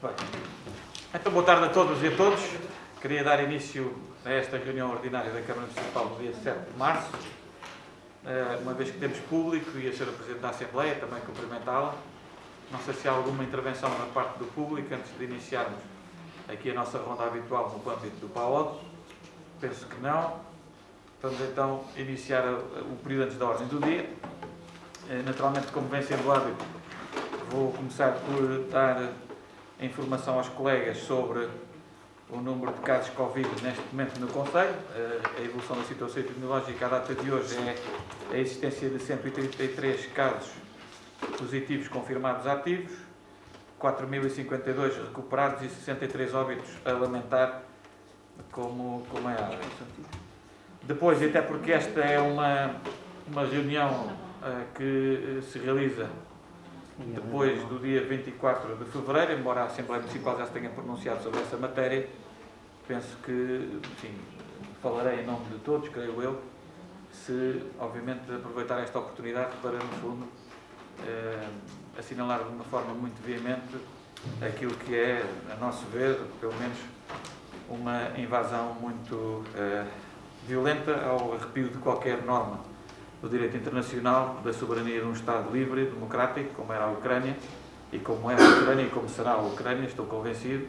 Bem, então boa tarde a todos e a todos. Queria dar início a esta reunião ordinária da Câmara Municipal no dia 7 de março. Uma vez que temos público e a Sra. Presidente da Assembleia, também cumprimentá-la. Não sei se há alguma intervenção da parte do público antes de iniciarmos aqui a nossa ronda habitual no âmbito do PAOD. Penso que não. Vamos então iniciar o período antes da ordem do dia. Naturalmente, como vem sendo hábito, vou começar por dar a informação aos colegas sobre o número de casos de Covid neste momento no Concelho. A evolução da situação epidemiológica à data de hoje é a existência de 133 casos positivos confirmados ativos, 4.052 recuperados e 63 óbitos a lamentar, como é hábito. Depois, até porque esta é uma reunião que se realiza depois do dia 24 de fevereiro, embora a Assembleia Municipal já se tenha pronunciado sobre essa matéria, penso que, enfim, falarei em nome de todos, creio eu, se, obviamente, aproveitar esta oportunidade para, no fundo, assinalar de uma forma muito veemente aquilo que é, a nosso ver, pelo menos, uma invasão muito violenta ao arrepio de qualquer norma do direito internacional, da soberania de um Estado livre, democrático, como era a Ucrânia, e como é a Ucrânia e como será a Ucrânia, estou convencido,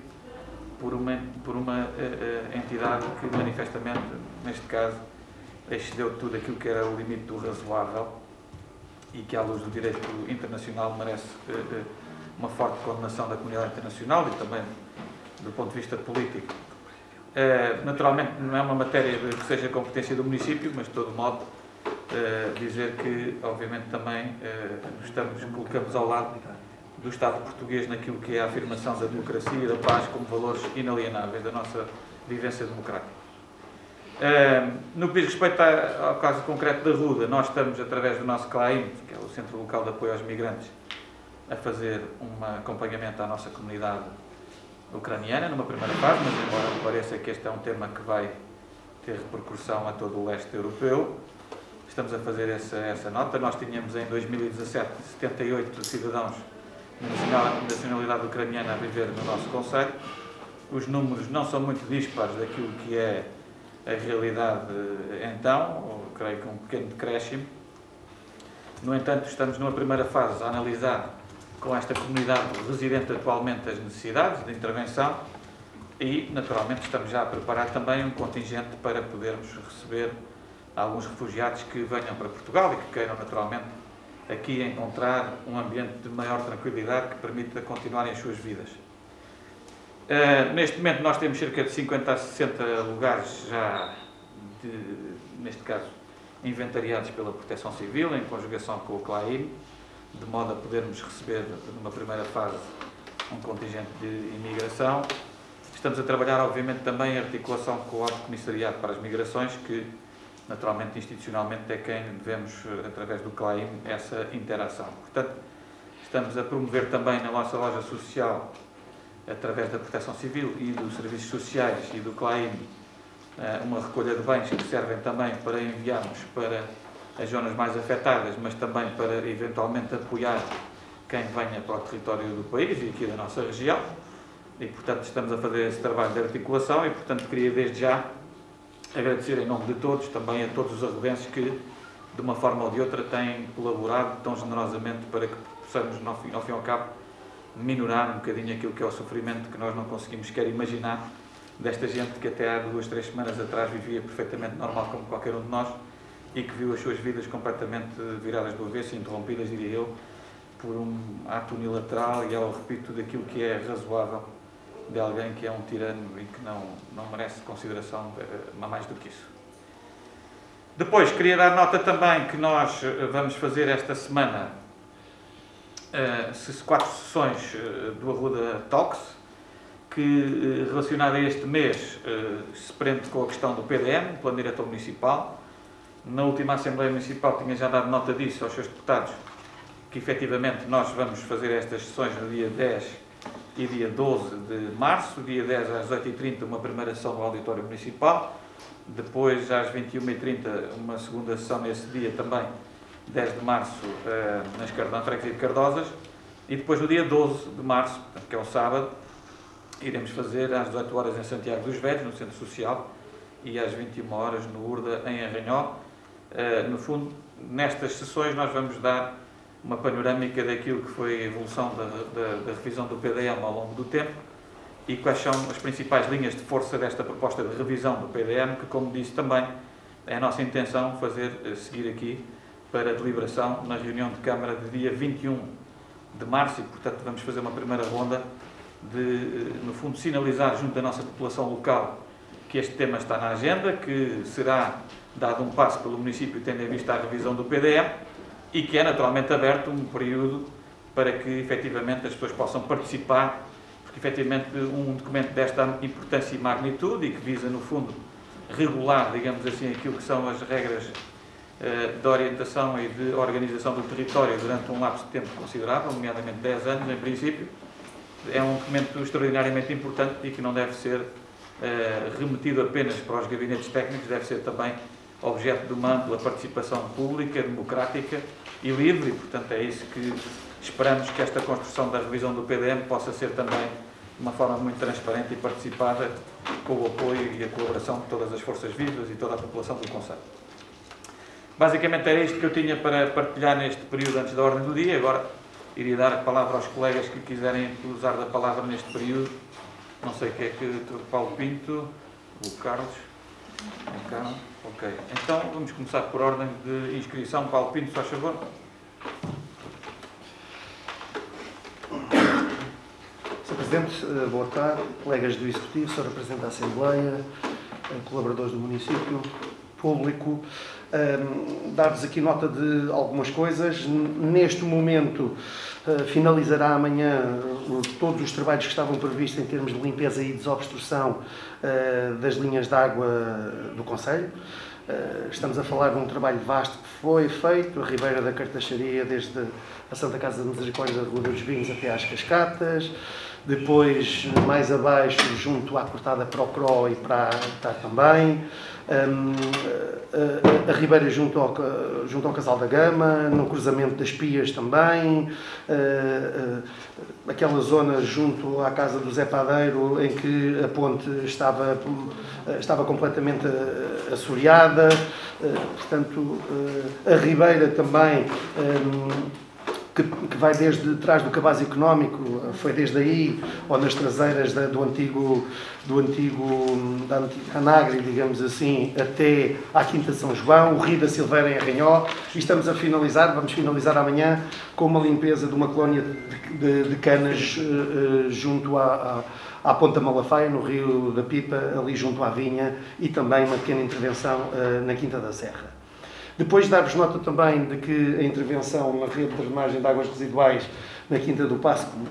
por uma entidade que manifestamente, neste caso, excedeu tudo aquilo que era o limite do razoável e que, à luz do direito internacional, merece uma forte condenação da comunidade internacional e também do ponto de vista político. Naturalmente, não é uma matéria que seja competência do município, mas, de todo modo, dizer que, obviamente, também colocamos ao lado do Estado português naquilo que é a afirmação da democracia e da paz como valores inalienáveis da nossa vivência democrática. No que diz respeito ao caso concreto da Ruda, nós estamos, através do nosso CLAIM, que é o Centro Local de Apoio aos Migrantes, a fazer um acompanhamento à nossa comunidade ucraniana, numa primeira fase, mas embora me pareça que este é um tema que vai ter repercussão a todo o leste europeu, estamos a fazer essa nota. Nós tínhamos em 2017 78 cidadãos de nacionalidade ucraniana a viver no nosso concelho. Os números não são muito dispares daquilo que é a realidade então, ou creio que um pequeno decréscimo. No entanto, estamos numa primeira fase a analisar com esta comunidade residente atualmente as necessidades de intervenção e, naturalmente, estamos já a preparar também um contingente para podermos receber alguns refugiados que venham para Portugal e que queiram, naturalmente, aqui encontrar um ambiente de maior tranquilidade que permita continuarem as suas vidas. Neste momento nós temos cerca de 50 a 60 lugares já, neste caso, inventariados pela Proteção Civil, em conjugação com o CLAIM, de modo a podermos receber, numa primeira fase, um contingente de imigração. Estamos a trabalhar, obviamente, também em articulação com o Alto Comissariado para as Migrações, que, naturalmente, institucionalmente, é quem devemos, através do CLAIM, essa interação. Portanto, estamos a promover também na nossa loja social, através da Proteção Civil e dos Serviços Sociais e do CLAIM, uma recolha de bens que servem também para enviarmos para as zonas mais afetadas, mas também para, eventualmente, apoiar quem venha para o território do país e aqui da nossa região. E, portanto, estamos a fazer esse trabalho de articulação e, portanto, queria, desde já, agradecer em nome de todos, também a todos os arrobenses que, de uma forma ou de outra, têm colaborado tão generosamente para que possamos, ao fim e ao cabo, minorar um bocadinho aquilo que é o sofrimento que nós não conseguimos sequer imaginar desta gente que até há 2, 3 semanas atrás vivia perfeitamente normal como qualquer um de nós e que viu as suas vidas completamente viradas do avesso e interrompidas, diria eu, por um ato unilateral e ao repito daquilo que é razoável de alguém que é um tirano e que não merece consideração mais do que isso. Depois, queria dar nota também que nós vamos fazer esta semana 4 sessões do Arruda Talks, que, relacionada a este mês, se prende com a questão do PDM, Plano Diretor Municipal. Na última Assembleia Municipal tinha já dado nota disso aos seus deputados, que efetivamente nós vamos fazer estas sessões no dia 10 e dia 12 de março, dia 10 às 8h30 uma primeira sessão no Auditório Municipal, depois às 21h30 uma segunda sessão nesse dia também, 10 de março, na Freguesia de Cardosas, e depois no dia 12 de março, portanto, que é um sábado, iremos fazer às 18 horas em Santiago dos Velhos, no Centro Social, e às 21 horas no Urda, em Arranhó. No fundo, nestas sessões nós vamos dar uma panorâmica daquilo que foi a evolução da revisão do PDM ao longo do tempo e quais são as principais linhas de força desta proposta de revisão do PDM, que, como disse também, é a nossa intenção seguir aqui para deliberação na reunião de Câmara de dia 21 de março e, portanto, vamos fazer uma primeira ronda de, no fundo, sinalizar junto da nossa população local que este tema está na agenda, que será dado um passo pelo município tendo em vista a revisão do PDM e que é naturalmente aberto um período para que efetivamente as pessoas possam participar, porque efetivamente um documento desta importância e magnitude e que visa, no fundo, regular, digamos assim, aquilo que são as regras de orientação e de organização do território durante um lapso de tempo considerável, nomeadamente 10 anos em princípio, é um documento extraordinariamente importante e que não deve ser remetido apenas para os gabinetes técnicos, deve ser também objeto de uma ampla participação pública, democrática e livre, e portanto é isso que esperamos que esta construção da revisão do PDM possa ser também de uma forma muito transparente e participada, com o apoio e a colaboração de todas as forças vivas e toda a população do concelho. Basicamente era isto que eu tinha para partilhar neste período antes da ordem do dia. Agora iria dar a palavra aos colegas que quiserem usar da palavra neste período. Não sei o que é que o Paulo Pinto, o Carlos, ok. Então vamos começar por ordem de inscrição. Paulo Pinto, só favor. Sr. Presidente, boa tarde, colegas do Executivo, Sr. Representante da Assembleia, colaboradores do município, público. Dar-vos aqui nota de algumas coisas. Neste momento, finalizará amanhã todos os trabalhos que estavam previstos em termos de limpeza e desobstrução das linhas de água do concelho. Estamos a falar de um trabalho vasto que foi feito, a Ribeira da Cartaxaria, desde a Santa Casa da Misericórdia da Rua dos Vinhos até às Cascatas, depois mais abaixo junto à Cortada Procró e para também, a Ribeira junto ao Casal da Gama, no cruzamento das Pias também, aquela zona junto à casa do Zé Padeiro em que a ponte estava completamente assoreada, portanto a Ribeira também que vai desde trás do cabaz económico, foi desde aí, ou nas traseiras da antiga Anagre, digamos assim, até à Quinta São João, o Rio da Silveira em Arranhó, e vamos finalizar amanhã com uma limpeza de uma colónia de canas junto à Ponta Malafaia, no Rio da Pipa, ali junto à Vinha, e também uma pequena intervenção na Quinta da Serra. Depois dar-vos nota também de que a intervenção na rede de drenagem de águas residuais na Quinta do Passo, como o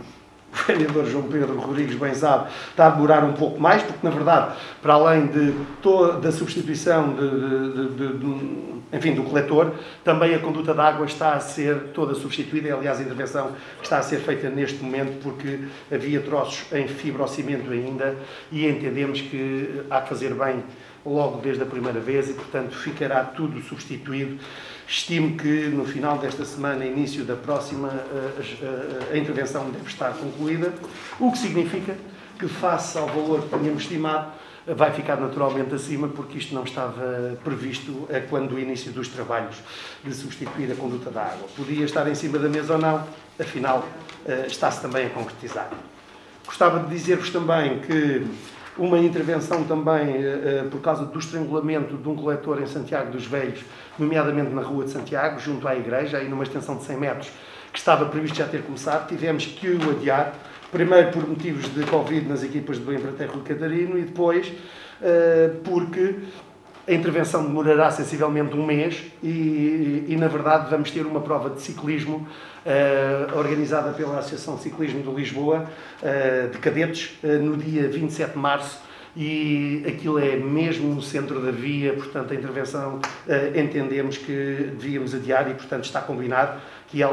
vereador João Pedro Rodrigues bem sabe, está a demorar um pouco mais, porque na verdade, para além de toda a substituição do coletor, também a conduta de água está a ser toda substituída, e aliás a intervenção está a ser feita neste momento porque havia troços em fibrocimento ainda e entendemos que há que fazer bem logo desde a primeira vez e, portanto, ficará tudo substituído. Estimo que no final desta semana, início da próxima, a intervenção deve estar concluída, o que significa que, face ao valor que tínhamos estimado, vai ficar naturalmente acima, porque isto não estava previsto quando o início dos trabalhos de substituir a conduta da água. Podia estar em cima da mesa ou não, afinal, está-se também a concretizar. Gostava de dizer-vos também que uma intervenção também por causa do estrangulamento de um coletor em Santiago dos Velhos, nomeadamente na Rua de Santiago, junto à igreja, aí numa extensão de 100 metros, que estava previsto já ter começado, tivemos que o adiar, primeiro por motivos de Covid nas equipas de Belém para Terra do Catarino e depois porque a intervenção demorará sensivelmente um mês e, na verdade, vamos ter uma prova de ciclismo organizada pela Associação de Ciclismo de Lisboa, de cadetes, no dia 27 de março, e aquilo é mesmo no centro da via, portanto a intervenção entendemos que devíamos adiar e, portanto, está combinado que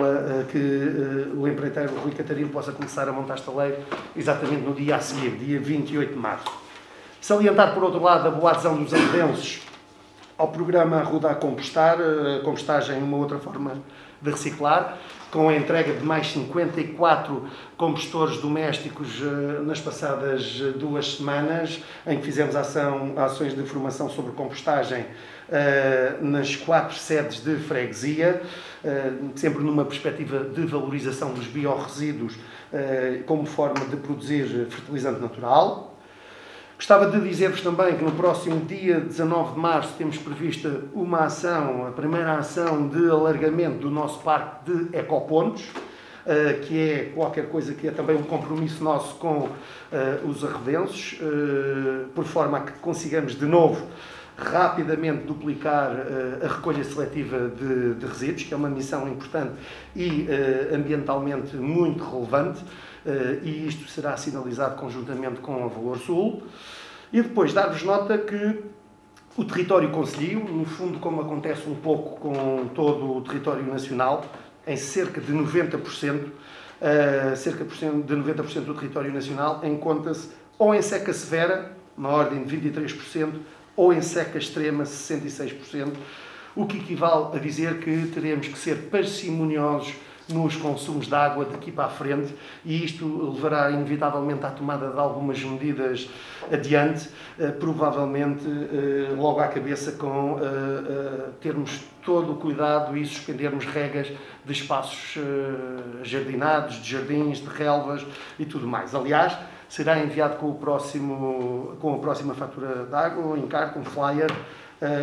o empreiteiro Rui Catarino possa começar a montar estaleiro exatamente no dia a seguir, dia 28 de março. Salientar, por outro lado, a boa adesão dos alvedenses ao programa Arruda a Compostar, a compostagem é uma outra forma de reciclar. com a entrega de mais 54 combustores domésticos nas passadas 2 semanas, em que fizemos ações de formação sobre compostagem nas 4 sedes de freguesia, sempre numa perspectiva de valorização dos biorresíduos como forma de produzir fertilizante natural. Gostava de dizer-vos também que no próximo dia 19 de março temos prevista uma ação, a primeira ação de alargamento do nosso parque de ecopontos, que é qualquer coisa que é também um compromisso nosso com os arredenses, por forma a que consigamos de novo rapidamente duplicar a recolha seletiva de resíduos, que é uma missão importante e ambientalmente muito relevante, e isto será sinalizado conjuntamente com a Valor Sul. E depois dar-vos nota que o território concelhio, no fundo como acontece um pouco com todo o território nacional, em cerca de 90%, do território nacional encontra-se ou em seca severa, na ordem de 23%, ou em seca extrema, 66%, o que equivale a dizer que teremos que ser parcimoniosos nos consumos de água daqui para a frente, e isto levará inevitavelmente à tomada de algumas medidas adiante, provavelmente logo à cabeça com termos todo o cuidado e suspendermos regras de espaços jardinados, de jardins, de relvas e tudo mais. Aliás, será enviado com a próxima fatura de água, um encargo, um flyer,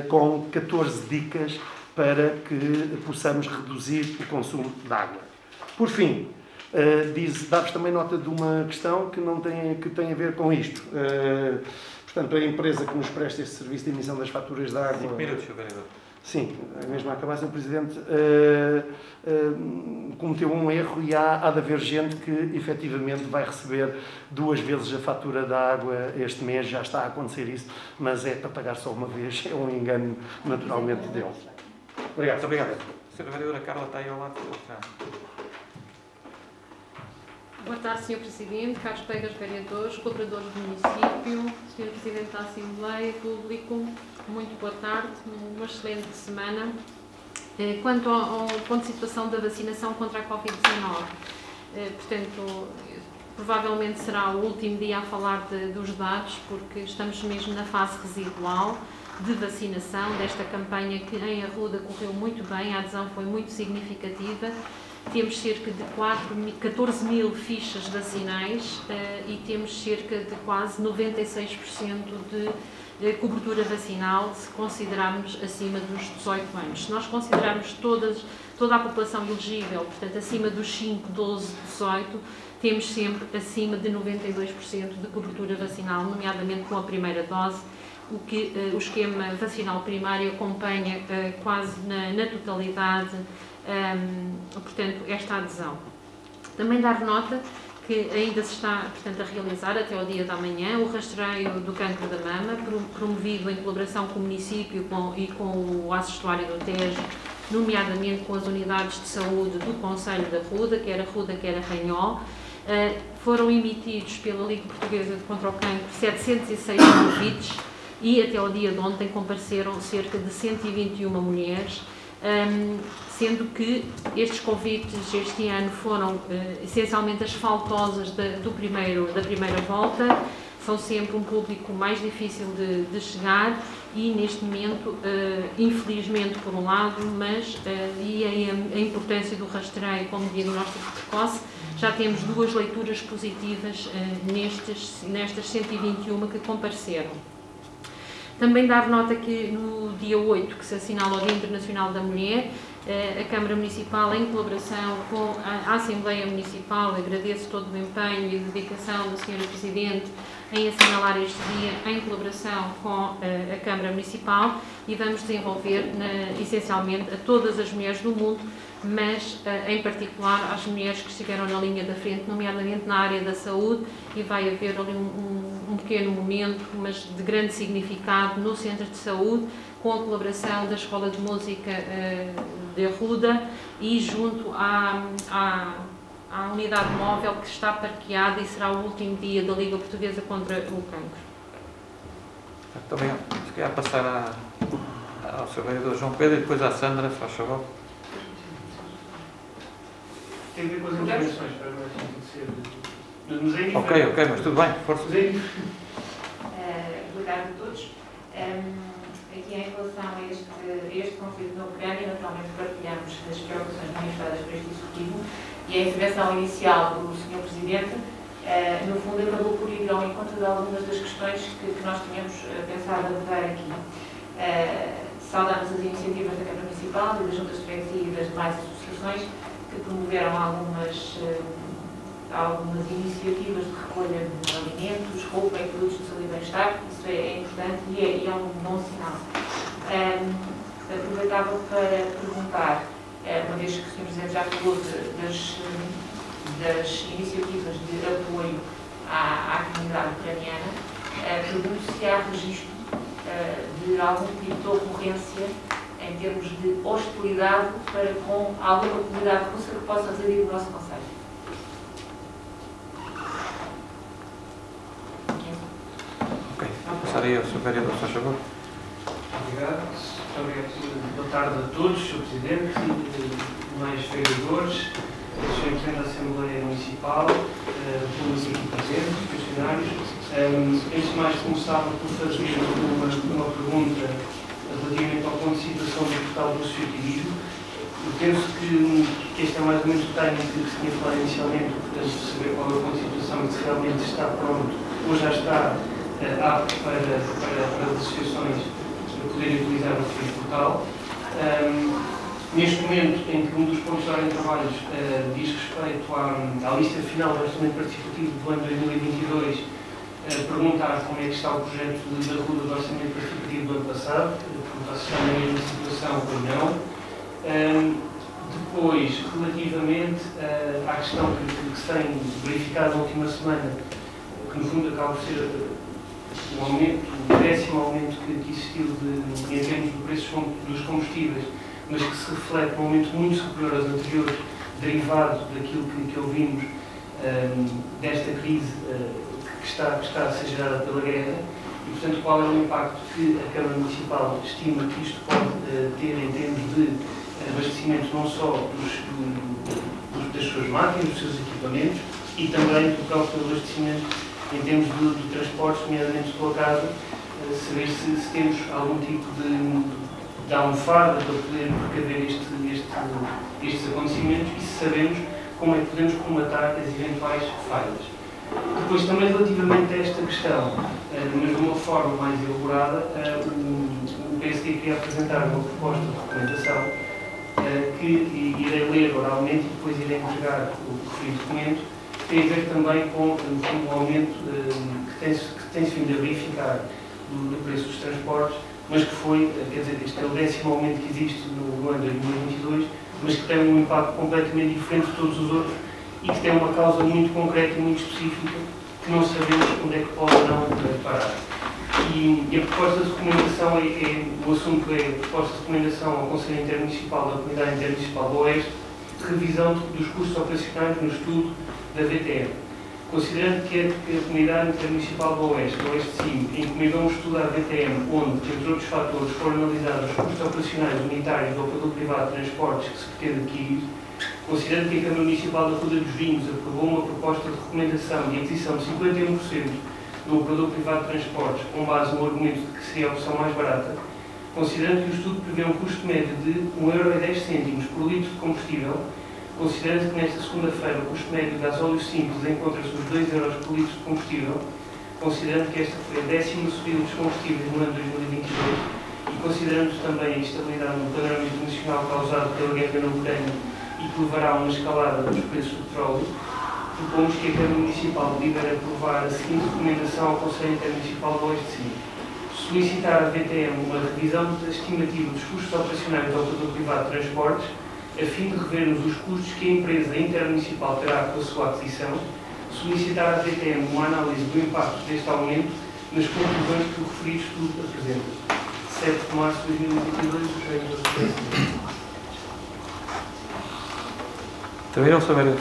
com 14 dicas para que possamos reduzir o consumo de água. Por fim, dar-vos também nota de uma questão que tem a ver com isto. Portanto, a empresa que nos presta este serviço de emissão das faturas de água... 5 minutos, Sr. Vereador. Sim, mesmo a acabar, Sr. Presidente, cometeu um erro e há de haver gente que efetivamente vai receber 2 vezes a fatura da água este mês. Já está a acontecer isso, mas é para pagar só uma vez. É um engano naturalmente deles. Obrigado. Muito obrigado. Sra. Vereadora Carla está aí ao lado. Boa tarde, Sr. Presidente, caros colegas vereadores, colaboradores do município, Sr. Presidente da Assembleia, público, muito boa tarde, uma excelente semana. Quanto ao ponto de situação da vacinação contra a Covid-19, portanto, provavelmente será o último dia a falar dos dados, porque estamos mesmo na fase residual de vacinação desta campanha que em Arruda correu muito bem, a adesão foi muito significativa. Temos cerca de 14 mil fichas vacinais e temos cerca de quase 96% de cobertura vacinal, se considerarmos acima dos 18 anos. Se nós considerarmos toda a população elegível, portanto, acima dos 5, 12, 18, temos sempre acima de 92% de cobertura vacinal, nomeadamente com a primeira dose, o que o esquema vacinal primário acompanha quase na totalidade, portanto, esta adesão. Também dar nota que ainda se está, portanto, a realizar até ao dia de amanhã o rastreio do cancro da mama, promovido em colaboração com o município e com o Assistuário do Tejo, nomeadamente com as unidades de saúde do Concelho da Ruda, quer a Ruda, quer a Ranhó. Foram emitidos pela Liga Portuguesa contra o Cancro 706 convites e até ao dia de ontem compareceram cerca de 121 mulheres, sendo que estes convites este ano foram essencialmente as faltosas da primeira volta. São sempre um público mais difícil de chegar e neste momento, infelizmente por um lado, mas e a importância do rastreio como diagnóstico precoce, já temos 2 leituras positivas nestas 121 que compareceram. Também dar nota que no dia 8, que se assinala o Dia Internacional da Mulher, a Câmara Municipal, em colaboração com a Assembleia Municipal, agradeço todo o empenho e dedicação da Sra. Presidente em assinalar este dia, em colaboração com a Câmara Municipal, e vamos desenvolver essencialmente a todas as mulheres do mundo, mas em particular às mulheres que estiveram na linha da frente, nomeadamente na área da saúde, e vai haver ali um pequeno momento, mas de grande significado, no Centro de Saúde, com a colaboração da Escola de Música de Arruda e junto à unidade móvel que está parqueada e será o último dia da Liga Portuguesa contra o Cancro. Também, se calhar passar ao Sr. Vereador João Pedro e depois à Sandra, se faz favor. Tem a ver com as intervenções, para não ser... Ok, mas tudo bem, força. Boa tarde a todos. Aqui em relação a este conflito na Ucrânia, naturalmente partilhamos as preocupações manifestadas por este Executivo e a intervenção inicial do Sr. Presidente, no fundo, acabou por ir ao encontro de algumas das questões que nós tínhamos pensado abordar aqui. Saudamos as iniciativas da Câmara Municipal e das Juntas de Freguesia e das demais associações que promoveram algumas iniciativas de recolha de alimentos, roupa e produtos de saúde e bem-estar. Isso é importante e é um bom sinal. Aproveitava para perguntar, uma vez que o Sr. Presidente já falou das iniciativas de apoio à comunidade ucraniana, pergunto se há registro de algum tipo de ocorrência em termos de hostilidade para com alguma comunidade russa que possa residir no nosso concelho. Ok, passaria ao Sr. Vereador, se faz favor. Obrigado. Boa tarde a todos, Sr. Presidente, mais vereadores, Sr. Presidente da Assembleia Municipal, público aqui presente, funcionários. Antes de mais, começava por fazer uma pergunta relativamente ao ponto de situação do portal do associativismo. Eu penso que este é mais ou menos o timing que se tinha falado inicialmente, portanto, saber qual é o ponto de situação e se realmente está pronto ou já está apto para as associações poderem utilizar o referido portal. Neste momento em que um dos pontos da ordem de trabalhos diz respeito à lista final do orçamento participativo do ano 2022, perguntar como é que está o projeto da ruda do orçamento participativo do ano passado, perguntar se está na mesma situação ou não. Depois, relativamente à questão que se tem verificado na última semana, que no fundo acaba por ser o décimo aumento que existiu em termos de preços dos combustíveis, mas que se reflete num aumento muito superior aos anteriores, derivado daquilo que ouvimos desta crise que está a ser gerada pela guerra, e portanto qual é o impacto que a Câmara Municipal estima que isto pode ter em termos de abastecimento não só das suas máquinas, dos seus equipamentos, e também do próprio abastecimento em termos de transportes, nomeadamente de sua casa, saber se temos algum tipo de almofada para poder precaver estes acontecimentos e se sabemos como é que podemos comatar as eventuais falhas. Depois, também relativamente a esta questão, mas de uma forma mais elaborada, o PSD queria apresentar uma proposta de documentação que irei ler oralmente e depois irei entregar o referido documento. Tem a ver também com o aumento que tem-se vindo a verificar do preço dos transportes, mas que foi, quer dizer, este é o décimo aumento que existe no ano 2022, mas que tem um impacto completamente diferente de todos os outros e que tem uma causa muito concreta e muito específica que não sabemos onde é que pode ou não parar. E a proposta de documentação o assunto é a proposta de recomendação ao Conselho Intermunicipal da Comunidade Intermunicipal do Oeste, de revisão dos custos operacionais no estudo da VTM. Considerando que a Comunidade Intermunicipal do Oeste, o Oeste-CIM, encomendou um estudo à VTM onde, entre outros fatores, foram analisados os custos operacionais unitários do operador privado de transportes que se pretende adquirir, considerando que a Câmara Municipal da Ruda dos Vinhos aprovou uma proposta de recomendação de aquisição de 51% do operador privado de transportes com base no argumento de que seria a opção mais barata, considerando que o estudo prevê um custo médio de 1,10€ por litro de combustível, considerando que nesta segunda-feira o custo médio de gasóleo simples encontra-se nos 2€ por litro de combustível, considerando que esta foi a 10ª subida dos combustíveis no ano de 2022 e considerando também a instabilidade no panorama internacional causado pela guerra na Ucrânia e que levará a uma escalada dos preços do petróleo, propomos que a Câmara Municipal libere aprovar a seguinte recomendação ao Conselho Intermunicipal do Oeste-CIM. Solicitar à VTM uma revisão da estimativa dos custos operacionais do operador privado de transportes, a fim de revermos os custos que a empresa intermunicipal terá com a sua aquisição, solicitar à VTM uma análise do impacto deste aumento nas conclusões que o referido estudo apresenta. 7 de março de 2022, Terminou, Sr. Vereador?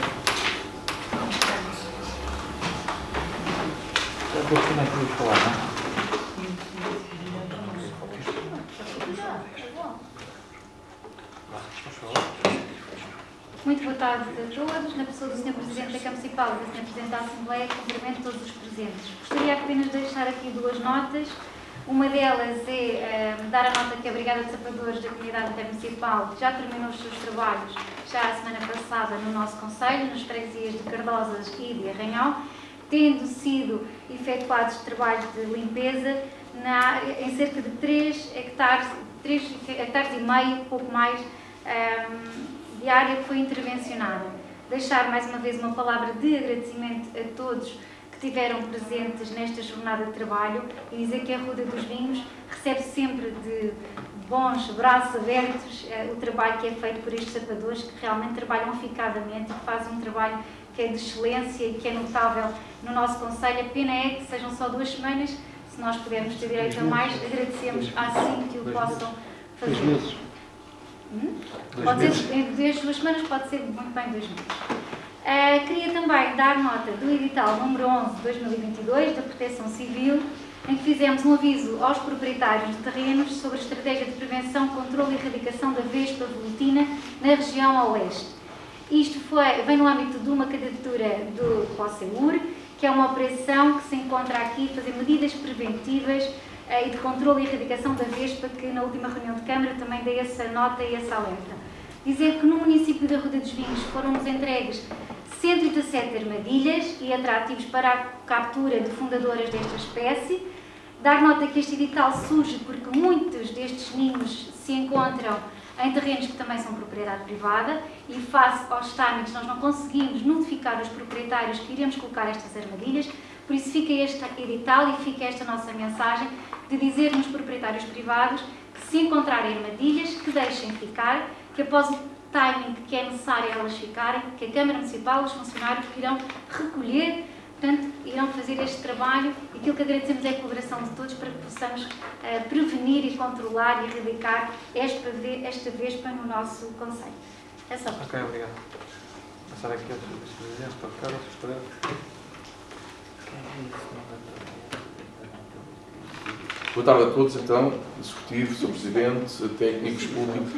Depois também podemos falar, não é? Muito boa tarde a todos. Na pessoa do Sr. Presidente da Câmara Municipal e do Sr. Presidente da Assembleia, cumprimento todos os presentes. Gostaria apenas de deixar aqui duas notas. Uma delas é dar a nota que a Brigada de Sapadores da Comunidade Intermunicipal já terminou os seus trabalhos já a semana passada no nosso Conselho, nas freguesias de Cardosas e de Arranhão, tendo sido efetuados trabalhos de limpeza em cerca de 3 hectares e meio, pouco mais, de área que foi intervencionada. Deixar mais uma vez uma palavra de agradecimento a todos que estiveram presentes nesta jornada de trabalho e dizer que a Ruda dos Vinhos recebe sempre de bons braços abertos o trabalho que é feito por estes sapadores que realmente trabalham afincadamente e que fazem um trabalho que é de excelência e que é notável no nosso Conselho. A pena é que sejam só 2 semanas, se nós pudermos ter direito a mais, agradecemos assim que o possam fazer. 2 meses. Pode ser, desde 2 semanas, pode ser muito bem 2 meses. Queria também dar nota do edital número 11 de 2022 da Proteção Civil, em que fizemos um aviso aos proprietários de terrenos sobre a estratégia de prevenção, controle e erradicação da vespa velutina na região a oeste. Isto vem no âmbito de uma candidatura do POSEUR, que é uma operação que se encontra aqui a fazer medidas preventivas e de controle e erradicação da vespa, que na última reunião de Câmara também dei essa nota e essa alerta. Dizer que no município da Ruda dos Vinhos foram-nos entregues 117 armadilhas e atrativos para a captura de fundadoras desta espécie. Dar nota que este edital surge porque muitos destes ninhos se encontram em terrenos que também são propriedade privada e face aos trâmites nós não conseguimos notificar os proprietários que iremos colocar estas armadilhas, por isso fica este edital e fica esta nossa mensagem de dizer nos proprietários privados que se encontrarem armadilhas, que deixem ficar, que após o timing que é necessário elas ficarem, que a Câmara Municipal, os funcionários irão recolher, portanto, irão fazer este trabalho e aquilo que agradecemos é a colaboração de todos para que possamos prevenir e controlar e erradicar esta vespa no nosso Conselho. É só. Ok, obrigado. Passar aqui ao Sr. Presidente, para ficar aos estudantes. Boa tarde a todos, então, Executivo, Sr. Presidente, técnicos públicos,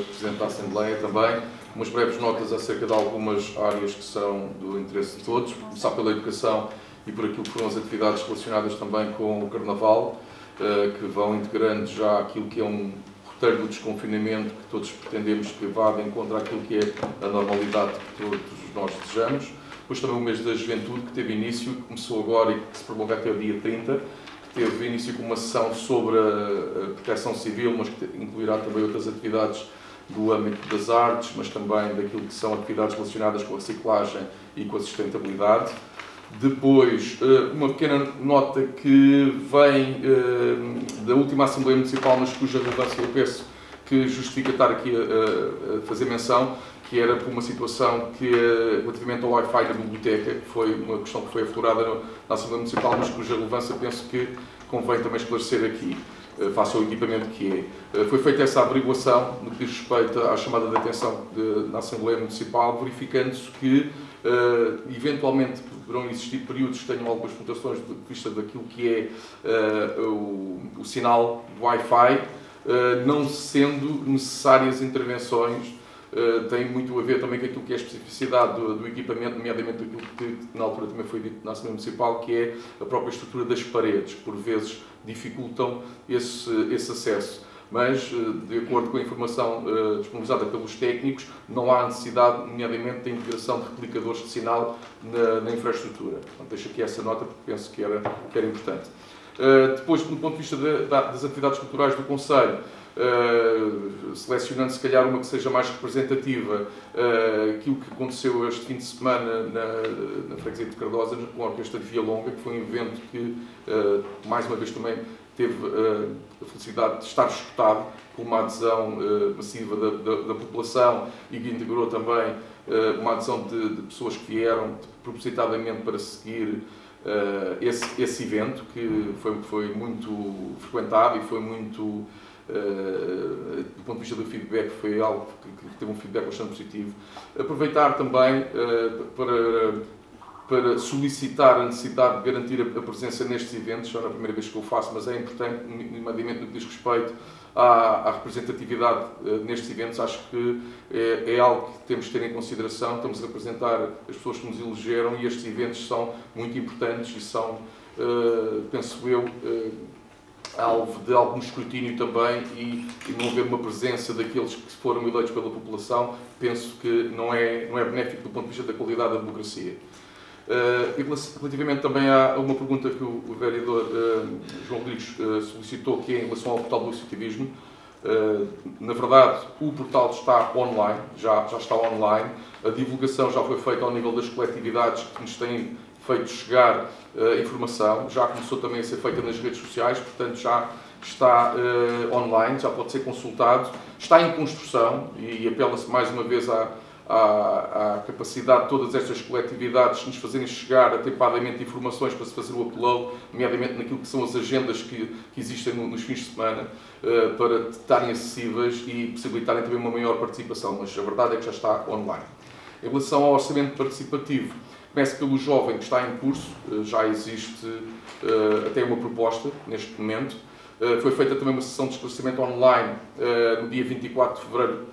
Presidente da Assembleia também. Umas breves notas acerca de algumas áreas que são do interesse de todos. Começar pela educação e por aquilo que foram as atividades relacionadas também com o Carnaval, que vão integrando já aquilo que é um roteiro do desconfinamento que todos pretendemos que vá de encontro àquilo que é a normalidade que todos nós desejamos. Depois também o mês da Juventude, que teve início, que começou agora e que se prolonga até o dia 30, que teve início com uma sessão sobre a proteção civil, mas que incluirá também outras atividades do âmbito das artes, mas também daquilo que são atividades relacionadas com a reciclagem e com a sustentabilidade. Depois, uma pequena nota que vem da última Assembleia Municipal, mas cuja relevância eu penso que justifica estar aqui a fazer menção, que era por uma situação que, relativamente ao Wi-Fi da biblioteca, que foi uma questão que foi aflorada na Assembleia Municipal, mas cuja relevância penso que convém também esclarecer aqui, face ao equipamento que é. Foi feita essa averiguação no que diz respeito à chamada de atenção na Assembleia Municipal, verificando-se que, eventualmente, poderão existir períodos que tenham algumas flutuações do ponto de vista daquilo que é o sinal Wi-Fi, não sendo necessárias intervenções. Tem muito a ver também com aquilo que é a especificidade do equipamento, nomeadamente aquilo que na altura também foi dito na Assembleia Municipal, que é a própria estrutura das paredes, que por vezes dificultam esse acesso. Mas, de acordo com a informação disponibilizada pelos técnicos, não há necessidade, nomeadamente, da integração de replicadores de sinal na infraestrutura. Portanto, deixo aqui essa nota porque penso que era importante. Depois, do ponto de vista das atividades culturais do Conselho, selecionando se calhar uma que seja mais representativa, aquilo que aconteceu este fim de semana na freguesia de Cardosa com a Orquestra de Via Longa, que foi um evento que mais uma vez também teve a felicidade de estar escutado com uma adesão massiva da população e que integrou também uma adesão de pessoas que vieram propositadamente para seguir esse evento, que foi muito frequentado e foi muito, do ponto de vista do feedback, foi algo que teve um feedback bastante positivo. Aproveitar também para para solicitar a necessidade de garantir a presença nestes eventos. Já não é a primeira vez que eu faço, mas é importante, nomeadamente no que diz respeito à representatividade nestes eventos. Acho que é algo que temos de ter em consideração. Estamos a representar as pessoas que nos elegeram e estes eventos são muito importantes e são, penso eu, alvo de algum escrutínio também, e não haver uma presença daqueles que foram eleitos pela população, penso que não é benéfico do ponto de vista da qualidade da democracia. Relativamente também a uma pergunta que o vereador João Rodrigues solicitou, que é em relação ao portal do associativismo. Na verdade, o portal está online, já está online. A divulgação já foi feita ao nível das coletividades que nos têm feito chegar informação. Já começou também a ser feita nas redes sociais, portanto já está online, já pode ser consultado. Está em construção e apela-se mais uma vez à capacidade de todas estas coletividades de nos fazerem chegar atempadamente informações para se fazer o upload, nomeadamente naquilo que são as agendas que existem nos fins de semana, para estarem acessíveis e possibilitarem também uma maior participação, mas a verdade é que já está online. Em relação ao orçamento participativo, começo pelo jovem, que está em curso, já existe até uma proposta neste momento. Foi feita também uma sessão de esclarecimento online no dia 24 de fevereiro,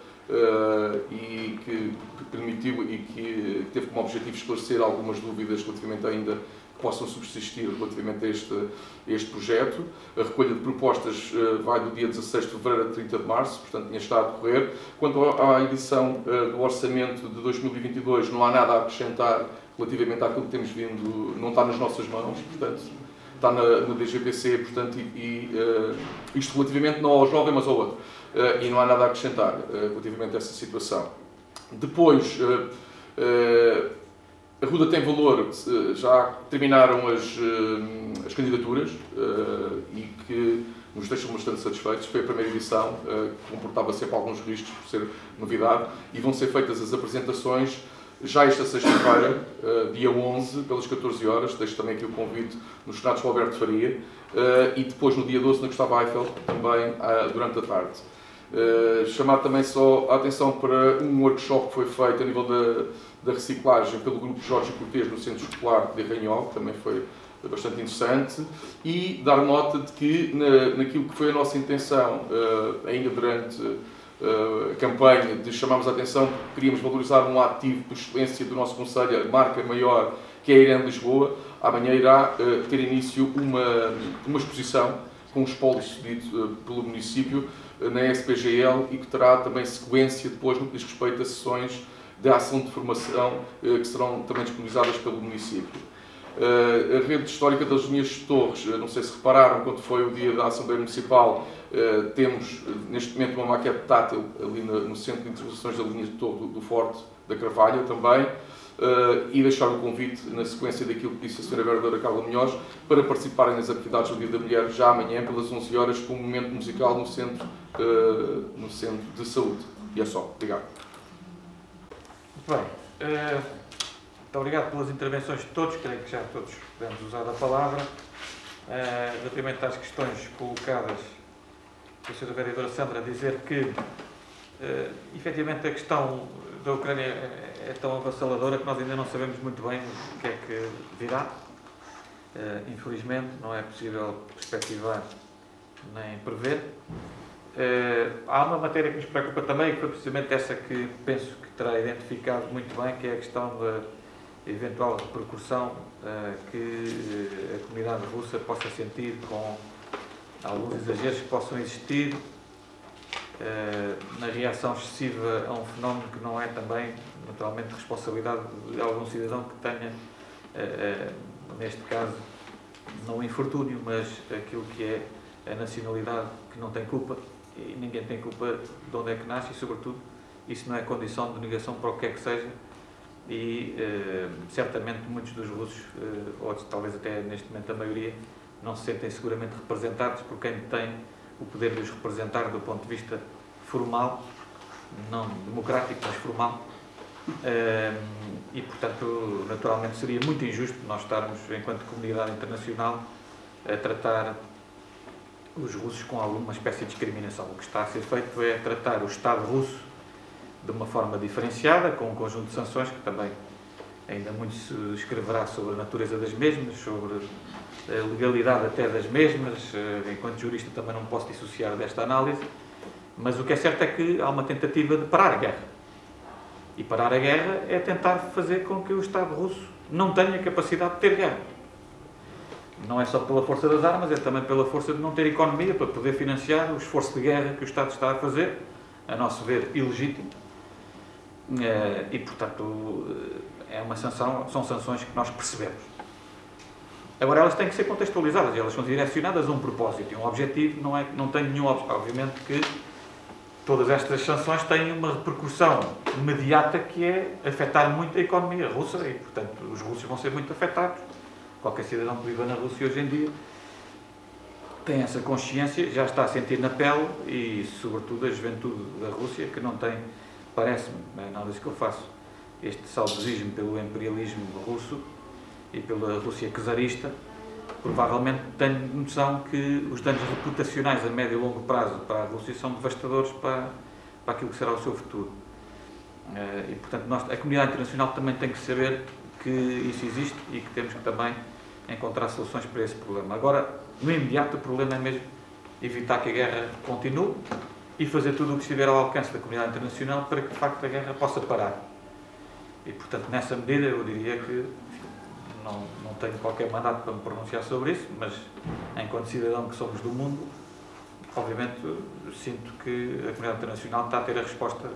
e que permitiu e que teve como objetivo esclarecer algumas dúvidas relativamente ainda que possam subsistir relativamente a este projeto. A recolha de propostas vai do dia 16 de fevereiro a 30 de março, portanto tinha estado a decorrer. Quanto à edição do orçamento de 2022, não há nada a acrescentar relativamente àquilo que temos vindo, não está nas nossas mãos, portanto está na DGPC, portanto, isto relativamente não ao jovem, mas ao outro. E não há nada a acrescentar relativamente a essa situação. Depois, a Ruda tem valor, já terminaram as candidaturas e que nos deixam bastante satisfeitos. Foi a primeira edição, que comportava sempre alguns riscos por ser novidade, e vão ser feitas as apresentações já esta sexta-feira, dia 11, pelas 14 horas, deixo também aqui o convite nos Senados Alberto Faria, e depois no dia 12 na Gustavo Eiffel, também durante a tarde. Chamar também só a atenção para um workshop que foi feito a nível da reciclagem pelo grupo Jorge Cortês no Centro Escolar de Arranhol, que também foi bastante interessante, e dar nota de que naquilo que foi a nossa intenção, ainda durante a campanha, de chamarmos a atenção porque queríamos valorizar um ativo por excelência do nosso Conselho, a marca maior, que é a Irene Lisboa. Amanhã irá ter início uma exposição com um espólio cedido pelo município na SPGL e que terá também sequência depois no que diz respeito a sessões de ação de formação que serão também disponibilizadas pelo município. A rede histórica das linhas de Torres, não sei se repararam, quando foi o dia da Assembleia Municipal, temos neste momento uma maquete tátil ali no centro de intervenções da linha de Torre do Forte da Carvalho também, e deixar o convite na sequência daquilo que disse a Sra. Vereadora Carla Munhoz para participarem nas atividades do Dia da Mulher já amanhã pelas 11 horas com um momento musical no centro de saúde. E é só. Obrigado. Muito bem. Muito obrigado pelas intervenções de todos, creio que já todos podemos usar a palavra. Relativamente às questões colocadas pela Sra. Vereadora Sandra, dizer que, efetivamente, a questão da Ucrânia é tão avassaladora que nós ainda não sabemos muito bem o que é que virá. Infelizmente, não é possível perspectivar nem prever. Há uma matéria que nos preocupa também, que foi precisamente essa que penso que terá identificado muito bem, que é a questão da eventual repercussão que a comunidade russa possa sentir com alguns exageros que possam existir na reação excessiva a um fenómeno que não é também, naturalmente, responsabilidade de algum cidadão que tenha, neste caso, não o infortúnio, mas aquilo que é a nacionalidade, que não tem culpa, e ninguém tem culpa de onde é que nasce, e, sobretudo, isso não é condição de negação para o que é que seja, e certamente muitos dos russos, ou talvez até neste momento a maioria, não se sentem seguramente representados por quem tem o poder de os representar do ponto de vista formal, não democrático, mas formal. E, portanto, naturalmente seria muito injusto nós estarmos, enquanto comunidade internacional, a tratar os russos com alguma espécie de discriminação. O que está a ser feito é tratar o Estado russo de uma forma diferenciada, com um conjunto de sanções que também ainda muito se escreverá sobre a natureza das mesmas, sobre a legalidade até das mesmas. Enquanto jurista também não posso dissociar desta análise, mas o que é certo é que há uma tentativa de parar a guerra. E parar a guerra é tentar fazer com que o Estado russo não tenha capacidade de ter guerra. Não é só pela força das armas, é também pela força de não ter economia para poder financiar o esforço de guerra que o Estado está a fazer, a nosso ver, ilegítimo. E, portanto, é uma sanção, são sanções que nós percebemos. Agora, elas têm que ser contextualizadas, elas são direcionadas a um propósito e um objetivo, não tem nenhum objetivo. Obviamente que todas estas sanções têm uma repercussão imediata que é afetar muito a economia russa e, portanto, os russos vão ser muito afetados. Qualquer cidadão que viva na Rússia hoje em dia tem essa consciência, já está a sentir na pele e, sobretudo, a juventude da Rússia, que não tem, parece-me, é a análise que eu faço, este saudosismo pelo imperialismo russo e pela Rússia czarista, provavelmente tem noção que os danos reputacionais a médio e longo prazo para a Rússia são devastadores para aquilo que será o seu futuro. E, portanto, a comunidade internacional também tem que saber que isso existe e que temos que também encontrar soluções para esse problema. Agora, no imediato, o problema é mesmo evitar que a guerra continue e fazer tudo o que estiver ao alcance da comunidade internacional para que, de facto, a guerra possa parar. E, portanto, nessa medida, eu diria que não tenho qualquer mandato para me pronunciar sobre isso, mas, enquanto cidadão que somos do mundo, obviamente, sinto que a comunidade internacional está a ter a resposta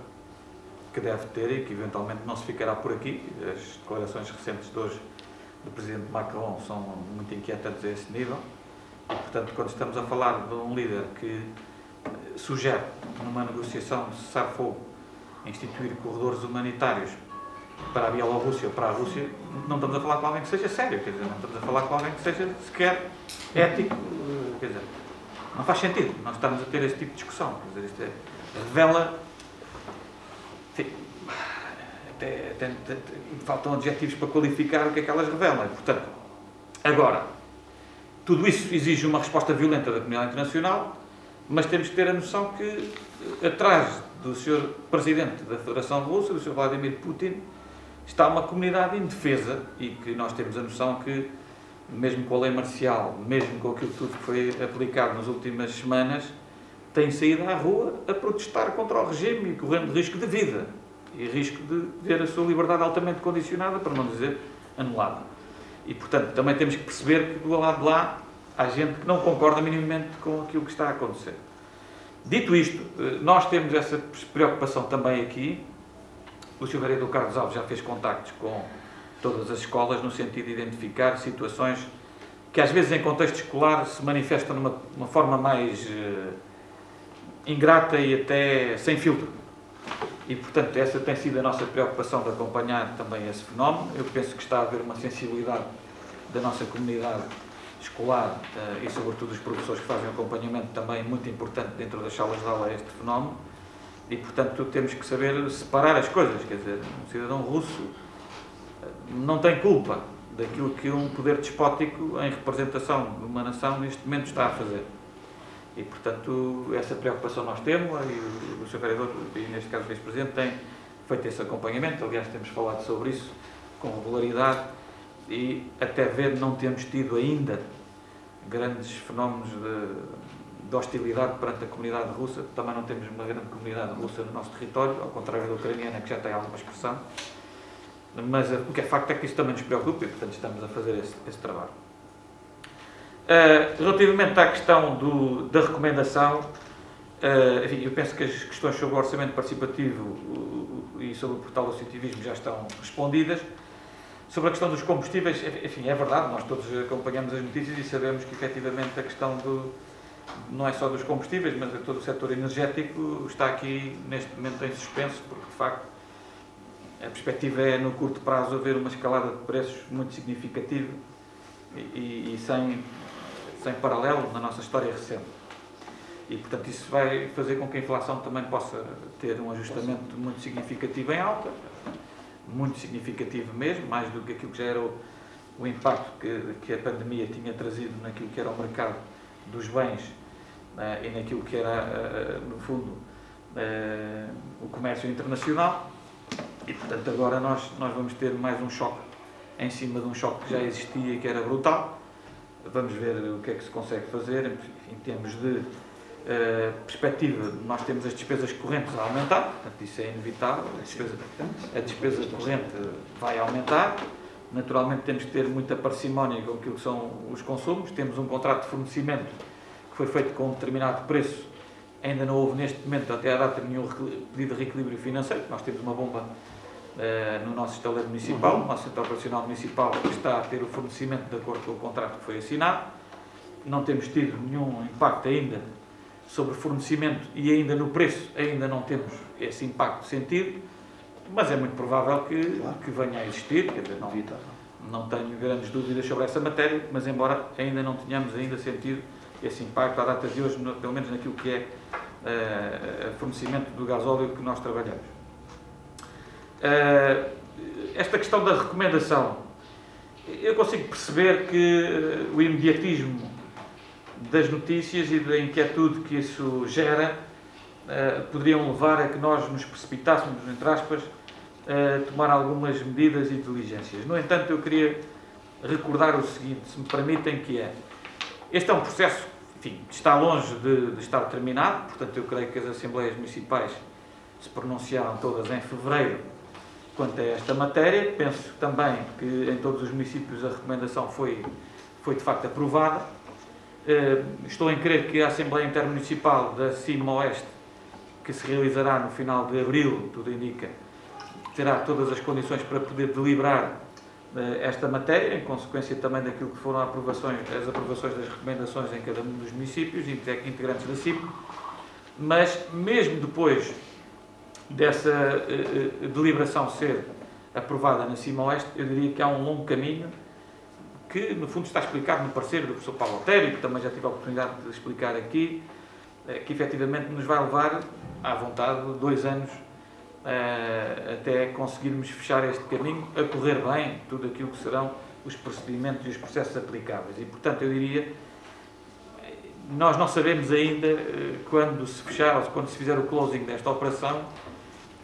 que deve ter e que, eventualmente, não se ficará por aqui. As declarações recentes de hoje do Presidente Macron são muito inquietantes a esse nível. E, portanto, quando estamos a falar de um líder que sugere, numa negociação de cessar-fogo, instituir corredores humanitários para a Bielorrússia ou para a Rússia, não estamos a falar com alguém que seja sério, quer dizer, não estamos a falar com alguém que seja sequer ético, quer dizer, não faz sentido nós estarmos a ter este tipo de discussão, quer dizer, isto revela, enfim, até faltam adjetivos para qualificar o que é que elas revelam, e, portanto, agora, tudo isso exige uma resposta violenta da comunidade internacional, mas temos que ter a noção que atrás do Sr. Presidente da Federação Russa, do Sr. Vladimir Putin, está uma comunidade indefesa e que nós temos a noção que, mesmo com a lei marcial, mesmo com aquilo tudo que foi aplicado nas últimas semanas, tem saído à rua a protestar contra o regime e correndo risco de vida e risco de ver a sua liberdade altamente condicionada, para não dizer anulada. E, portanto, também temos que perceber que do lado de lá há gente que não concorda minimamente com aquilo que está a acontecer. Dito isto, nós temos essa preocupação também aqui. O Sr. Vereador Carlos Alves já fez contactos com todas as escolas no sentido de identificar situações que às vezes em contexto escolar se manifestam de uma forma mais ingrata e até sem filtro. E, portanto, essa tem sido a nossa preocupação de acompanhar também esse fenómeno. Eu penso que está a haver uma sensibilidade da nossa comunidade escolar e, sobretudo, os professores que fazem acompanhamento também muito importante dentro das salas de aula a este fenómeno. E, portanto, temos que saber separar as coisas. Quer dizer, um cidadão russo não tem culpa daquilo que um poder despótico em representação de uma nação neste momento está a fazer. E, portanto, essa preocupação nós temos e o Sr. Vereador, e neste caso o Vice-Presidente, tem feito esse acompanhamento. Aliás, temos falado sobre isso com regularidade e, até ver, não temos tido ainda grandes fenómenos de hostilidade perante a comunidade russa. Também não temos uma grande comunidade russa no nosso território, ao contrário da ucraniana, que já tem alguma expressão. Mas o que é facto é que isso também nos preocupa e, portanto, estamos a fazer esse trabalho. Relativamente à questão da recomendação, enfim, eu penso que as questões sobre o orçamento participativo e sobre o portal do associativismo já estão respondidas. Sobre a questão dos combustíveis, enfim, é verdade, nós todos acompanhamos as notícias e sabemos que, efetivamente, a questão não é só dos combustíveis, mas de todo o setor energético está aqui, neste momento, em suspenso, porque, de facto, a perspectiva é, no curto prazo, haver uma escalada de preços muito significativa e sem paralelo na nossa história recente. E, portanto, isso vai fazer com que a inflação também possa ter um ajustamento muito significativo em alta, muito significativo mesmo, mais do que aquilo que já era o impacto que a pandemia tinha trazido naquilo que era o mercado dos bens e naquilo que era, no fundo, o comércio internacional. E, portanto, agora nós vamos ter mais um choque em cima de um choque que já existia e que era brutal. Vamos ver o que é que se consegue fazer em termos de perspectiva. Nós temos as despesas correntes a aumentar, portanto isso é inevitável, a despesa corrente vai aumentar. Naturalmente temos que ter muita parcimónia com aquilo que são os consumos. Temos um contrato de fornecimento que foi feito com um determinado preço. Ainda não houve neste momento, até à data, nenhum pedido de reequilíbrio financeiro. Nós temos uma bomba no nosso estaleiro municipal, no nosso centro operacional municipal, que está a ter o fornecimento de acordo com o contrato que foi assinado. Não temos tido nenhum impacto ainda sobre fornecimento e ainda no preço, ainda não temos esse impacto sentido, mas é muito provável que venha a existir. Quer dizer, não tenho grandes dúvidas sobre essa matéria, mas embora ainda não tenhamos ainda sentido esse impacto à data de hoje, pelo menos naquilo que é fornecimento do gasóleo que nós trabalhamos. Esta questão da recomendação, eu consigo perceber que o imediatismo das notícias e da inquietude que isso gera poderiam levar a que nós nos precipitássemos, entre aspas, a tomar algumas medidas e diligências. No entanto, eu queria recordar o seguinte, se me permitem, que este é um processo, enfim, está longe de estar terminado. Portanto, eu creio que as Assembleias Municipais se pronunciaram todas em fevereiro quanto a esta matéria. Penso também que em todos os municípios a recomendação foi de facto aprovada. Estou em crer que a Assembleia Intermunicipal da CIM Oeste, que se realizará no final de abril, tudo indica, terá todas as condições para poder deliberar esta matéria, em consequência também daquilo que foram as aprovações das recomendações em cada um dos municípios, integrantes da CIM. Mas, mesmo depois dessa deliberação ser aprovada na CIM Oeste, eu diria que há um longo caminho que, no fundo, está explicado no parecer do professor Paulo Altério, que também já tive a oportunidade de explicar aqui, que efetivamente nos vai levar, à vontade, 2 anos até conseguirmos fechar este caminho, a correr bem tudo aquilo que serão os procedimentos e os processos aplicáveis. E, portanto, eu diria, nós não sabemos ainda, quando se fechar, ou quando se fizer o closing desta operação,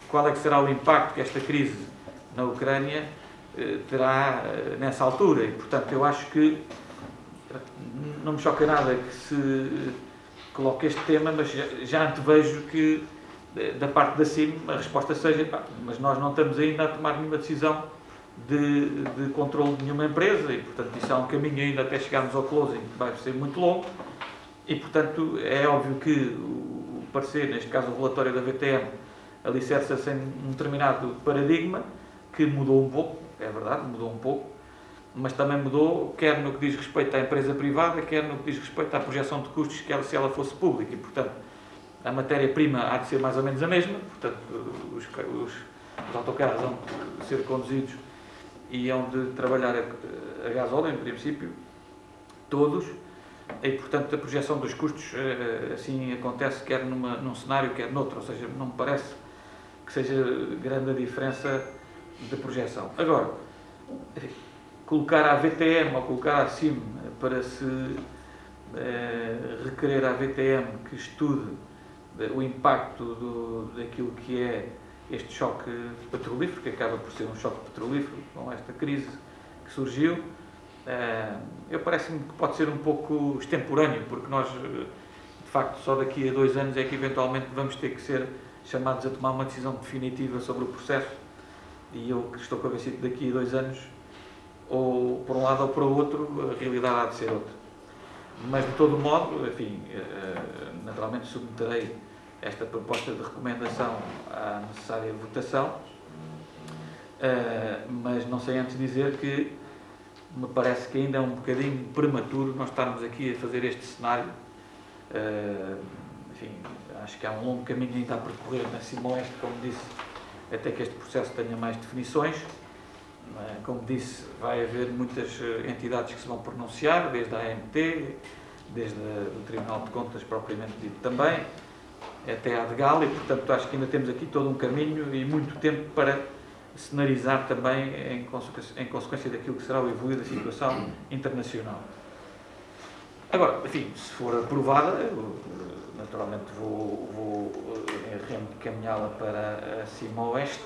qual é que será o impacto que esta crise na Ucrânia terá nessa altura. E, portanto, eu acho que não me choca nada que se coloque este tema, mas já antevejo que da parte da CIM a resposta seja, mas nós não estamos ainda a tomar nenhuma decisão de controle de nenhuma empresa e, portanto, isso há um caminho ainda até chegarmos ao closing, que vai ser muito longo e, portanto, é óbvio que o parecer, neste caso o relatório da VTM, alicerça-se em um determinado paradigma que mudou um pouco, é verdade, mudou um pouco, mas também mudou, quer no que diz respeito à empresa privada, quer no que diz respeito à projeção de custos, quer se ela fosse pública. E, portanto, a matéria-prima há de ser mais ou menos a mesma, portanto, os autocarros vão ser conduzidos e hão de trabalhar a gasóleo, em princípio, todos, e, portanto, a projeção dos custos assim acontece quer num cenário, quer noutro, ou seja, não me parece que seja grande a diferença de projeção. Agora, colocar a VTM ou colocar a CIM para se requerer à VTM que estude o impacto daquilo que é este choque petrolífero, que acaba por ser um choque petrolífero com esta crise que surgiu, eu parece-me que pode ser um pouco extemporâneo, porque nós, de facto, só daqui a 2 anos é que eventualmente vamos ter que ser chamados a tomar uma decisão definitiva sobre o processo, e eu estou convencido que daqui a 2 anos, ou por um lado ou para o outro, a realidade há de ser outra. Mas, de todo modo, enfim, naturalmente submeterei esta proposta de recomendação à necessária votação, mas não sei antes dizer que me parece que ainda é um bocadinho prematuro nós estarmos aqui a fazer este cenário. Enfim, acho que há um longo caminho ainda a percorrer na CIM Oeste, como disse, até que este processo tenha mais definições. Como disse, vai haver muitas entidades que se vão pronunciar, desde a AMT, desde o Tribunal de Contas propriamente dito também, até a ADGAL, e, portanto, acho que ainda temos aqui todo um caminho e muito tempo para cenarizar também em consequência daquilo que será o evoluir da situação internacional. Agora, enfim, se for aprovada, eu, naturalmente vou reencaminhá-la para a CIM Oeste,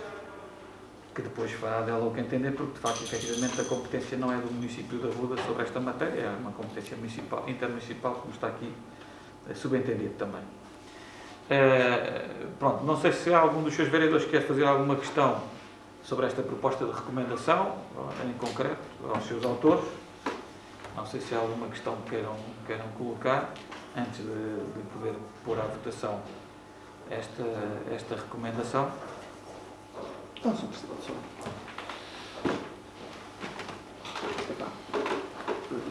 que depois fará dela o que entender, porque de facto, efetivamente, a competência não é do município de Arruda sobre esta matéria, é uma competência municipal, intermunicipal, como está aqui subentendido também. Pronto, não sei se há algum dos seus vereadores que quer fazer alguma questão sobre esta proposta de recomendação, em concreto, aos seus autores. Não sei se há alguma questão que queiram colocar, antes de poder pôr à votação esta recomendação. Não,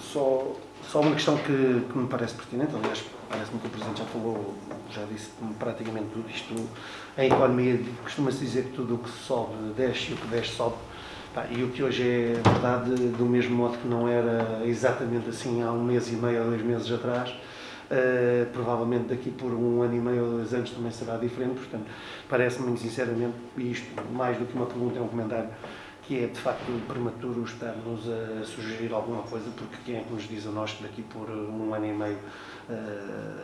só uma questão que me parece pertinente, aliás, parece-me que o Presidente já falou, já disse praticamente tudo isto. Em economia costuma-se dizer que tudo o que sobe desce e o que desce sobe. E o que hoje é verdade, do mesmo modo que não era exatamente assim há 1 mês e meio ou 2 meses atrás, provavelmente daqui por 1 ano e meio ou 2 anos também será diferente. Portanto, parece-me sinceramente, e isto mais do que uma pergunta é um comentário, que é de facto prematuro estarmos a sugerir alguma coisa, porque quem é que nos diz a nós que daqui por 1 ano e meio,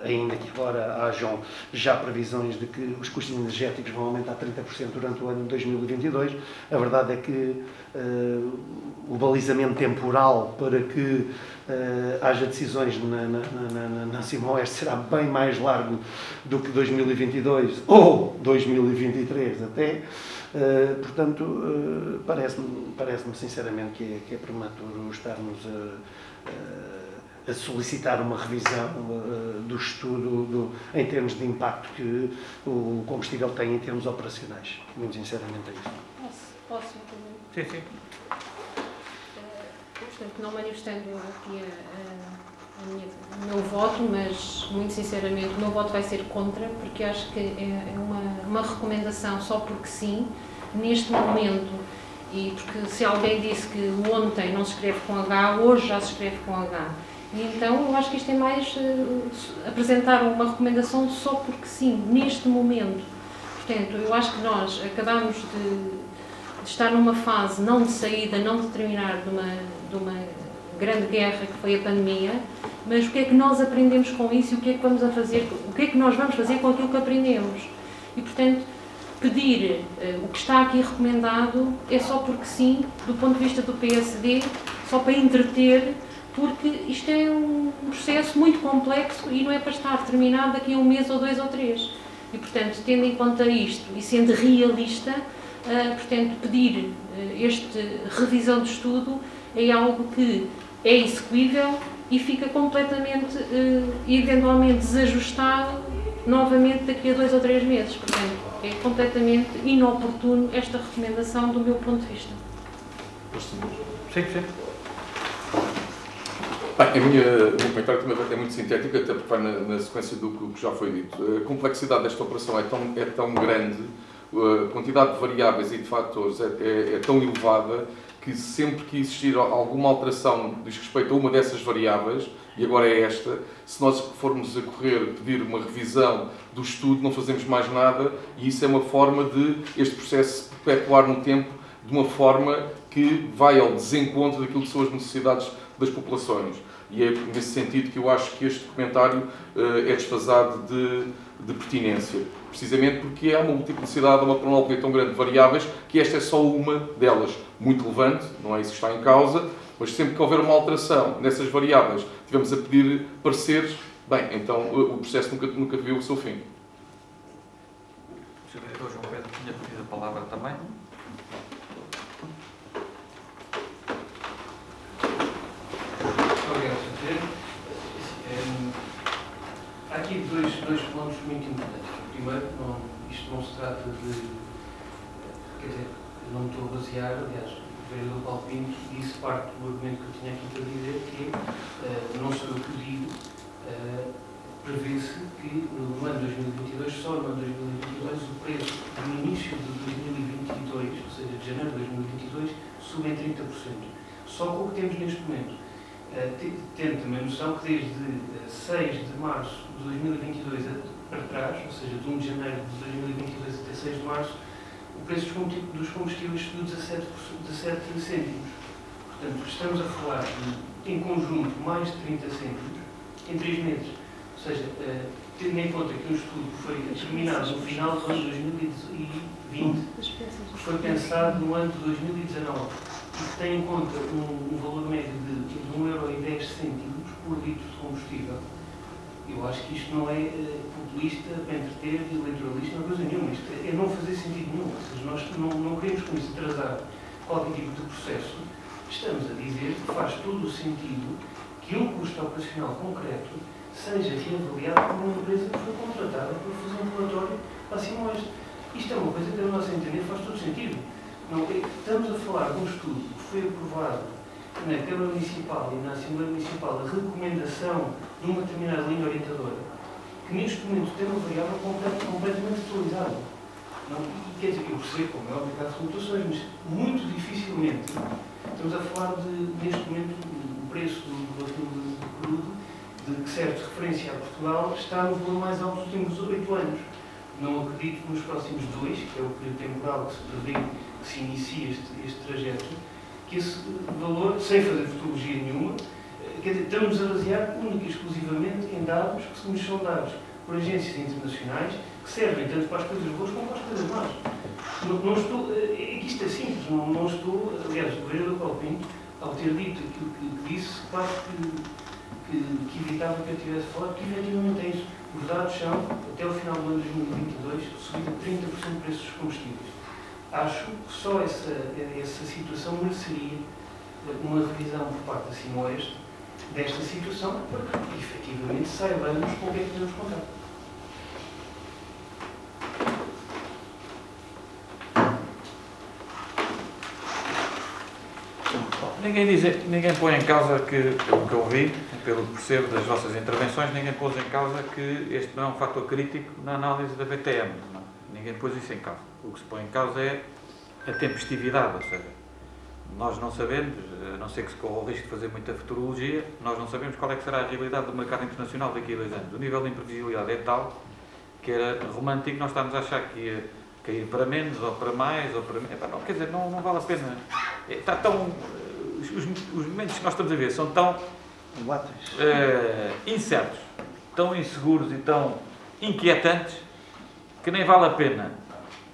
ainda que agora hajam já previsões de que os custos energéticos vão aumentar 30% durante o ano de 2022, a verdade é que o balizamento temporal para que haja decisões na Cima-Oeste será bem mais largo do que 2022 ou 2023 até. Portanto, parece-me sinceramente que é prematuro estarmos a solicitar uma revisão do estudo em termos de impacto que o combustível tem em termos operacionais. Muito sinceramente é isso. Posso Sim, sim. Portanto, não manifestando aqui o meu voto, mas muito sinceramente o meu voto vai ser contra, porque acho que é uma recomendação só porque sim, neste momento, e porque se alguém disse que ontem não se escreve com H, hoje já se escreve com H. E então eu acho que isto é mais apresentar uma recomendação só porque sim, neste momento. Portanto, eu acho que nós acabamos de estar numa fase não de saída, não de terminar de uma grande guerra que foi a pandemia, mas o que é que nós aprendemos com isso e o que é que vamos a fazer, o que é que nós vamos fazer com aquilo que aprendemos. E, portanto, pedir o que está aqui recomendado é só porque sim, do ponto de vista do PSD, só para entreter, porque isto é um processo muito complexo e não é para estar terminado daqui a 1 mês ou 2 ou 3. E, portanto, tendo em conta isto e sendo realista, portanto, pedir esta revisão de estudo é algo que é execuível e fica completamente, eventualmente, desajustado novamente daqui a 2 ou 3 meses. Portanto, é completamente inoportuno esta recomendação do meu ponto de vista. Sim, sim. Bem, o meu comentário também é muito sintético, até porque vai na sequência do que já foi dito. A complexidade desta operação é tão grande, a quantidade de variáveis e de fatores é tão elevada, que sempre que existir alguma alteração diz respeito a uma dessas variáveis, e agora é esta, se nós formos a correr pedir uma revisão do estudo, não fazemos mais nada, e isso é uma forma de este processo se perpetuar no tempo de uma forma que vai ao desencontro daquilo que são as necessidades das populações. E é nesse sentido que eu acho que este comentário é desfasado de pertinência. Precisamente porque há uma multiplicidade, uma panóplia tão grande de variáveis, que esta é só uma delas, muito relevante, não é isso que está em causa, mas sempre que houver uma alteração nessas variáveis, tivemos a pedir pareceres, bem, então o processo nunca viu o seu fim. O Sr. Vereador João Pedro tinha pedido a palavra também. Obrigado, Sr. Presidente. Há aqui dois pontos muito importantes. Primeiro, isto não se trata de... Quer dizer, eu não me estou a basear, aliás, o vereador Paulo Pinto disse parte do argumento que eu tinha aqui para dizer, que não sou eu que digo, prevê-se que no ano 2022, só no ano 2022, o preço no início de 2022, ou seja, de janeiro de 2022, sube em 30%. Só com o que temos neste momento. Tendo também noção que desde 6 de março de 2022 para trás, ou seja, de 1 de janeiro de 2022 até 6 de março, o preço dos combustíveis subiu 17 cêntimos. Portanto, estamos a falar de, em conjunto, mais de 30 cêntimos em 3 meses. Ou seja, tendo em conta que um estudo foi terminado no final do ano 2020, que foi pensado no ano de 2019 e que tem em conta um valor médio de 1,10€ por litro de combustível, eu acho que isto não é populista, para entreter, eleitoralista, não é coisa nenhuma. Isto é não fazer sentido nenhum. Ou seja, nós não queremos com isso atrasar qualquer tipo de processo. Estamos a dizer que faz todo o sentido que um custo operacional concreto seja reavaliado por uma empresa que foi contratada para fazer um relatório assim como este. Isto é uma coisa que, a nosso entender, faz todo sentido. Não, estamos a falar de um estudo que foi aprovado na Câmara Municipal e na Assembleia Municipal a recomendação de uma determinada linha orientadora, que neste momento tem uma variável completamente atualizada. Não, quer dizer, eu percebo, como é óbvio que há flutuações, mas muito dificilmente estamos a falar neste momento, o preço do barril de crudo, de que serve de referência a Portugal, está no valor mais alto dos últimos 8 anos. Não acredito que nos próximos 2, que é o período temporal que se prevê que se inicia este trajeto, que esse valor, sem fazer futurologia nenhuma, quer dizer, estamos a basear única e exclusivamente em dados que nos são dados por agências internacionais que servem tanto para as coisas boas como para as coisas más. Não estou, é que isto é simples, não estou, aliás, o vereador Paulo Pinto, ao ter dito aquilo que disse, quase que evitava que eu tivesse falado, porque efetivamente é isso. Os dados são, até o final do ano de 2022, subida de 30% de preços dos combustíveis. Acho que só essa situação mereceria uma revisão por parte da Simoeste desta situação, para que efetivamente saibamos com o que é que podemos contar. Ninguém põe em causa que, pelo que eu ouvi, pelo que percebo das vossas intervenções, ninguém pôs em causa que este não é um fator crítico na análise da VTM. Não? Ninguém pôs isso em causa. O que se põe em causa é a tempestividade, ou seja, nós não sabemos, a não ser que se corra o risco de fazer muita futurologia, nós não sabemos qual é que será a realidade do mercado internacional daqui a 2 anos. O nível de imprevisibilidade é tal que era romântico nós estamos a achar que ia cair para menos, ou para mais, ou para menos. Não, quer dizer, não vale a pena. Está tão... Os momentos que nós estamos a ver são tão incertos, tão inseguros e tão inquietantes que nem vale a pena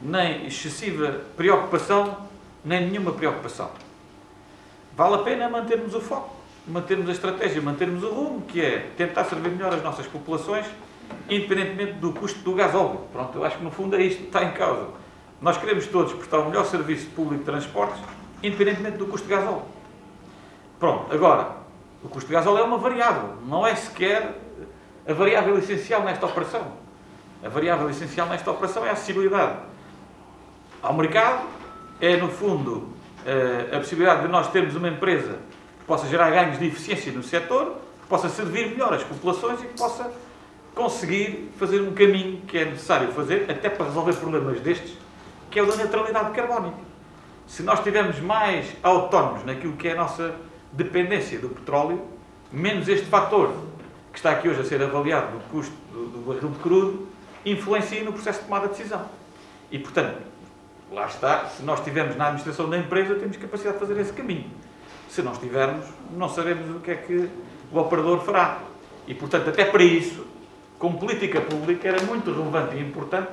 nem excessiva preocupação, nem nenhuma preocupação. Vale a pena mantermos o foco, mantermos a estratégia, mantermos o rumo, que é tentar servir melhor as nossas populações, independentemente do custo do gasóleo. Pronto, eu acho que no fundo é isto que está em causa. Nós queremos todos prestar o melhor serviço público de transportes, independentemente do custo de gasóleo. Pronto, agora, o custo de gasóleo é uma variável, não é sequer a variável essencial nesta operação. A variável essencial nesta operação é a acessibilidade ao mercado, é no fundo a possibilidade de nós termos uma empresa que possa gerar ganhos de eficiência no setor, que possa servir melhor as populações e que possa conseguir fazer um caminho que é necessário fazer, até para resolver problemas destes, que é o da neutralidade carbónica. Se nós estivermos mais autónomos naquilo que é a nossa dependência do petróleo, menos este fator que está aqui hoje a ser avaliado do custo do barril de crudo, influencia no processo de tomada de decisão. E, portanto, lá está, se nós estivermos na administração da empresa, temos capacidade de fazer esse caminho. Se não estivermos, não sabemos o que é que o operador fará. E, portanto, até para isso, como política pública, era muito relevante e importante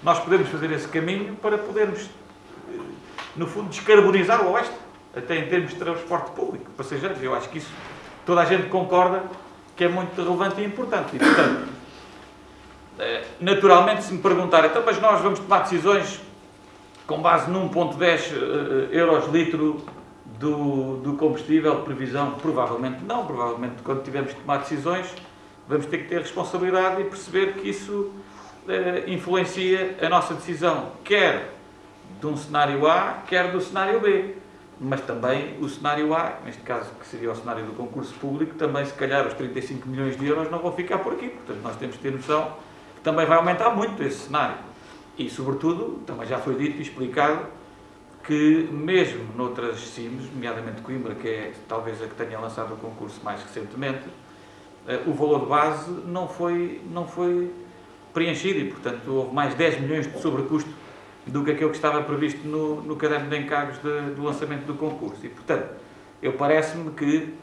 nós podermos fazer esse caminho para podermos, no fundo, descarbonizar o Oeste, até em termos de transporte público, passageiros. Eu acho que isso toda a gente concorda que é muito relevante e importante. E, portanto, naturalmente, se me perguntarem, então, mas nós vamos tomar decisões com base num 1,10 euros litro do combustível, previsão? Provavelmente não. Provavelmente, quando tivermos que tomar decisões, vamos ter que ter responsabilidade e perceber que isso influencia a nossa decisão, quer de um cenário A, quer do cenário B. Mas também o cenário A, neste caso que seria o cenário do concurso público, também se calhar os 35 milhões de euros não vão ficar por aqui. Portanto, nós temos que ter noção que também vai aumentar muito esse cenário. E, sobretudo, também já foi dito e explicado que mesmo noutras CIMs, nomeadamente Coimbra, que é talvez a que tenha lançado o concurso mais recentemente, o valor de base não foi preenchido e, portanto, houve mais 10 milhões de sobrecusto do que aquilo que estava previsto no caderno de encargos do lançamento do concurso. E, portanto, parece-me que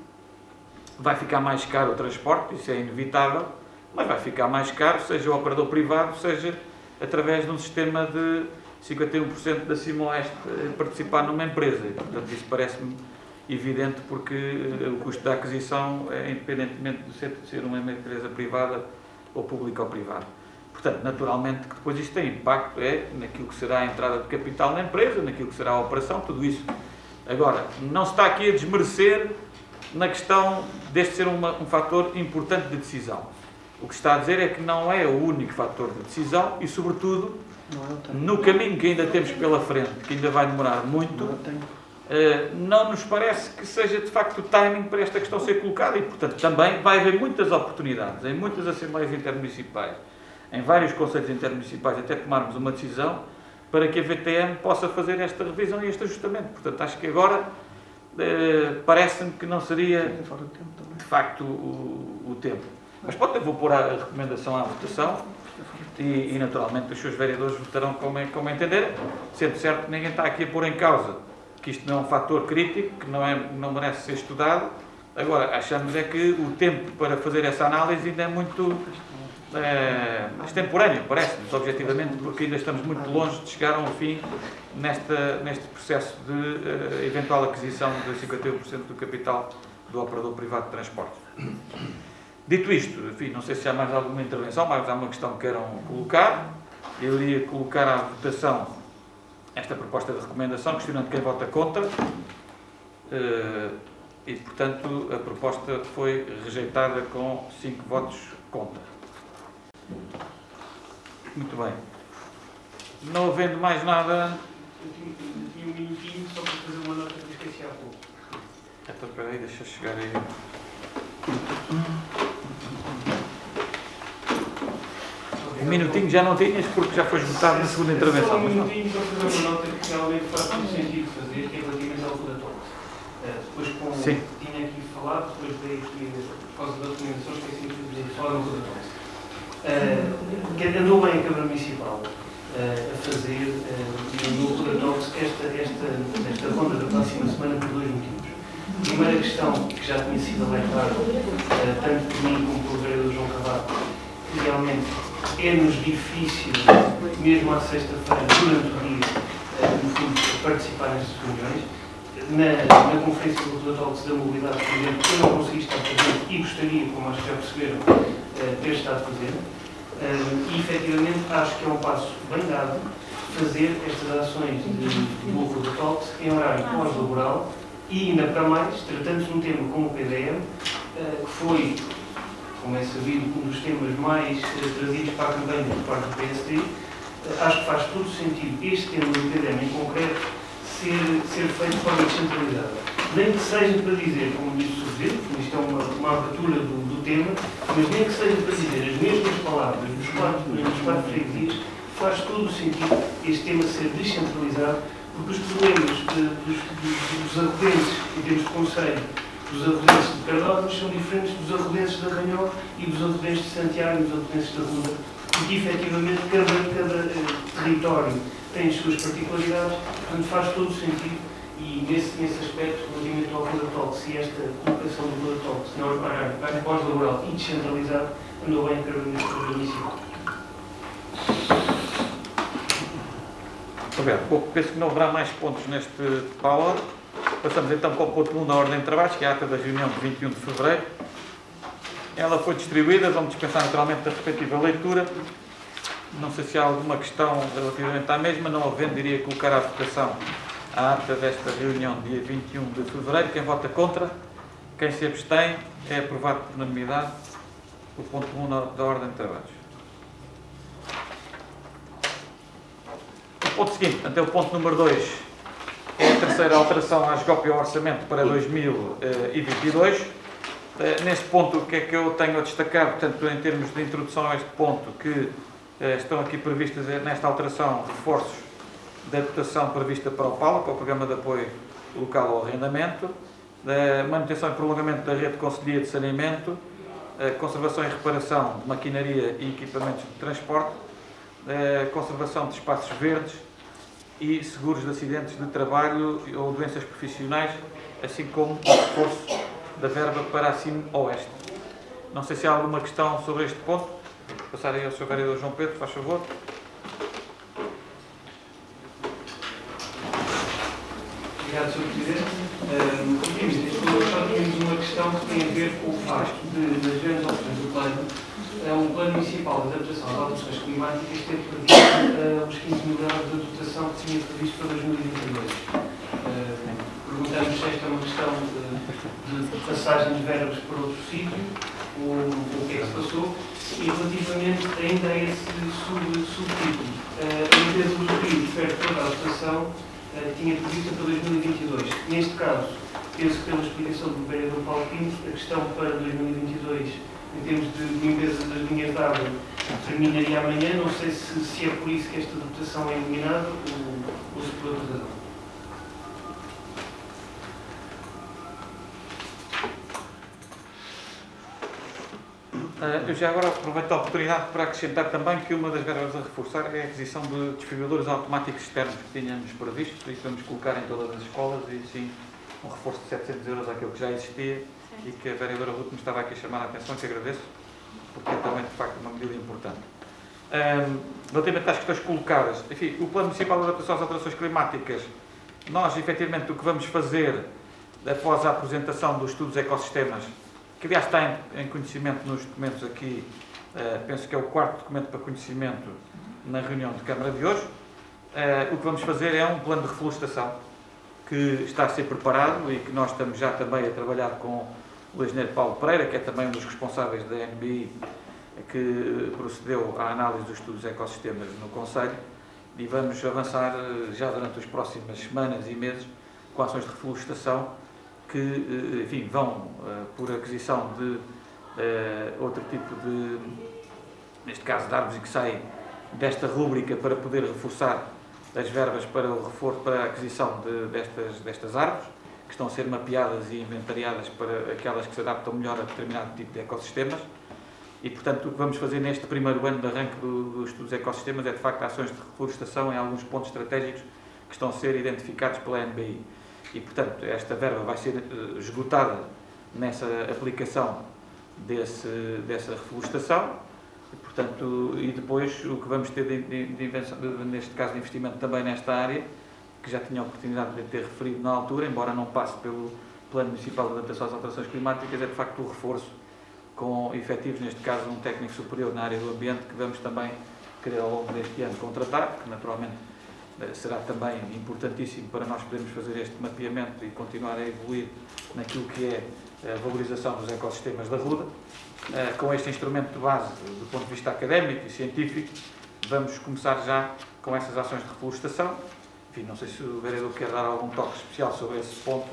vai ficar mais caro o transporte, isso é inevitável, mas vai ficar mais caro, seja o operador privado, seja através de um sistema de 51% da Cimo-Oeste participar numa empresa. E, portanto, isso parece-me evidente, porque o custo da aquisição é independentemente de ser uma empresa privada ou pública ou privada. Portanto, naturalmente que depois isto tem impacto naquilo que será a entrada de capital na empresa, naquilo que será a operação, tudo isso. Agora, não se está aqui a desmerecer na questão deste ser um fator importante de decisão. O que se está a dizer é que não é o único fator de decisão e, sobretudo, no caminho que ainda temos pela frente, que ainda vai demorar muito, não nos parece que seja de facto o timing para esta questão ser colocada e, portanto, também vai haver muitas oportunidades em muitas assembleias intermunicipais, em vários conselhos intermunicipais, até tomarmos uma decisão para que a VTM possa fazer esta revisão e este ajustamento. Portanto, acho que agora parece-me que não seria de facto o tempo. Mas pronto, eu vou pôr a recomendação à votação e naturalmente os seus vereadores votarão como entenderem, sendo certo que ninguém está aqui a pôr em causa que isto não é um fator crítico, que não merece ser estudado. Agora, achamos é que o tempo para fazer essa análise ainda é muito extemporâneo, parece-nos, objetivamente, porque ainda estamos muito longe de chegar a um fim neste processo de eventual aquisição de 51% do capital do operador privado de transporte. Dito isto, enfim, não sei se há mais alguma intervenção, mais alguma questão que queiram colocar. Eu iria colocar à votação esta proposta de recomendação, questionando quem vota contra. E, portanto, a proposta foi rejeitada com 5 votos contra. Muito bem. Não havendo mais nada... Eu tinha um minutinho só para fazer uma nota que eu esqueci há pouco. Então, espera aí, deixa eu chegar aí. Um minutinho já não tinhas, porque já foi esgotado na segunda intervenção. Só um minutinho para fazer uma nota que realmente faz todo sentido fazer, que é relativamente ao Rodatóx. Depois, como tinha aqui falado, depois dei aqui, por causa da recomendação, esqueci de falar no Rodatóx. Que andou bem a Câmara Municipal a fazer no Rodatóx esta ronda da próxima semana por 2 motivos. A primeira questão, que já tinha sido alertada, tanto por mim como pelo vereador João Cavaco, que realmente é-nos difícil, mesmo à sexta-feira, durante o dia, no fundo, participar nestas reuniões. Na conferência do Rodatóx da Mobilidade, por exemplo, eu não consegui estar presente e gostaria, como acho que já perceberam, ter estado presente. E, efetivamente, acho que é um passo bem dado fazer estas ações do Rodatóx em horário pós-laboral e, ainda para mais, tratando-se de um tema como o PDM, que foi, como é sabido, um dos temas mais trazidos para a campanha por parte do PSD. Acho que faz todo sentido este tema do PDM em concreto ser feito de forma descentralizada. Nem que seja para dizer, como disse o Presidente, isto é uma abertura do tema, mas nem que seja para dizer as mesmas palavras dos 4 freguesias, faz todo o sentido este tema ser descentralizado, porque os problemas dos arrodenses, em termos de conselho, dos arrodenses de Cardóvão são diferentes dos arrodenses de Arranhol e dos arrodenses de Santiago e dos arrodenses da Ruda, porque efetivamente cada território tem as suas particularidades, portanto faz todo o sentido e nesse aspecto, relativamente ao Rodatóx e esta colocação do Rodatóx na horário pós-laboral e descentralizado, andou bem a Câmara Municipal. Roberto, penso que não haverá mais pontos neste power. Passamos então para o ponto 1 da ordem de trabalhos, que é a ata da reunião de 21 de fevereiro. Ela foi distribuída, vamos dispensar naturalmente da respectiva leitura. Não sei se há alguma questão relativamente à mesma, não havendo, iria colocar à votação a ata desta reunião, dia 21 de fevereiro. Quem vota contra? Quem se abstém? É aprovado por unanimidade o ponto 1 da ordem de trabalhos. O ponto seguinte, até o ponto número 2, é a terceira alteração à SGOP e ao orçamento para 2022. Neste ponto, o que é que eu tenho a destacar, portanto, em termos de introdução a este ponto, que estão aqui previstas nesta alteração reforços da dotação prevista para o PALA, para o Programa de Apoio Local ao Arrendamento, da manutenção e prolongamento da rede de conselhia de saneamento, conservação e reparação de maquinaria e equipamentos de transporte, conservação de espaços verdes e seguros de acidentes de trabalho ou doenças profissionais, assim como o reforço da verba para a Cimo-Oeste. Não sei se há alguma questão sobre este ponto. Vou passar aí ao Sr. Vereador João Pedro, faz favor. Obrigado, Sr. Presidente. Só temos uma questão que tem a ver com o facto de, nas grandes opções do plano, um plano municipal de adaptação às alterações climáticas ter perdido os 15 mil euros de dotação que tinha previsto para 2022. Perguntamos se esta é uma questão de passagem de verbas para outro sítio, ou o que é que se passou, e relativamente ainda a esse subtítulo. A empresa do Rio perde toda a dotação tinha prevista para 2022. Neste caso, penso que pela explicação do vereador Paulo Pinto, a questão para 2022, em termos de limpeza das linhas de água, terminaria amanhã. Não sei se é por isso que esta dotação é eliminada ou se por outra razão. Eu já agora aproveito a oportunidade para acrescentar também que uma das verbas a reforçar é a aquisição de desfibriladores automáticos externos que tínhamos previsto e que vamos colocar em todas as escolas, e sim um reforço de 700 euros àquilo que já existia e que a vereadora Ruth me estava aqui a chamar a atenção, que agradeço, porque é também de facto uma medida importante. Relativamente às questões colocadas, enfim, o Plano Municipal de Adaptação às Alterações Climáticas, nós efetivamente o que vamos fazer após a apresentação dos estudos ecossistemas, que aliás está em conhecimento nos documentos aqui, penso que é o 4º documento para conhecimento na reunião de Câmara de hoje, o que vamos fazer é um plano de reflorestação que está a ser preparado e que nós estamos já também a trabalhar com o engenheiro Paulo Pereira, que é também um dos responsáveis da NBI, que procedeu à análise dos estudos ecossistemas no Conselho, e vamos avançar já durante as próximas semanas e meses com ações de reflorestação que, enfim, vão por aquisição de outro tipo de, neste caso, de árvores que saem desta rúbrica para poder reforçar as verbas para o reforço, para a aquisição destas árvores, que estão a ser mapeadas e inventariadas para aquelas que se adaptam melhor a determinado tipo de ecossistemas. E, portanto, o que vamos fazer neste primeiro ano de arranque dos estudos ecossistemas é, de facto, ações de reflorestação em alguns pontos estratégicos que estão a ser identificados pela NBI. E, portanto, esta verba vai ser esgotada nessa aplicação dessa reflorestação. E, portanto, e depois o que vamos ter neste caso de investimento também nesta área, que já tinha a oportunidade de ter referido na altura, embora não passe pelo Plano Municipal de Adaptação às Alterações Climáticas, é de facto o reforço com efetivos, neste caso um técnico superior na área do ambiente, que vamos também querer ao longo deste ano contratar, que naturalmente será também importantíssimo para nós podermos fazer este mapeamento e continuar a evoluir naquilo que é a valorização dos ecossistemas da Ruda. Com este instrumento de base, do ponto de vista académico e científico, vamos começar já com essas ações de reflorestação. Enfim, não sei se o vereador quer dar algum toque especial sobre esse ponto,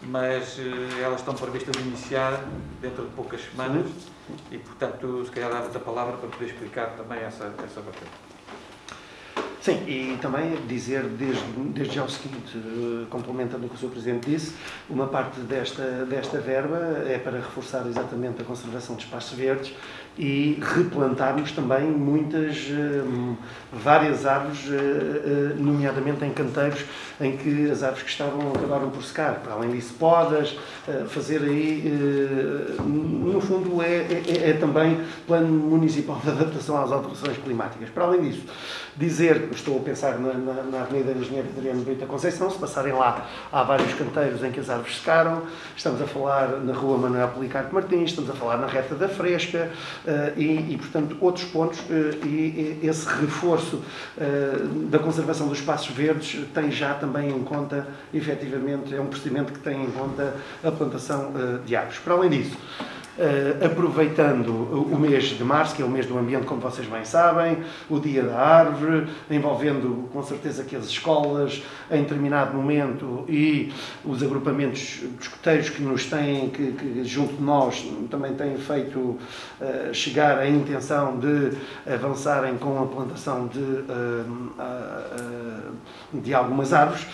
mas elas estão previstas de iniciar dentro de poucas semanas e, portanto, se calhar dar-vos a palavra para poder explicar também essa vertente. Sim, e também dizer desde já o seguinte, complementando o que o Sr. Presidente disse, uma parte desta verba é para reforçar exatamente a conservação de espaços verdes e replantarmos também várias árvores, nomeadamente em canteiros em que as árvores que acabaram por secar. Para além disso, podas, fazer aí, no fundo, é também Plano Municipal de Adaptação às Alterações Climáticas. Para além disso, dizer, estou a pensar na Avenida Engenheiro Adriano Brito Conceição, se passarem lá, há vários canteiros em que as árvores secaram, estamos a falar na Rua Manuel Policarpo Martins, estamos a falar na Reta da Fresca, e, portanto, outros pontos, e esse reforço da conservação dos espaços verdes tem já também em conta, efetivamente, é um procedimento que tem em conta a plantação de árvores. Para além disso, aproveitando o mês de março, que é o mês do ambiente, como vocês bem sabem, o Dia da Árvore, envolvendo com certeza que as escolas em determinado momento e os agrupamentos de escuteiros que nos têm, que junto de nós também têm feito chegar a intenção de avançarem com a plantação de algumas árvores,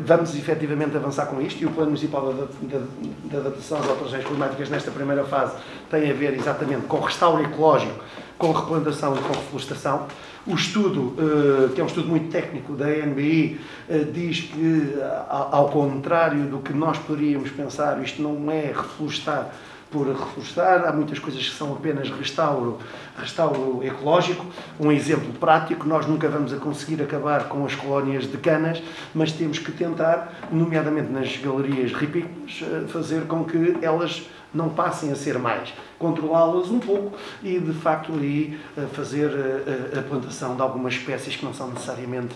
vamos efetivamente avançar com isto, e o Plano Municipal de Adaptação às Alterações Climáticas nesta primeira fase tem a ver exatamente com restauro ecológico, com replantação e com reflorestação. O estudo, que é um estudo muito técnico da NBI, diz que, ao contrário do que nós poderíamos pensar, isto não é reflorestar por reforçar, há muitas coisas que são apenas restauro ecológico. Um exemplo prático, nós nunca vamos a conseguir acabar com as colónias de canas, mas temos que tentar, nomeadamente nas galerias ripícolas, fazer com que elas não passem a ser mais, controlá-las um pouco e, de facto, aí fazer a plantação de algumas espécies que não são necessariamente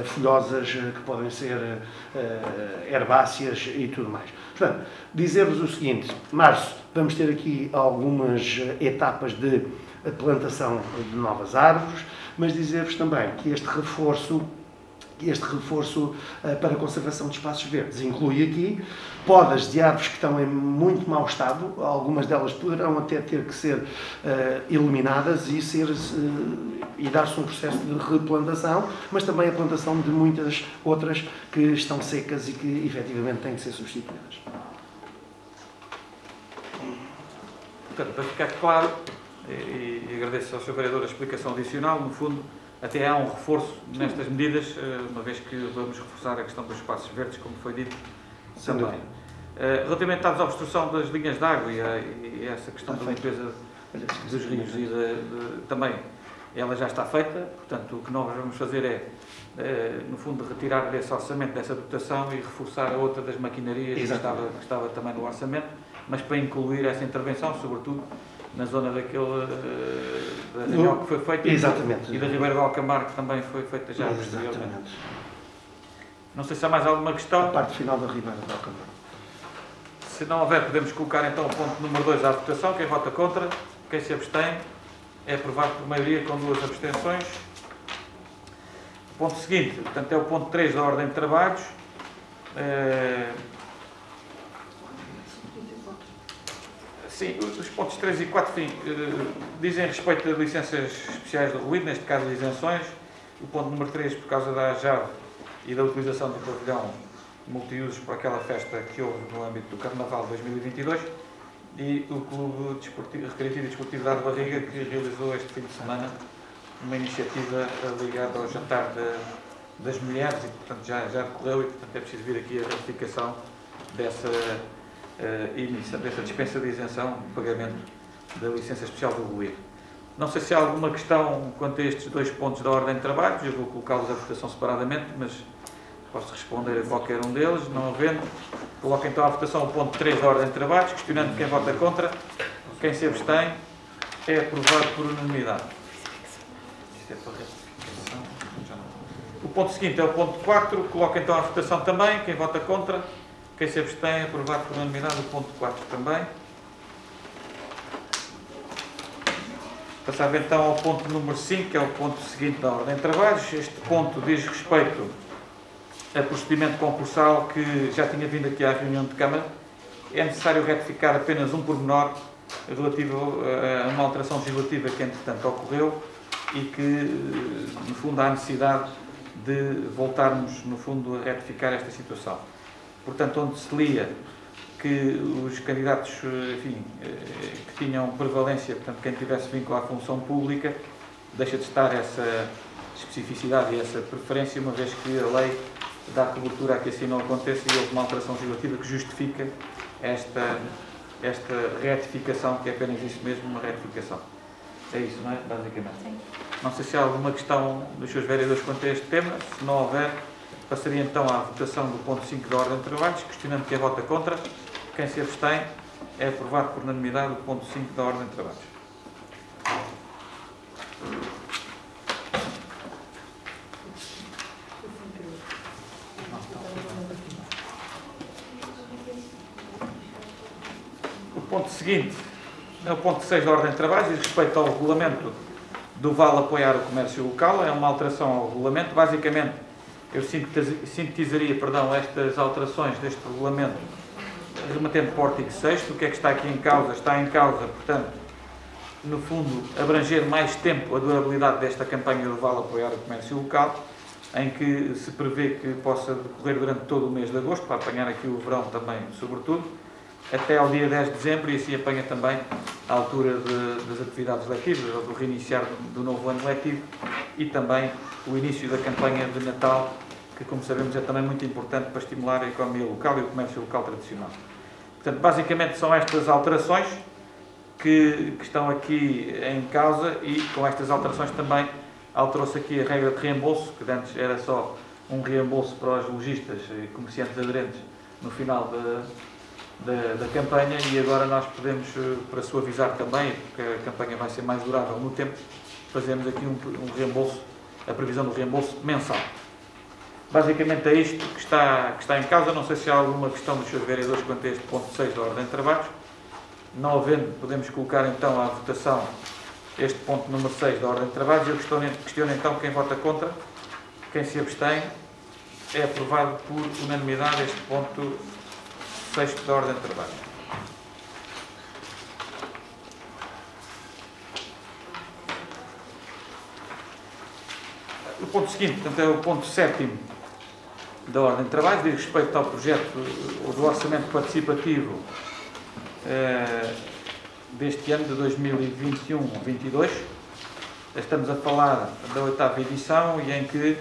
folhosas, que podem ser herbáceas e tudo mais. Portanto, dizer-vos o seguinte: março, vamos ter aqui algumas etapas de plantação de novas árvores, mas dizer-vos também que este reforço para a conservação de espaços verdes inclui aqui podas de árvores que estão em muito mau estado, algumas delas poderão até ter que ser eliminadas e dar-se um processo de replantação, mas também a plantação de muitas outras que estão secas e que efetivamente têm que ser substituídas. Portanto, para ficar claro, e agradeço ao Sr. Vereador a explicação adicional, no fundo, até há um reforço nestas medidas, uma vez que vamos reforçar a questão dos espaços verdes, como foi dito também. Relativamente à desobstrução das linhas de água e essa questão da limpeza dos rios, também ela já está feita, portanto, o que nós vamos fazer é, no fundo, retirar desse orçamento, dessa dotação e reforçar a outra das maquinarias que estava também no orçamento, mas para incluir essa intervenção, sobretudo, na zona da reunião que foi feita e da Ribeira de Alcamar, que também foi feita já posteriormente. Não sei se há mais alguma questão. A parte final da Ribeira de Alcamar. Se não houver, podemos colocar então o ponto número 2 à votação. Quem vota contra, quem se abstém, é aprovado por maioria com 2 abstenções. O ponto seguinte, portanto, é o ponto 3 da ordem de trabalhos. Sim, os pontos 3 e 4, enfim, dizem respeito a licenças especiais do ruído, neste caso de isenções. O ponto número 3, por causa da AJAV e da utilização do pavilhão multiusos para aquela festa que houve no âmbito do Carnaval 2022. E o Clube Recreativo e Desportivo da Barriga, que realizou este fim de semana uma iniciativa ligada ao jantar das mulheres e, portanto, já decorreu e, portanto, é preciso vir aqui a ratificação dessa dispensa de isenção de pagamento da licença especial do ruído. Não sei se há alguma questão quanto a estes 2 pontos da ordem de trabalho, eu vou colocá-los à votação separadamente, mas posso responder a qualquer um deles, não havendo. Coloco então à votação o ponto 3 da ordem de trabalhos, questionando quem vota contra, quem se abstém, é aprovado por unanimidade. Isto é para retificação. O ponto seguinte é o ponto 4, coloco então à votação também, quem vota contra, quem se abstém, aprovado por unanimidade, o ponto 4 também. Passava então ao ponto número 5, que é o ponto seguinte da ordem de trabalhos. Este ponto diz respeito a procedimento concursal que já tinha vindo aqui à reunião de Câmara. É necessário retificar apenas um pormenor relativo a uma alteração legislativa que, entretanto, ocorreu e que, no fundo, há necessidade de voltarmos, no fundo, a retificar esta situação. Portanto, onde se lia que os candidatos, enfim, que tinham prevalência, portanto, quem tivesse vínculo à função pública, deixa de estar essa especificidade e essa preferência, uma vez que a lei dá cobertura a que assim não aconteça e houve uma alteração legislativa que justifica esta retificação, que é apenas isso mesmo, uma retificação. É isso, não é? Basicamente. Sim. Não sei se há alguma questão dos seus vereadores quanto a este tema. Se não houver, passaria então à votação do ponto 5 da ordem de trabalhos, questionando quem vota contra, quem se abstém, é aprovado por unanimidade o ponto 5 da ordem de trabalhos. O ponto seguinte é o ponto 6 da ordem de trabalhos, diz respeito ao regulamento do Vale apoiar o comércio local. É uma alteração ao regulamento. Basicamente, eu sintetizaria, estas alterações deste regulamento remetendo para o artigo 6º. O que é que está aqui em causa? Está em causa, portanto, no fundo, abranger mais tempo a durabilidade desta campanha do Vale apoiar o comércio local, em que se prevê que possa decorrer durante todo o mês de agosto, para apanhar aqui o verão também, sobretudo, até ao dia 10 de dezembro, e assim apanha também a altura das atividades letivas, ou do reiniciar do novo ano letivo, e também o início da campanha de Natal, que, como sabemos, é também muito importante para estimular a economia local e o comércio local tradicional. Portanto, basicamente são estas alterações que estão aqui em causa e com estas alterações também alterou-se aqui a regra de reembolso, que antes era só um reembolso para os lojistas e comerciantes aderentes no final da campanha e agora nós podemos, para suavizar também, porque a campanha vai ser mais durável no tempo, fazemos aqui um reembolso, a previsão do reembolso mensal. Basicamente é isto que está em causa. Não sei se há alguma questão dos seus vereadores quanto a este ponto 6 da ordem de trabalhos. Não havendo, podemos colocar então à votação este ponto número 6 da ordem de trabalhos. Eu questiono então quem vota contra, quem se abstém. É aprovado por unanimidade este ponto 6 da ordem de trabalhos. O ponto seguinte, portanto, é o ponto 7º da ordem de trabalho, diz respeito ao projeto do orçamento participativo deste ano, de 2021-22. Estamos a falar da 8ª edição e em que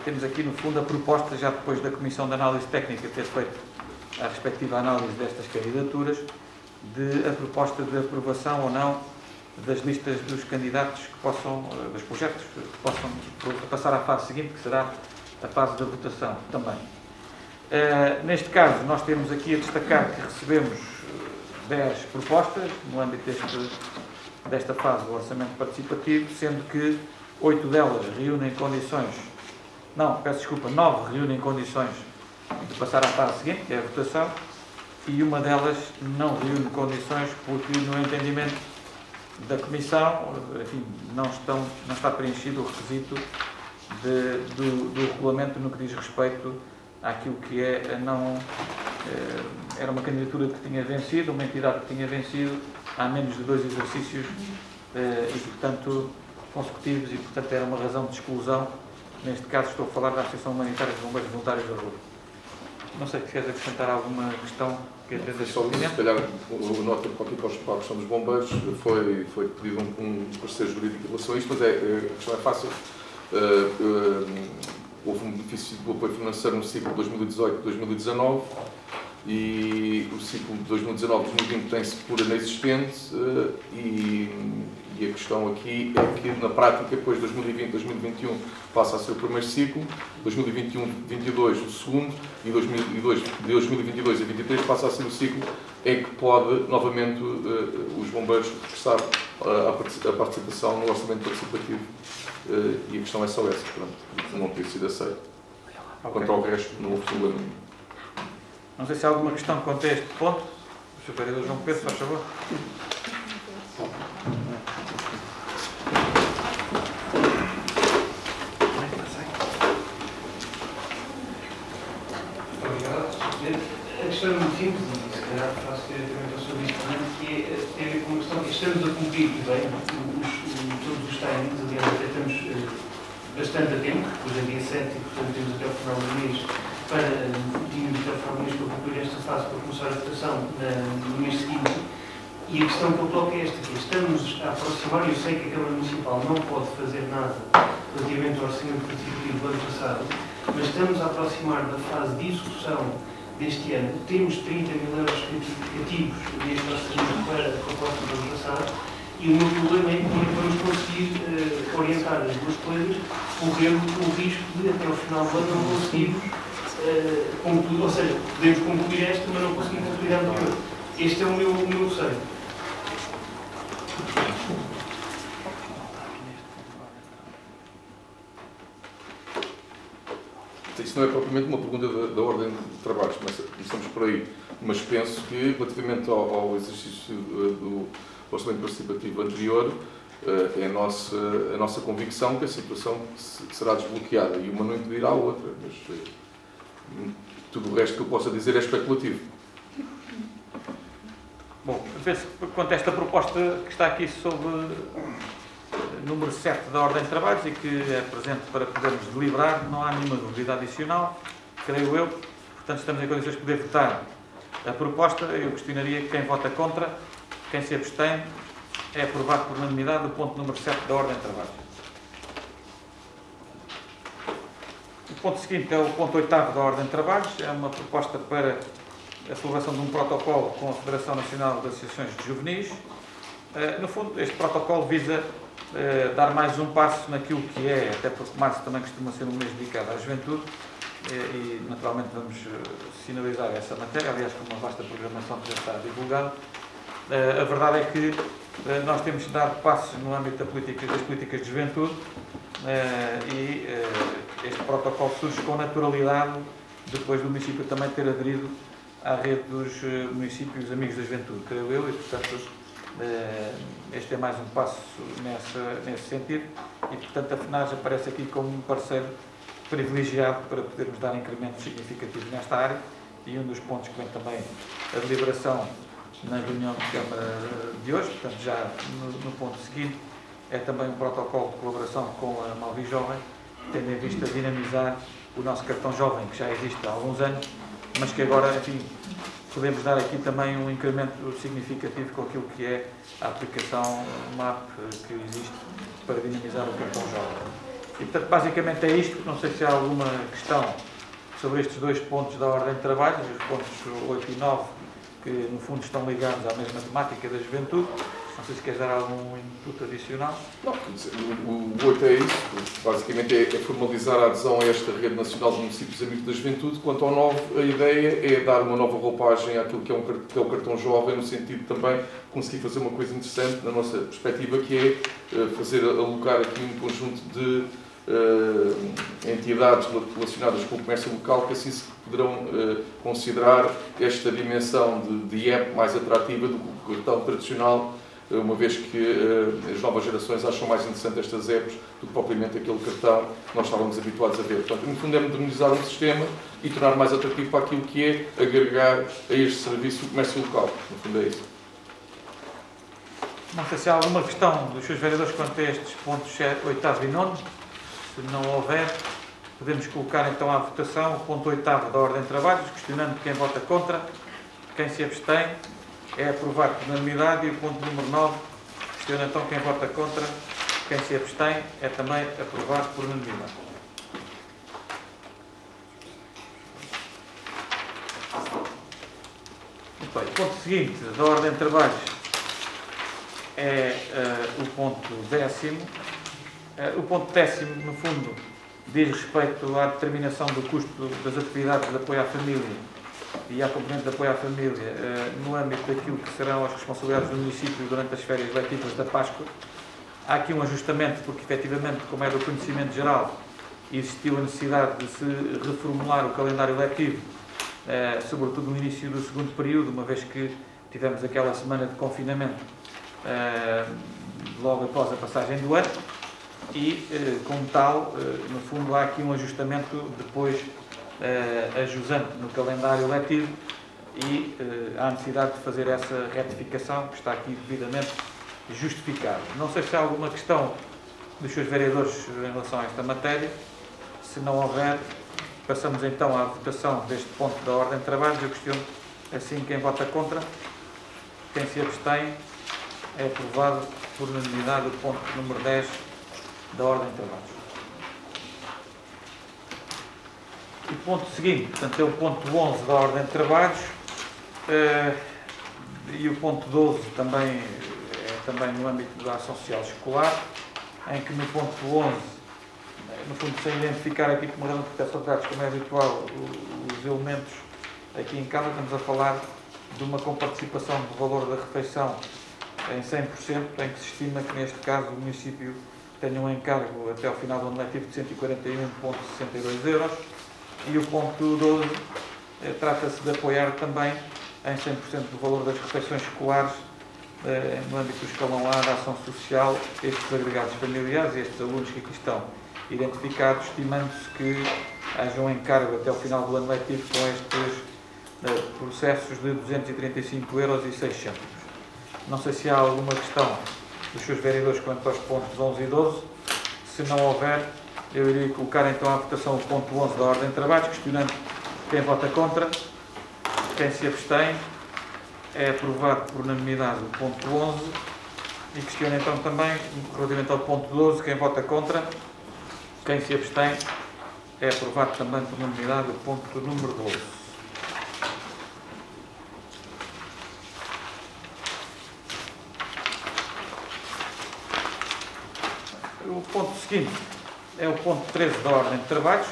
temos aqui, no fundo, a proposta, já depois da Comissão de Análise Técnica ter feito a respectiva análise destas candidaturas, de a proposta de aprovação ou não das listas dos candidatos que possam, dos projetos que possam passar à fase seguinte, que será a fase da votação também. Neste caso, nós temos aqui a destacar que recebemos 10 propostas no âmbito desta fase do orçamento participativo, sendo que 8 delas reúnem condições, 9 reúnem condições de passar à fase seguinte, que é a votação, e uma delas não reúne condições porque, no entendimento da Comissão, enfim, não está preenchido o requisito do regulamento no que diz respeito àquilo que era uma candidatura que tinha vencido, uma entidade que tinha vencido há menos de 2 exercícios e, portanto, consecutivos e, portanto, era uma razão de exclusão. Neste caso estou a falar da Associação Humanitária de Bombeiros Voluntários da Rua. Não sei se queres acrescentar alguma questão que atendas só se calhar o nota aqui para a questão dos bombeiros, foi pedido um parecer jurídico em relação a isto, mas a questão é fácil. Houve um benefício do apoio financeiro no ciclo 2018-2019 e o ciclo de 2019-2020 tem-se por inexistente e a questão aqui é que, na prática, depois de 2020-2021 passa a ser o primeiro ciclo, 2021-22 o segundo e 2022 a 2023 passa a ser o ciclo em que pode, novamente, os bombeiros regressar a participação no orçamento participativo. E a questão é só essa, pronto, não ter sido aceito. Quanto ao resto, não houve problema. Não sei se há alguma questão quanto a este ponto. O Sr. Vereador João Pedro, faz favor. A questão é muito simples e, se calhar, faço diretamente ao Sr. Vice-Presidente, que tem a ver com uma questão que estamos a cumprir bem todos os timings, aliás, até estamos bastante a tempo, hoje é dia 7 e, portanto, temos até ao final do mês para concluir esta fase, para começar a votação no mês seguinte. E a questão que eu coloco é esta, que estamos a aproximar, eu sei que a Câmara Municipal não pode fazer nada relativamente ao orçamento participativo do ano passado, mas estamos a aproximar da fase de execução deste ano. Temos 30 mil euros cativos neste orçamento para a proposta do ano passado e o meu problema é que vamos conseguir orientar as duas coisas, correndo o risco de, até ao final do ano, não conseguirmos concluir, ou seja, podemos concluir esta, mas não conseguimos concluir a anterior. Este é o meu receio. Isso não é propriamente uma pergunta da ordem de trabalhos, começamos por aí, mas penso que, relativamente ao exercício do orçamento participativo anterior, é a nossa convicção que a situação será desbloqueada e uma não impedirá a outra, mas tudo o resto que eu possa dizer é especulativo. Bom, penso que quanto a esta proposta que está aqui sob número 7 da ordem de trabalhos e que é presente para podermos deliberar, não há nenhuma dúvida adicional, creio eu. Portanto, estamos em condições de poder votar a proposta. Eu questionaria quem vota contra, quem se abstém. É aprovado por unanimidade o ponto número 7 da ordem de trabalhos. O ponto seguinte é o ponto 8º da ordem de trabalhos. É uma proposta para a celebração de um protocolo com a Federação Nacional de Associações de Juvenis. No fundo, este protocolo visa dar mais um passo naquilo que é, até porque março também costuma ser um mês dedicado à juventude, e naturalmente vamos sinalizar essa matéria, aliás, com uma vasta programação que já está divulgada. A verdade é que nós temos dado passos no âmbito das políticas de juventude e este protocolo surge com naturalidade depois do município também ter aderido à rede dos municípios amigos da juventude, creio eu, e portanto este é mais um passo nesse sentido e portanto a FNAJ aparece aqui como um parceiro privilegiado para podermos dar incrementos significativos nesta área, e um dos pontos que vem também a deliberação na reunião de Câmara de hoje, portanto já no ponto seguinte, é também um protocolo de colaboração com a Malvi Jovem, tendo em vista dinamizar o nosso cartão jovem, que já existe há alguns anos, mas que agora, enfim, podemos dar aqui também um incremento significativo com aquilo que é a aplicação MAP que existe para dinamizar o cartão jovem. E, portanto, basicamente é isto. Não sei se há alguma questão sobre estes dois pontos da ordem de trabalho, os pontos 8 e 9, que no fundo estão ligados à mesma temática da juventude. Não sei se queres dar algum input adicional. Não, o 8 é isso. Basicamente é formalizar a adesão a esta Rede Nacional de Municípios Amigos da Juventude. Quanto ao 9, a ideia é dar uma nova roupagem àquilo que é o cartão jovem, no sentido também de conseguir fazer uma coisa interessante, na nossa perspectiva, que é fazer alocar aqui um conjunto de entidades relacionadas com o comércio local que assim se poderão considerar esta dimensão de app mais atrativa do que o cartão tradicional, uma vez que as novas gerações acham mais interessante estas apps do que propriamente aquele cartão que nós estávamos habituados a ver. Portanto, no fundo é modernizar o sistema e tornar mais atrativo para aquilo que é agregar a este serviço o comércio local. No fundo é isso. Não sei se há alguma questão dos seus vereadores quanto a estes pontos 8º e 9º. Se não houver, podemos colocar então à votação o ponto 8º da ordem de trabalhos, questionando quem vota contra, quem se abstém. É aprovado por unanimidade. E o ponto número 9, questiona então quem vota contra, quem se abstém, é também aprovado por unanimidade. Muito bem. O ponto seguinte da ordem de trabalhos é o ponto 10º. O ponto 10º, no fundo, diz respeito à determinação do custo das atividades de apoio à família e à componente de apoio à família no âmbito daquilo que serão as responsabilidades do município durante as férias letivas da Páscoa. Há aqui um ajustamento, porque efetivamente, como é do conhecimento geral, existiu a necessidade de se reformular o calendário letivo, sobretudo no início do segundo período, uma vez que tivemos aquela semana de confinamento logo após a passagem do ano. E, como tal, no fundo, há aqui um ajustamento depois ajusante no calendário letivo e há necessidade de fazer essa retificação, que está aqui devidamente justificada. Não sei se há alguma questão dos seus vereadores em relação a esta matéria. Se não houver, passamos então à votação deste ponto da ordem de trabalho. Eu questiono assim quem vota contra, quem se abstém. É aprovado por unanimidade o ponto número 10 da ordem de trabalhos. O ponto seguinte, portanto, é o ponto 11 da ordem de trabalhos e o ponto 12 também é também no âmbito da ação social escolar, em que no ponto 11, no fundo, sem identificar aqui como razão de proteção de dados, como é habitual, os elementos aqui em casa, estamos a falar de uma comparticipação do valor da refeição em 100%, em que se estima que neste caso o município tenha um encargo até ao final do ano letivo de 141,62 euros. E o ponto 12 trata-se de apoiar também em 100% do valor das refeições escolares no âmbito do escalão A da ação social, estes agregados familiares, estes alunos que aqui estão identificados, estimando-se que haja um encargo até ao final do ano letivo com estes processos de 235,06 euros. Não sei se há alguma questão dos seus vereadores quanto aos pontos 11 e 12. Se não houver, eu iria colocar então à votação o ponto 11 da ordem de trabalhos, questionando quem vota contra, quem se abstém. É aprovado por unanimidade o ponto 11 e questiono então também, relativamente ao ponto 12, quem vota contra, quem se abstém. É aprovado também por unanimidade o ponto número 12. O ponto seguinte é o ponto 13 da ordem de trabalhos.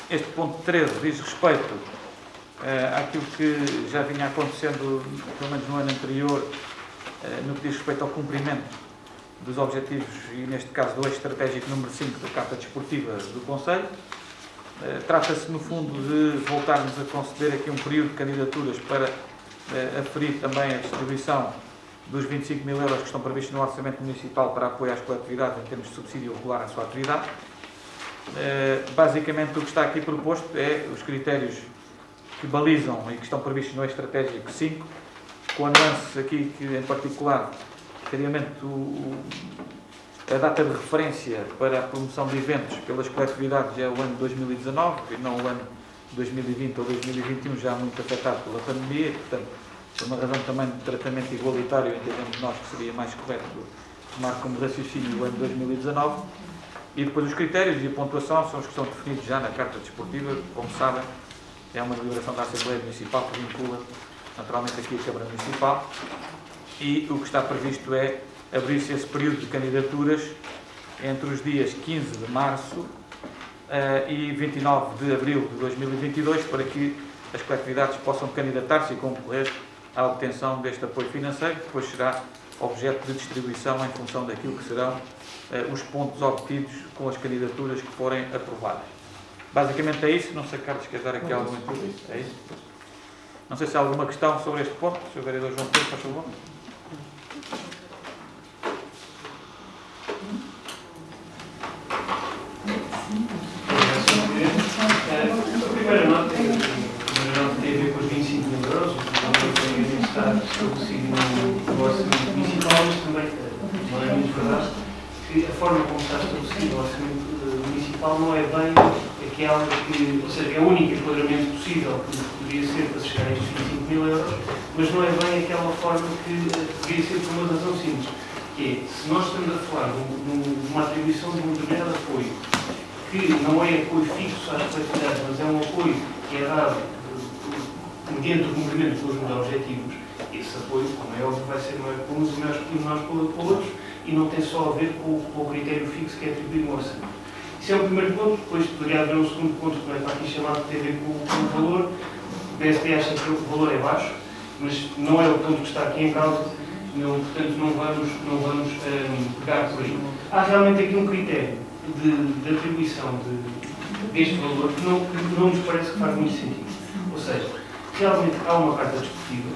Este ponto 13 diz respeito àquilo que já vinha acontecendo, pelo menos no ano anterior, no que diz respeito ao cumprimento dos objetivos, e neste caso do eixo estratégico número 5 da Carta Desportiva do Conselho. Trata-se, no fundo, de voltarmos a conceder aqui um período de candidaturas para aferir também a distribuição dos 25 mil euros que estão previstos no Orçamento Municipal para apoio às coletividades em termos de subsídio regular à sua atividade. Basicamente, o que está aqui proposto é os critérios que balizam e que estão previstos no eixo estratégico 5, com a nuance aqui que, em particular, seriamente a data de referência para a promoção de eventos pelas coletividades é o ano de 2019 e não o ano de 2020 ou 2021, já muito afetado pela pandemia, e, portanto, por uma razão também de tratamento igualitário, entendemos nós que seria mais correto tomar como raciocínio o ano de 2019. E depois os critérios e a pontuação são os que são definidos já na Carta Desportiva, como sabem, é uma deliberação da Assembleia Municipal que vincula naturalmente aqui a Câmara Municipal, e o que está previsto é abrir-se esse período de candidaturas entre os dias 15 de março e 29 de abril de 2022, para que as coletividades possam candidatar-se e concorrer à obtenção deste apoio financeiro, que depois será objeto de distribuição em função daquilo que serão os pontos obtidos com as candidaturas que forem aprovadas. Basicamente é isso. Não sei, Carlos, queres dar aqui algum input? É isso? Não sei se há alguma questão sobre este ponto. Sr. Vereador João Pedro, faz favor. A primeira nota tem a ver com os 25 mil euros, que está estabelecido no Orçamento Municipal, mas também não é muito verdade que a forma como está estabelecido o Orçamento Municipal não é bem aquela que, ou seja, é o único enquadramento possível que poderia ser para chegar a estes 25 mil euros, mas não é bem aquela forma que deveria ser por uma razão simples, que é, se nós estamos a falar de uma atribuição de um determinado apoio, que não é apoio fixo às coletividades, mas é um apoio que é dado mediante o cumprimento dos meus objetivos, esse apoio, como é óbvio, vai ser maior para uns e maior para outros, e não tem só a ver com o critério fixo que é atribuído no orçamento. Isso é o primeiro ponto. Depois poderia haver um segundo ponto que não é para aqui chamado, que tem a ver com o valor. O PSD acha que o valor é baixo, mas não é o ponto que está aqui em causa, portanto não vamos pegar por aí. Há realmente aqui um critério de atribuição deste valor que não nos parece que faz muito sentido. Ou seja, realmente há uma carta desportiva,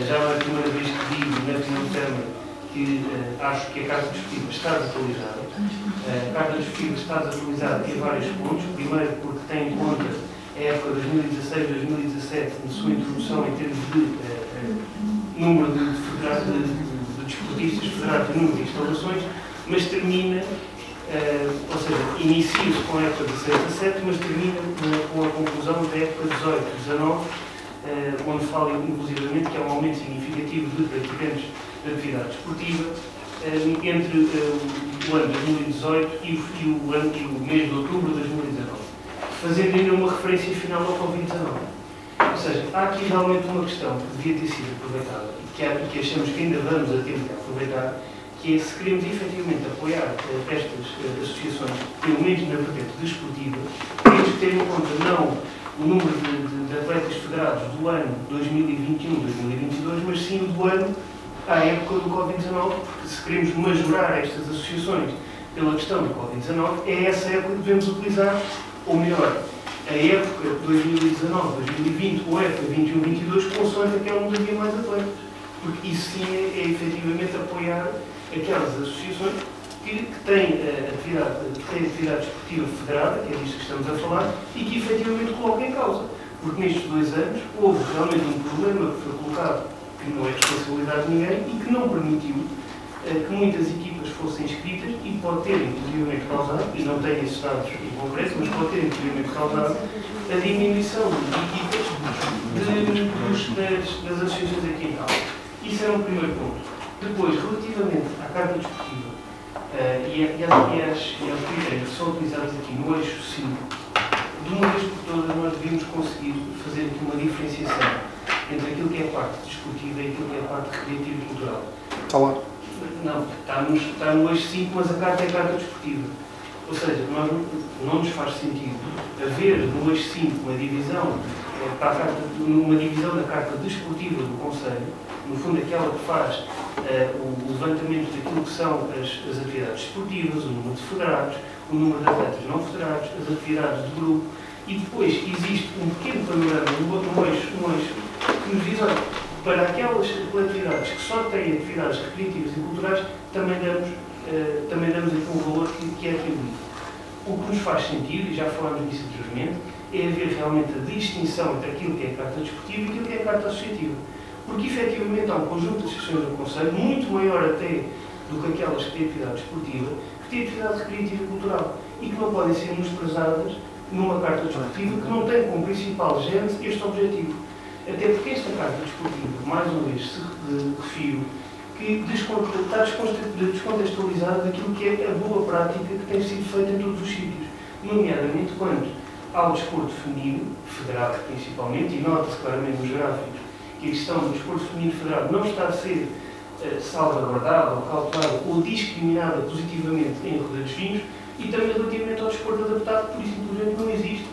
já não é a primeira vez que digo na opinião termo que acho que a Carta Desportiva está desatualizada. A Carta Desportiva está desatualizada em vários pontos. Primeiro, porque tem em conta a época 2016-2017 na sua introdução em termos de número de desportistas federados e número de instalações, mas termina, ou seja, inicia-se com a época 16-17, mas termina com a conclusão da época 18-19, onde fala inclusivamente que há um aumento significativo de praticantes de atividade desportiva entre o ano de 2018 e o mês de outubro de 2019, fazendo ainda uma referência final ao Covid-19. Ou seja, há aqui realmente uma questão que devia ter sido aproveitada e que achamos que ainda vamos a tempo de aproveitar, que é se queremos efetivamente apoiar estas associações, pelo menos na vertente desportiva, temos que ter em conta não o número de atletas federados do ano 2021-2022, mas sim o do ano à época do Covid-19, porque se queremos majorar estas associações pela questão do Covid-19, é essa época que devemos utilizar, ou melhor, a época 2019-2020 ou a época 21-22, consoante aquela onde havia mais atletas. Porque isso sim é efetivamente apoiar aquelas associações que têm atividade desportiva federada, que é disto que estamos a falar, e que efetivamente colocam em causa. Porque nestes 2 anos houve realmente um problema que foi colocado, que não é responsabilidade de ninguém e que não permitiu que muitas equipas fossem inscritas e pode ter inclusivamente causado, e não tenho esses dados em concreto, mas pode ter inclusivamente causado a diminuição de equipas das associações aqui em causa. Isso era um primeiro ponto. Depois, relativamente à Carta Desportiva e aos critérios que são utilizados aqui no eixo 5, de uma vez por todas nós devíamos conseguir fazer aqui uma diferenciação entre aquilo que é a parte desportiva e aquilo que é a parte recreativa e cultural. Olá. Não, está no eixo 5, mas a carta é a carta desportiva. Ou seja, não nos faz sentido haver no eixo 5 uma divisão da carta desportiva do Conselho, no fundo aquela que faz o levantamento daquilo que são as atividades desportivas, o número de federados, o número de atletas não federados, as atividades de grupo, e depois existe um pequeno panorama no eixo que nos diz, olha, para aquelas coletividades que só têm atividades recreativas e culturais, também damos aqui um valor que é atribuído. O que nos faz sentido, e já falámos disso anteriormente, é haver realmente a distinção entre aquilo que é a carta desportiva e aquilo que é a carta associativa. Porque, efetivamente, há um conjunto de associações do Conselho, muito maior até do que aquelas que têm atividade desportiva, que têm atividade recreativa e cultural, e que não podem ser menosprezadas numa carta desportiva que não tem como principal gênese este objetivo. Até porque esta carta desportiva, mais uma vez, se refiro, que está descontextualizada daquilo que é a boa prática que tem sido feita em todos os sítios, nomeadamente quanto ao desporto feminino, federado principalmente, e nota-se claramente nos gráficos que a questão do desporto feminino federado não está a ser salvaguardada ou cautelada ou discriminada positivamente em Roda dos Vinhos, e também relativamente ao desporto adaptado, que por isso simplesmente não existe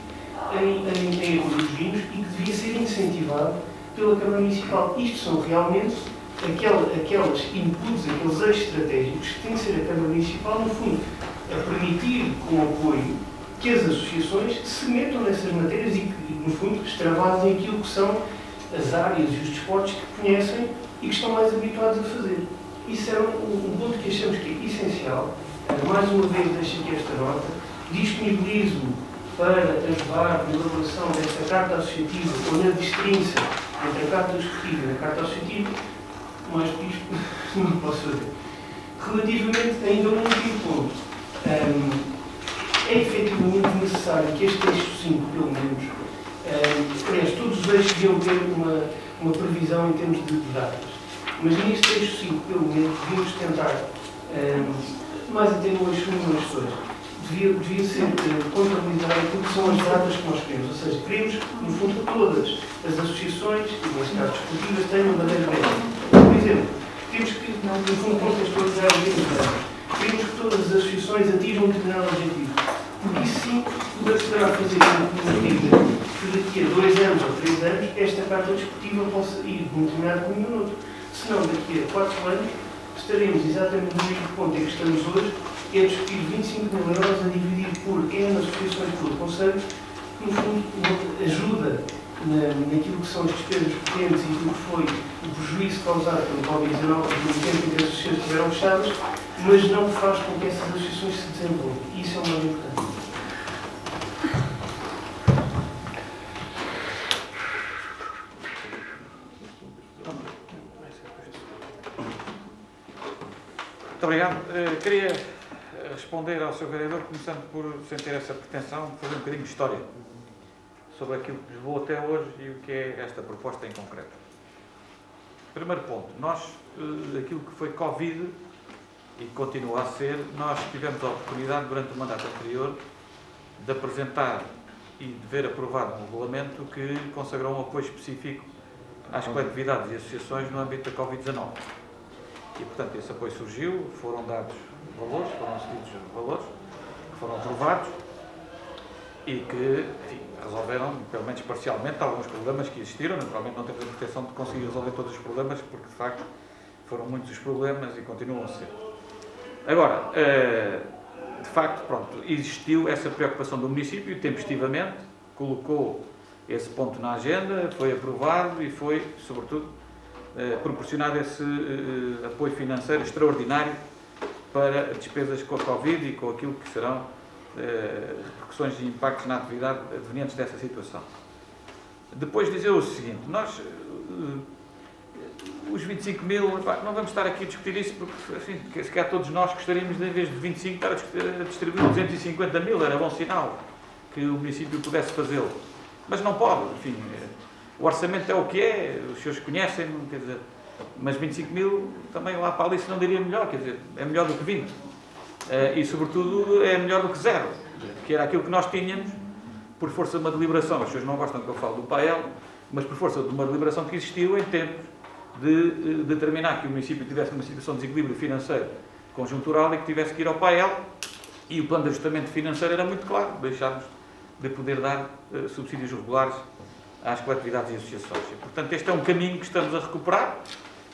em Roda dos Vinhos e que devia ser incentivado pela Câmara Municipal. Isto são realmente aqueles inputs, aqueles eixos estratégicos que tem que ser a Câmara Municipal, no fundo, a permitir, com apoio, que as associações se metam nessas matérias e que, no fundo, extravasem aquilo que são as áreas e os desportos que conhecem e que estão mais habituados a fazer. Isso é um ponto que achamos que é essencial. Mais uma vez, deixo aqui esta nota. Disponibilizo para ajudar na elaboração desta carta associativa ou na distinção entre a carta executiva e a carta associativa. Mais do que isto, não posso fazer. Relativamente ainda a um último ponto, é efetivamente necessário que este eixo 5, pelo menos, aliás, todos os eixos deviam ter uma previsão em termos de datas, mas neste eixo 5, pelo menos, devíamos tentar, mais até no eixo 1 e no eixo 2, devia ser contabilizar aquilo que são as datas que nós queremos, ou seja, queremos, no fundo, que todas as associações, e neste caso desportivas, tenham maneira média. Por exemplo, temos que, no fundo, contextualizar os anos. Queremos que todas as associações atinjam um determinado objetivo. Porque isso sim poderá fazer com que daqui a 2 anos ou 3 anos esta carta desportiva possa ir de um determinado caminho ou outro. Senão, daqui a 4 anos, estaremos exatamente no mesmo ponto em que estamos hoje, é discutir 25 mil euros a dividir por N associações pelo Conselho, que no fundo ajuda naquilo que são as despesas potentes e aquilo que foi o prejuízo causado pelo Covid-19 no tempo em que as associações estiveram fechadas, mas não faz com que essas associações se desenvolvam. Isso é o mais importante. Muito obrigado. Queria responder ao Sr. Vereador, começando por, sem ter essa pretensão, fazer um bocadinho de história sobre aquilo que levou até hoje e o que é esta proposta em concreto. Primeiro ponto, nós, aquilo que foi Covid e continua a ser, nós tivemos a oportunidade durante o mandato anterior de apresentar e de ver aprovado um regulamento que consagrou um apoio específico às coletividades e associações no âmbito da Covid-19. E, portanto, esse apoio surgiu, foram dados valores, foram seguidos valores, que foram aprovados e que, enfim, resolveram, pelo menos parcialmente, alguns problemas que existiram. Naturalmente não temos a pretensão de conseguir resolver todos os problemas, porque, de facto, foram muitos os problemas e continuam a ser. Agora, de facto, pronto, existiu essa preocupação do município, tempestivamente, colocou esse ponto na agenda, foi aprovado e foi, sobretudo, proporcionado esse apoio financeiro extraordinário para despesas com a Covid e com aquilo que serão repercussões e impactos na atividade advenientes dessa situação. Depois dizer o seguinte, nós, os 25 mil, não vamos estar aqui a discutir isso porque, assim, se calhar todos nós gostaríamos de, em vez de 25, estar a distribuir 250 mil, era bom sinal que o município pudesse fazê-lo. Mas não pode, enfim, o orçamento é o que é, os senhores conhecem, quer dizer, mas 25 mil também lá para ali se não diria melhor, quer dizer, é melhor do que 20. E, sobretudo, é melhor do que 0, que era aquilo que nós tínhamos por força de uma deliberação. As pessoas não gostam que eu fale do PAEL, mas por força de uma deliberação que existiu em tempos de determinar que o município tivesse uma situação de desequilíbrio financeiro conjuntural e que tivesse que ir ao PAEL, e o plano de ajustamento financeiro era muito claro, deixámos de poder dar subsídios regulares às coletividades e associações. E, portanto, este é um caminho que estamos a recuperar.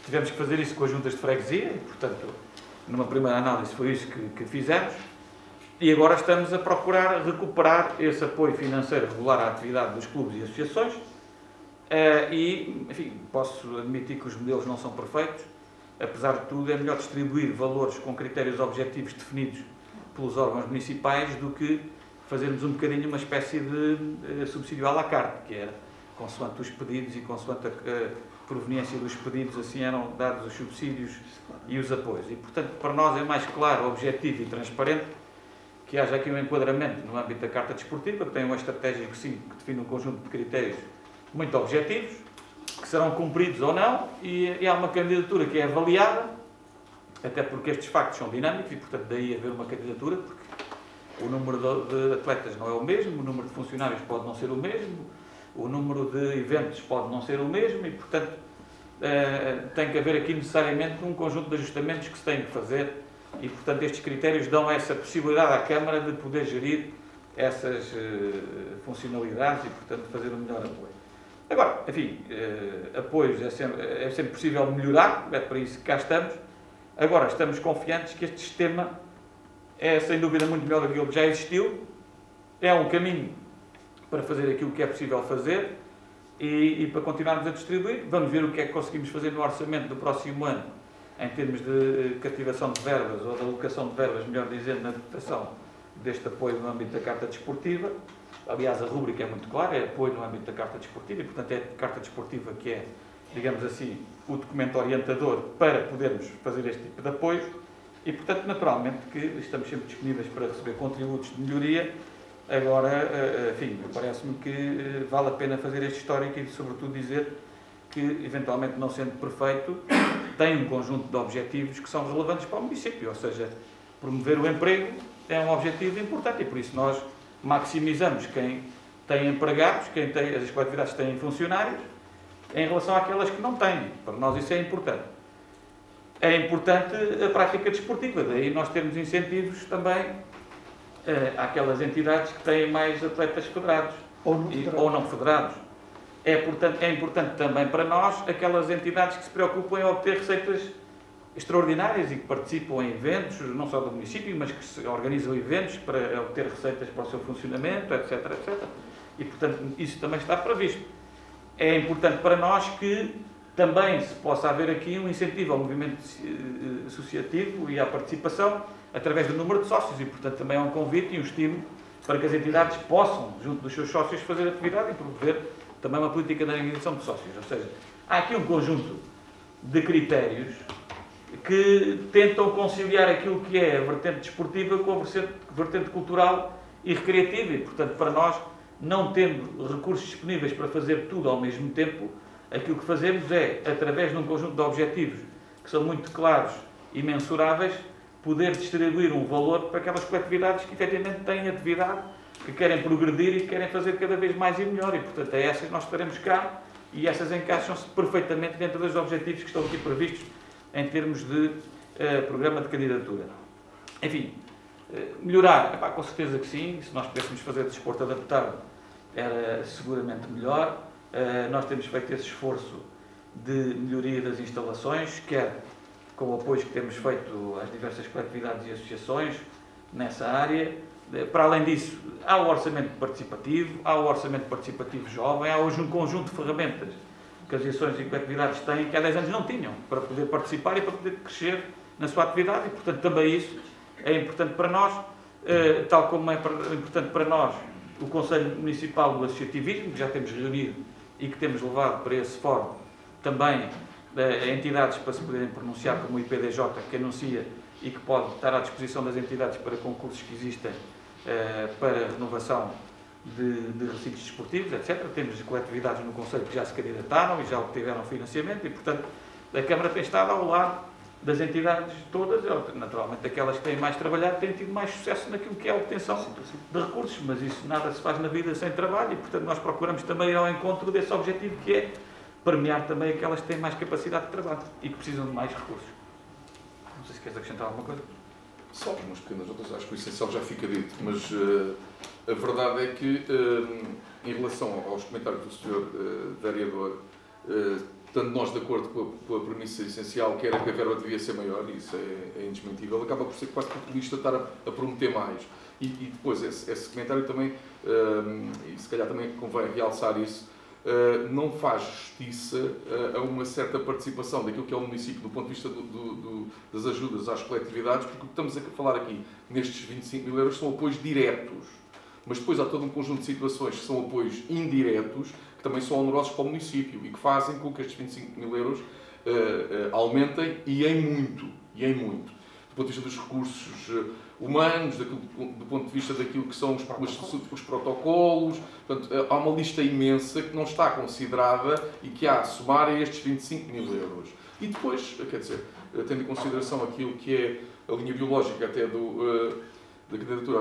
Tivemos que fazer isso com as juntas de freguesia, e, portanto, numa primeira análise foi isso que fizemos, e agora estamos a procurar recuperar esse apoio financeiro regular à atividade dos clubes e associações, e, enfim, posso admitir que os modelos não são perfeitos. Apesar de tudo, é melhor distribuir valores com critérios objetivos definidos pelos órgãos municipais do que fazermos um bocadinho uma espécie de subsídio à la carte, que era consoante os pedidos e consoante a proveniência dos pedidos, assim eram dados os subsídios e os apoios. E, portanto, para nós é mais claro, objetivo e transparente que haja aqui um enquadramento no âmbito da Carta Desportiva, que tem uma estratégia que define um conjunto de critérios muito objetivos, que serão cumpridos ou não, e há uma candidatura que é avaliada, até porque estes factos são dinâmicos e, portanto, daí haver uma candidatura, porque o número de atletas não é o mesmo, o número de funcionários pode não ser o mesmo, o número de eventos pode não ser o mesmo e, portanto, tem que haver aqui necessariamente um conjunto de ajustamentos que se tem que fazer e, portanto, estes critérios dão essa possibilidade à Câmara de poder gerir essas funcionalidades e, portanto, fazer o melhor apoio. Agora, enfim, apoios é sempre possível melhorar, é para isso que cá estamos. Agora, estamos confiantes que este sistema é, sem dúvida, muito melhor do que ele já existiu, é um caminho para fazer aquilo que é possível fazer e para continuarmos a distribuir. Vamos ver o que é que conseguimos fazer no orçamento do próximo ano, em termos de cativação de verbas, ou de alocação de verbas, melhor dizendo, na dotação deste apoio no âmbito da Carta Desportiva. Aliás, a rúbrica é muito clara, é apoio no âmbito da Carta Desportiva, e, portanto, é a Carta Desportiva que é, digamos assim, o documento orientador para podermos fazer este tipo de apoio. E, portanto, naturalmente que estamos sempre disponíveis para receber contributos de melhoria. Agora, enfim, parece-me que vale a pena fazer este histórico e, sobretudo, dizer que, eventualmente, não sendo perfeito, tem um conjunto de objetivos que são relevantes para o município. Ou seja, promover o emprego é um objetivo importante e, por isso, nós maximizamos quem tem empregados, as coletividades que têm funcionários, em relação àquelas que não têm. Para nós isso é importante. É importante a prática desportiva, daí nós termos incentivos também àquelas entidades que têm mais atletas federados ou não federados. É importante também para nós aquelas entidades que se preocupam em obter receitas extraordinárias e que participam em eventos, não só do município, mas que se organizam eventos para obter receitas para o seu funcionamento, etc, etc. E, portanto, isso também está previsto. É importante para nós que também se possa haver aqui um incentivo ao movimento associativo e à participação através do número de sócios e, portanto, também é um convite e um estímulo para que as entidades possam, junto dos seus sócios, fazer atividade e promover também uma política de organização de sócios. Ou seja, há aqui um conjunto de critérios que tentam conciliar aquilo que é a vertente desportiva com a vertente cultural e recreativa e, portanto, para nós, não tendo recursos disponíveis para fazer tudo ao mesmo tempo, aquilo que fazemos é, através de um conjunto de objetivos que são muito claros e mensuráveis, poder distribuir um valor para aquelas coletividades que efetivamente têm atividade, que querem progredir e que querem fazer cada vez mais e melhor. E, portanto, é essas que nós estaremos cá e essas encaixam-se perfeitamente dentro dos objetivos que estão aqui previstos em termos de programa de candidatura. Enfim, melhorar, com certeza que sim, se nós pudéssemos fazer desporto adaptado era seguramente melhor. Nós temos feito esse esforço de melhoria das instalações, quer com o apoio que temos feito às diversas coletividades e associações nessa área. Para além disso, há o orçamento participativo, há o orçamento participativo jovem, há hoje um conjunto de ferramentas que as associações e coletividades têm que há 10 anos não tinham, para poder participar e para poder crescer na sua atividade. E, portanto, também isso é importante para nós, tal como é importante para nós o Conselho Municipal do Associativismo, que já temos reunido e que temos levado para esse fórum também entidades para se poderem pronunciar, como o IPDJ, que anuncia e que pode estar à disposição das entidades para concursos que existem para renovação de recintos desportivos, etc. Temos coletividades no Conselho que já se candidataram e já obtiveram financiamento e, portanto, a Câmara tem estado ao lado das entidades todas, naturalmente aquelas que têm mais trabalhado têm tido mais sucesso naquilo que é a obtenção de recursos, mas isso nada se faz na vida sem trabalho e, portanto, nós procuramos também ir ao encontro desse objetivo que é premiar também aquelas que têm mais capacidade de trabalho e que precisam de mais recursos. Não sei se queres acrescentar alguma coisa. Só umas pequenas notas, acho que o essencial já fica dito, mas a verdade é que, em relação aos comentários do Sr. Vereador, estando nós de acordo com a premissa essencial, que era que a verba devia ser maior, e isso é indesmentível, acaba por ser quase populista estar a prometer mais. E depois, esse comentário também, e se calhar também convém realçar isso, não faz justiça a uma certa participação daquilo que é o município do ponto de vista das ajudas às coletividades, porque o que estamos a falar aqui nestes 25 mil euros são apoios diretos, mas depois há todo um conjunto de situações que são apoios indiretos, que também são onerosos para o município e que fazem com que estes 25 mil euros aumentem e em muito. Do ponto de vista dos recursos humanos, do ponto de vista daquilo que são os protocolos. Portanto, há uma lista imensa que não está considerada e que há a somar a estes 25 mil euros. E depois, quer dizer, tendo em consideração aquilo que é a linha biológica até da candidatura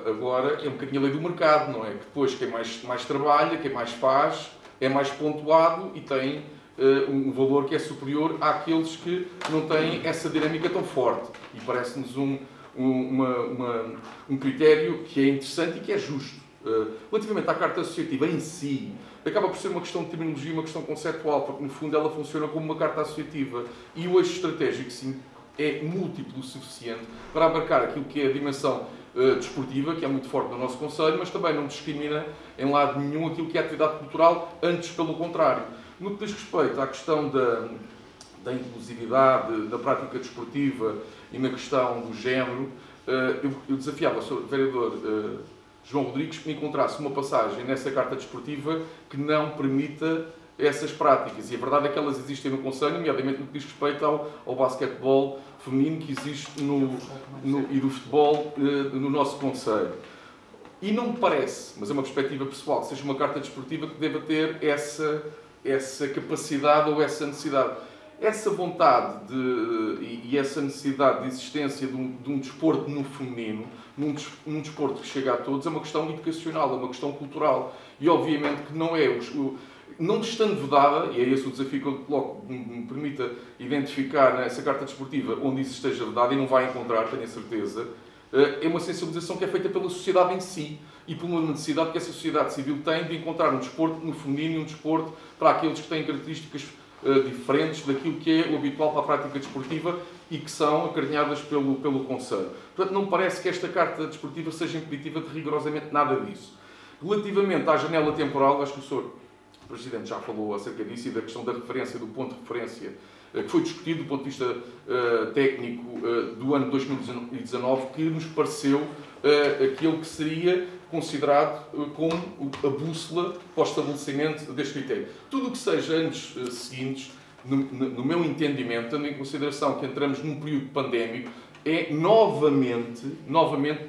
agora, é um bocadinho a lei do mercado, não é? Que depois quem mais trabalha, quem mais faz, é mais pontuado e tem um valor que é superior àqueles que não têm essa dinâmica tão forte. E parece-nos um critério que é interessante e que é justo. Relativamente à Carta Associativa em si, acaba por ser uma questão de terminologia, uma questão conceptual, porque no fundo ela funciona como uma Carta Associativa. E o eixo estratégico, sim, é múltiplo o suficiente para abarcar aquilo que é a dimensão desportiva, que é muito forte no nosso Conselho, mas também não discrimina em lado nenhum aquilo que é a atividade cultural, antes pelo contrário. No que diz respeito à questão da inclusividade, da prática desportiva e na questão do género, eu desafiava o Sr. Vereador João Rodrigues que me encontrasse uma passagem nessa Carta Desportiva que não permita essas práticas. E a verdade é que elas existem no Conselho, nomeadamente no que diz respeito ao basquetebol feminino que existe e do futebol no nosso Conselho. E não me parece, mas é uma perspectiva pessoal, que seja uma Carta Desportiva que deva ter essa capacidade ou essa necessidade. Essa vontade e essa necessidade de existência de um desporto no feminino, num desporto que chega a todos, é uma questão educacional, é uma questão cultural. E obviamente que não é, não estando vedada, e é esse o desafio que eu coloco, me permita identificar nessa Carta Desportiva onde isso esteja vedado, e não vai encontrar, tenho a certeza, é uma sensibilização que é feita pela sociedade em si e por uma necessidade que essa sociedade civil tem de encontrar um desporto no feminino e um desporto para aqueles que têm características diferentes daquilo que é o habitual para a prática desportiva e que são acarinhadas pelo Conselho. Portanto, não me parece que esta Carta Desportiva seja impeditiva de rigorosamente nada disso. Relativamente à janela temporal, acho que o Sr. Presidente já falou acerca disso e da questão da referência, do ponto de referência, que foi discutido do ponto de vista técnico do ano 2019, que nos pareceu aquele que seria considerado como a bússola para o estabelecimento deste critério. Tudo o que seja anos seguintes, no meu entendimento, tendo em consideração que entramos num período pandémico, é novamente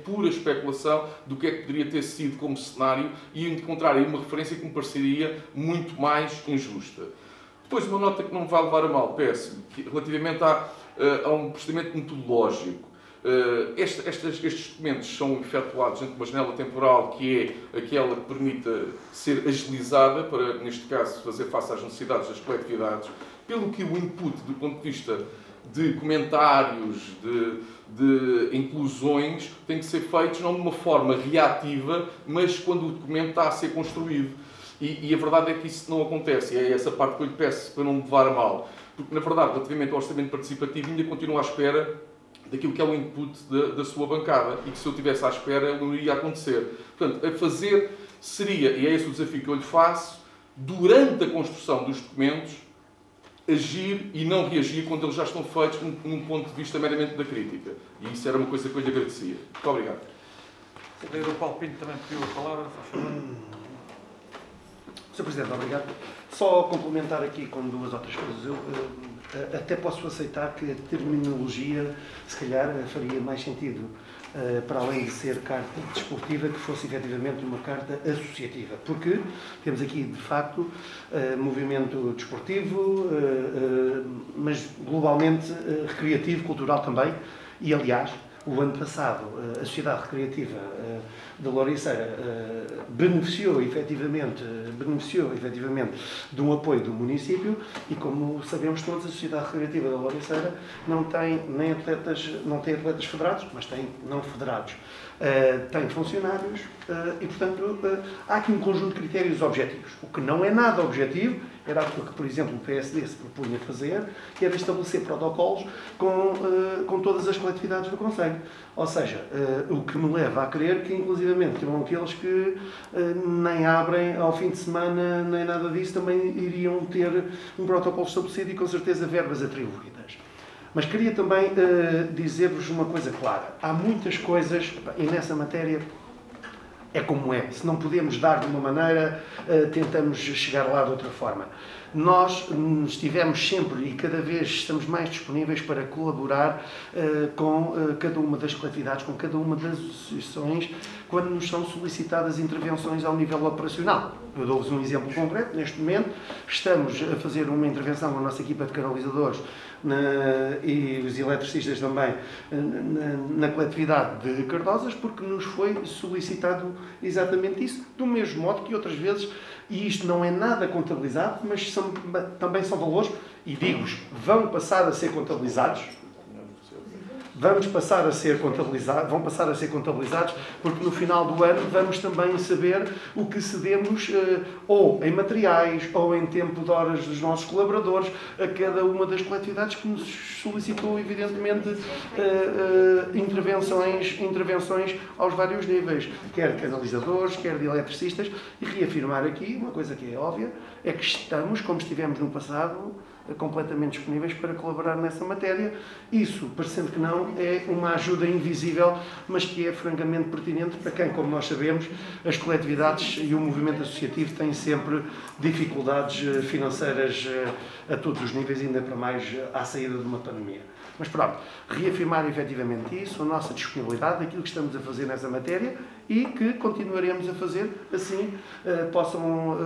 pura especulação do que é que poderia ter sido como cenário e encontrar aí uma referência que me pareceria muito mais injusta. Depois, uma nota que não me vai levar a mal, peço, relativamente a um procedimento metodológico. Estes documentos são efetuados dentro de uma janela temporal que é aquela que permita ser agilizada para, neste caso, fazer face às necessidades das coletividades, pelo que o input do ponto de vista de comentários, de inclusões, tem que ser feitos não de uma forma reativa, mas quando o documento está a ser construído. E a verdade é que isso não acontece, e é essa parte que eu lhe peço para não me levar a mal. Porque, na verdade, relativamente ao orçamento participativo, ainda continuo à espera daquilo que é o input da sua bancada, e que se eu estivesse à espera, ele não iria acontecer. Portanto, a fazer seria, e é esse o desafio que eu lhe faço, durante a construção dos documentos, agir e não reagir quando eles já estão feitos num ponto de vista meramente da crítica. E isso era uma coisa que eu lhe agradecia. Muito obrigado. O vereador Paulo Pinto também pediu a palavra. Sr. Presidente, obrigado. Só complementar aqui com duas outras coisas. Eu até posso aceitar que a terminologia, se calhar, faria mais sentido, para além de ser carta desportiva, que fosse efetivamente uma carta associativa. Porque temos aqui, de facto, movimento desportivo, mas globalmente recreativo, cultural também, e, aliás, O ano passado, a Sociedade Recreativa da Louriceira beneficiou efetivamente de um apoio do município e, como sabemos todos, a Sociedade Recreativa da Louriceira não tem atletas federados, mas tem não federados. Tem funcionários e, portanto, há aqui um conjunto de critérios objetivos. O que não é nada objetivo era aquilo que, por exemplo, o PSD se propunha fazer, que era estabelecer protocolos com todas as coletividades do Conselho. Ou seja, o que me leva a crer que, inclusivamente, terão aqueles que nem abrem ao fim de semana, nem nada disso, também iriam ter um protocolo estabelecido e, com certeza, verbas atribuídas. Mas queria também dizer-vos uma coisa clara. Há muitas coisas, e nessa matéria é como é. Se não podemos dar de uma maneira, tentamos chegar lá de outra forma. Nós estivemos sempre e cada vez estamos mais disponíveis para colaborar com cada uma das coletividades, com cada uma das associações, quando nos são solicitadas intervenções ao nível operacional. Eu dou-vos um exemplo concreto. Neste momento estamos a fazer uma intervenção com a nossa equipa de canalizadores e os eletricistas também na coletividade de Cardosas, porque nos foi solicitado exatamente isso, do mesmo modo que outras vezes, e isto não é nada contabilizado, mas também são valores, e digo-vos, vão passar a ser contabilizados, vão passar a ser contabilizados, porque no final do ano vamos também saber o que cedemos, ou em materiais, ou em tempo de horas dos nossos colaboradores, a cada uma das coletividades que nos solicitou, evidentemente, intervenções aos vários níveis, quer de canalizadores, quer de eletricistas, e reafirmar aqui uma coisa que é óbvia, é que estamos, como estivemos no passado, completamente disponíveis para colaborar nessa matéria. Isso, parecendo que não, é uma ajuda invisível, mas que é francamente pertinente para quem, como nós sabemos, as coletividades e o movimento associativo têm sempre dificuldades financeiras a todos os níveis, ainda para mais à saída de uma pandemia. Mas pronto, reafirmar efetivamente isso, a nossa disponibilidade, aquilo que estamos a fazer nessa matéria e que continuaremos a fazer, assim possam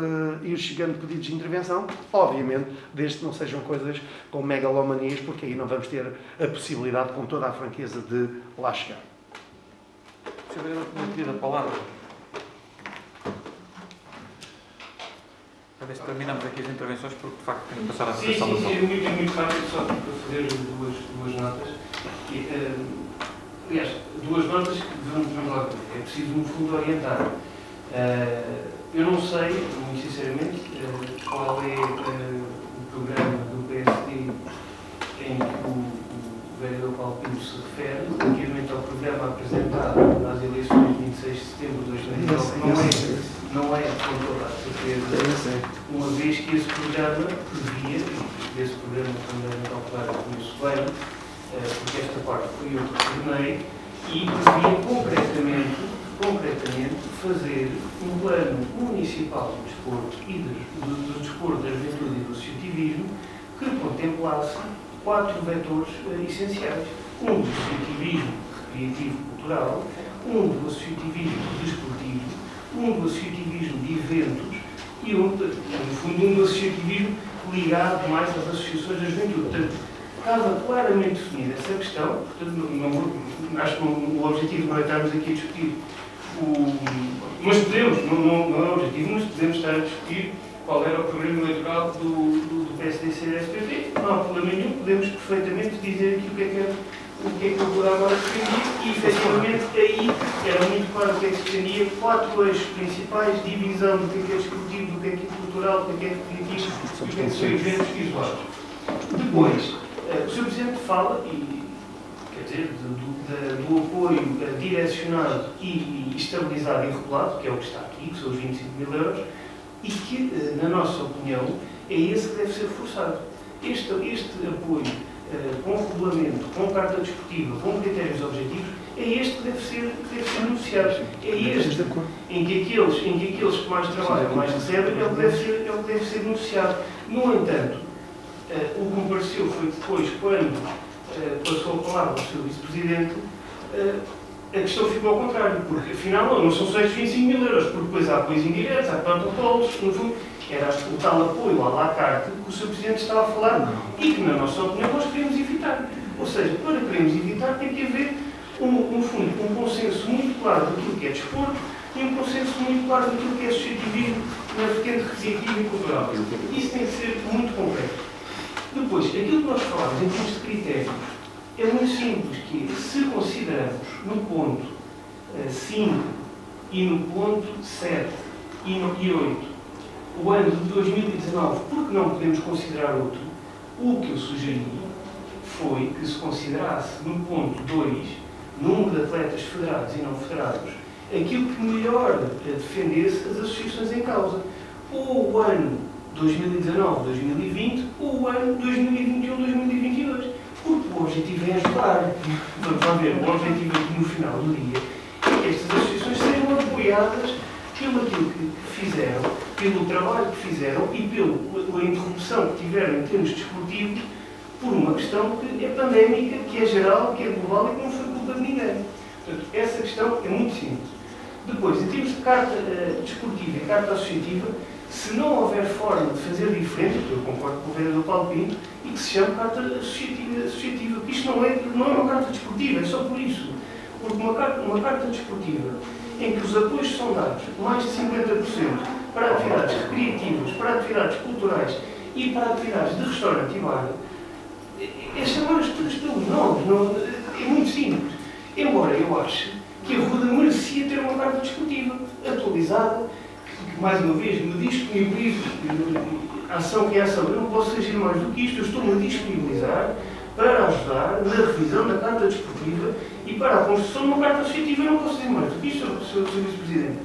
ir chegando pedidos de intervenção, obviamente, desde que não sejam coisas com megalomanias, porque aí não vamos ter a possibilidade, com toda a franqueza, de lá chegar. Sr. Vereador, tinha pedido a palavra. A ver se terminamos aqui as intervenções, porque de facto tenho que passar à sessão da sala. Sim, muito rápido, só para fazer duas notas. Aliás, duas notas que vamos lá ver. É preciso, no fundo, orientar. Eu não sei, muito sinceramente, qual é o programa do PSD em que o vereador Paulo Pinto se refere, relativamente ao programa apresentado nas eleições de 26 de setembro de 2019. Não é com toda a certeza, uma vez que esse programa previa, e esse programa também é calculado com isso bem, porque esta parte foi eu que tornei, e previa concretamente fazer um plano municipal do desporto e do desporto, da juventude e do associativismo que contemplasse 4 vetores essenciais. Um do associativismo recreativo-cultural, um do associativismo desportivo, um do associativismo de eventos e no fundo, um do associativismo ligado mais às associações da juventude. Portanto, estava claramente definida essa questão, portanto, acho que o objetivo não é estarmos aqui a discutir mas podemos, não é o objetivo, mas podemos estar a discutir qual era o programa eleitoral do PSD-CDS-PP, não há problema nenhum, podemos perfeitamente dizer aqui o que é que eu vou agora defendia e, efetivamente, aí era muito claro o que é que se defendia, 4 eixos principais, divisão do que é desportivo, do que é cultural, do que é recreativo e do que são eventos visuais. Depois, o Sr. Presidente fala, quer dizer, do apoio direcionado e estabilizado e regulado, que é o que está aqui, que são os 25 mil euros, e que, na nossa opinião, é esse que deve ser reforçado. Este apoio com regulamento, com carta desportiva, com critérios objetivos, é este que deve ser negociado. É este em que aqueles que mais trabalham, mais recebem, é o que deve ser negociado. No entanto, o que me pareceu foi depois, quando passou a palavra ao Sr. Vice-Presidente, a questão ficou ao contrário, porque afinal não são só estes 25 mil euros, porque depois há apoios indiretos, há protocolos, no fundo, era o tal apoio à la carte que o Sr. Presidente estava a falar e que, na nossa opinião, nós queremos evitar. Ou seja, para queremos evitar, tem que haver no fundo, um consenso muito claro daquilo que é desporto e um consenso muito claro daquilo que é associativismo na vertente recreativa e cultural. Isso tem que ser muito concreto. Depois, aquilo que nós falamos em termos de critérios é muito simples, que é, se consideramos no ponto 5 e no ponto 7 e 8 o ano de 2019, porque não podemos considerar outro, o que eu sugeri foi que se considerasse no ponto 2, número de atletas federados e não federados, aquilo que melhor defendesse as associações em causa. Ou o ano 2019-2020 ou o ano 2021-2022. Porque o objetivo é ajudar. Vamos ver, o objetivo aqui no final do dia é que estas associações sejam apoiadas pelo aquilo que fizeram, pelo trabalho que fizeram e pela interrupção que tiveram em termos desportivos por uma questão que é pandémica, que é geral, que é global e que não foi culpa de ninguém. Portanto, essa questão é muito simples. Depois, em termos de carta desportiva e carta associativa, se não houver forma de fazer diferente, eu concordo com o vereador Paulo Pinto, e que se chame carta associativa, que isto não é uma carta desportiva, é só por isso. Porque uma carta desportiva em que os apoios são dados mais de 50% para atividades recreativas, para atividades culturais e para atividades de restaurante e bar, é chamar as coisas pelos nomes, é muito simples. Embora eu ache que a Ruda merecia ter uma carta desportiva atualizada, que mais uma vez me disponibilizo, a ação que é ação, eu não posso exigir mais do que isto, eu estou-me a disponibilizar para ajudar na revisão da carta desportiva e para a construção de uma carta associativa. Eu não posso dizer mais do que isto, Sr. Vice-Presidente.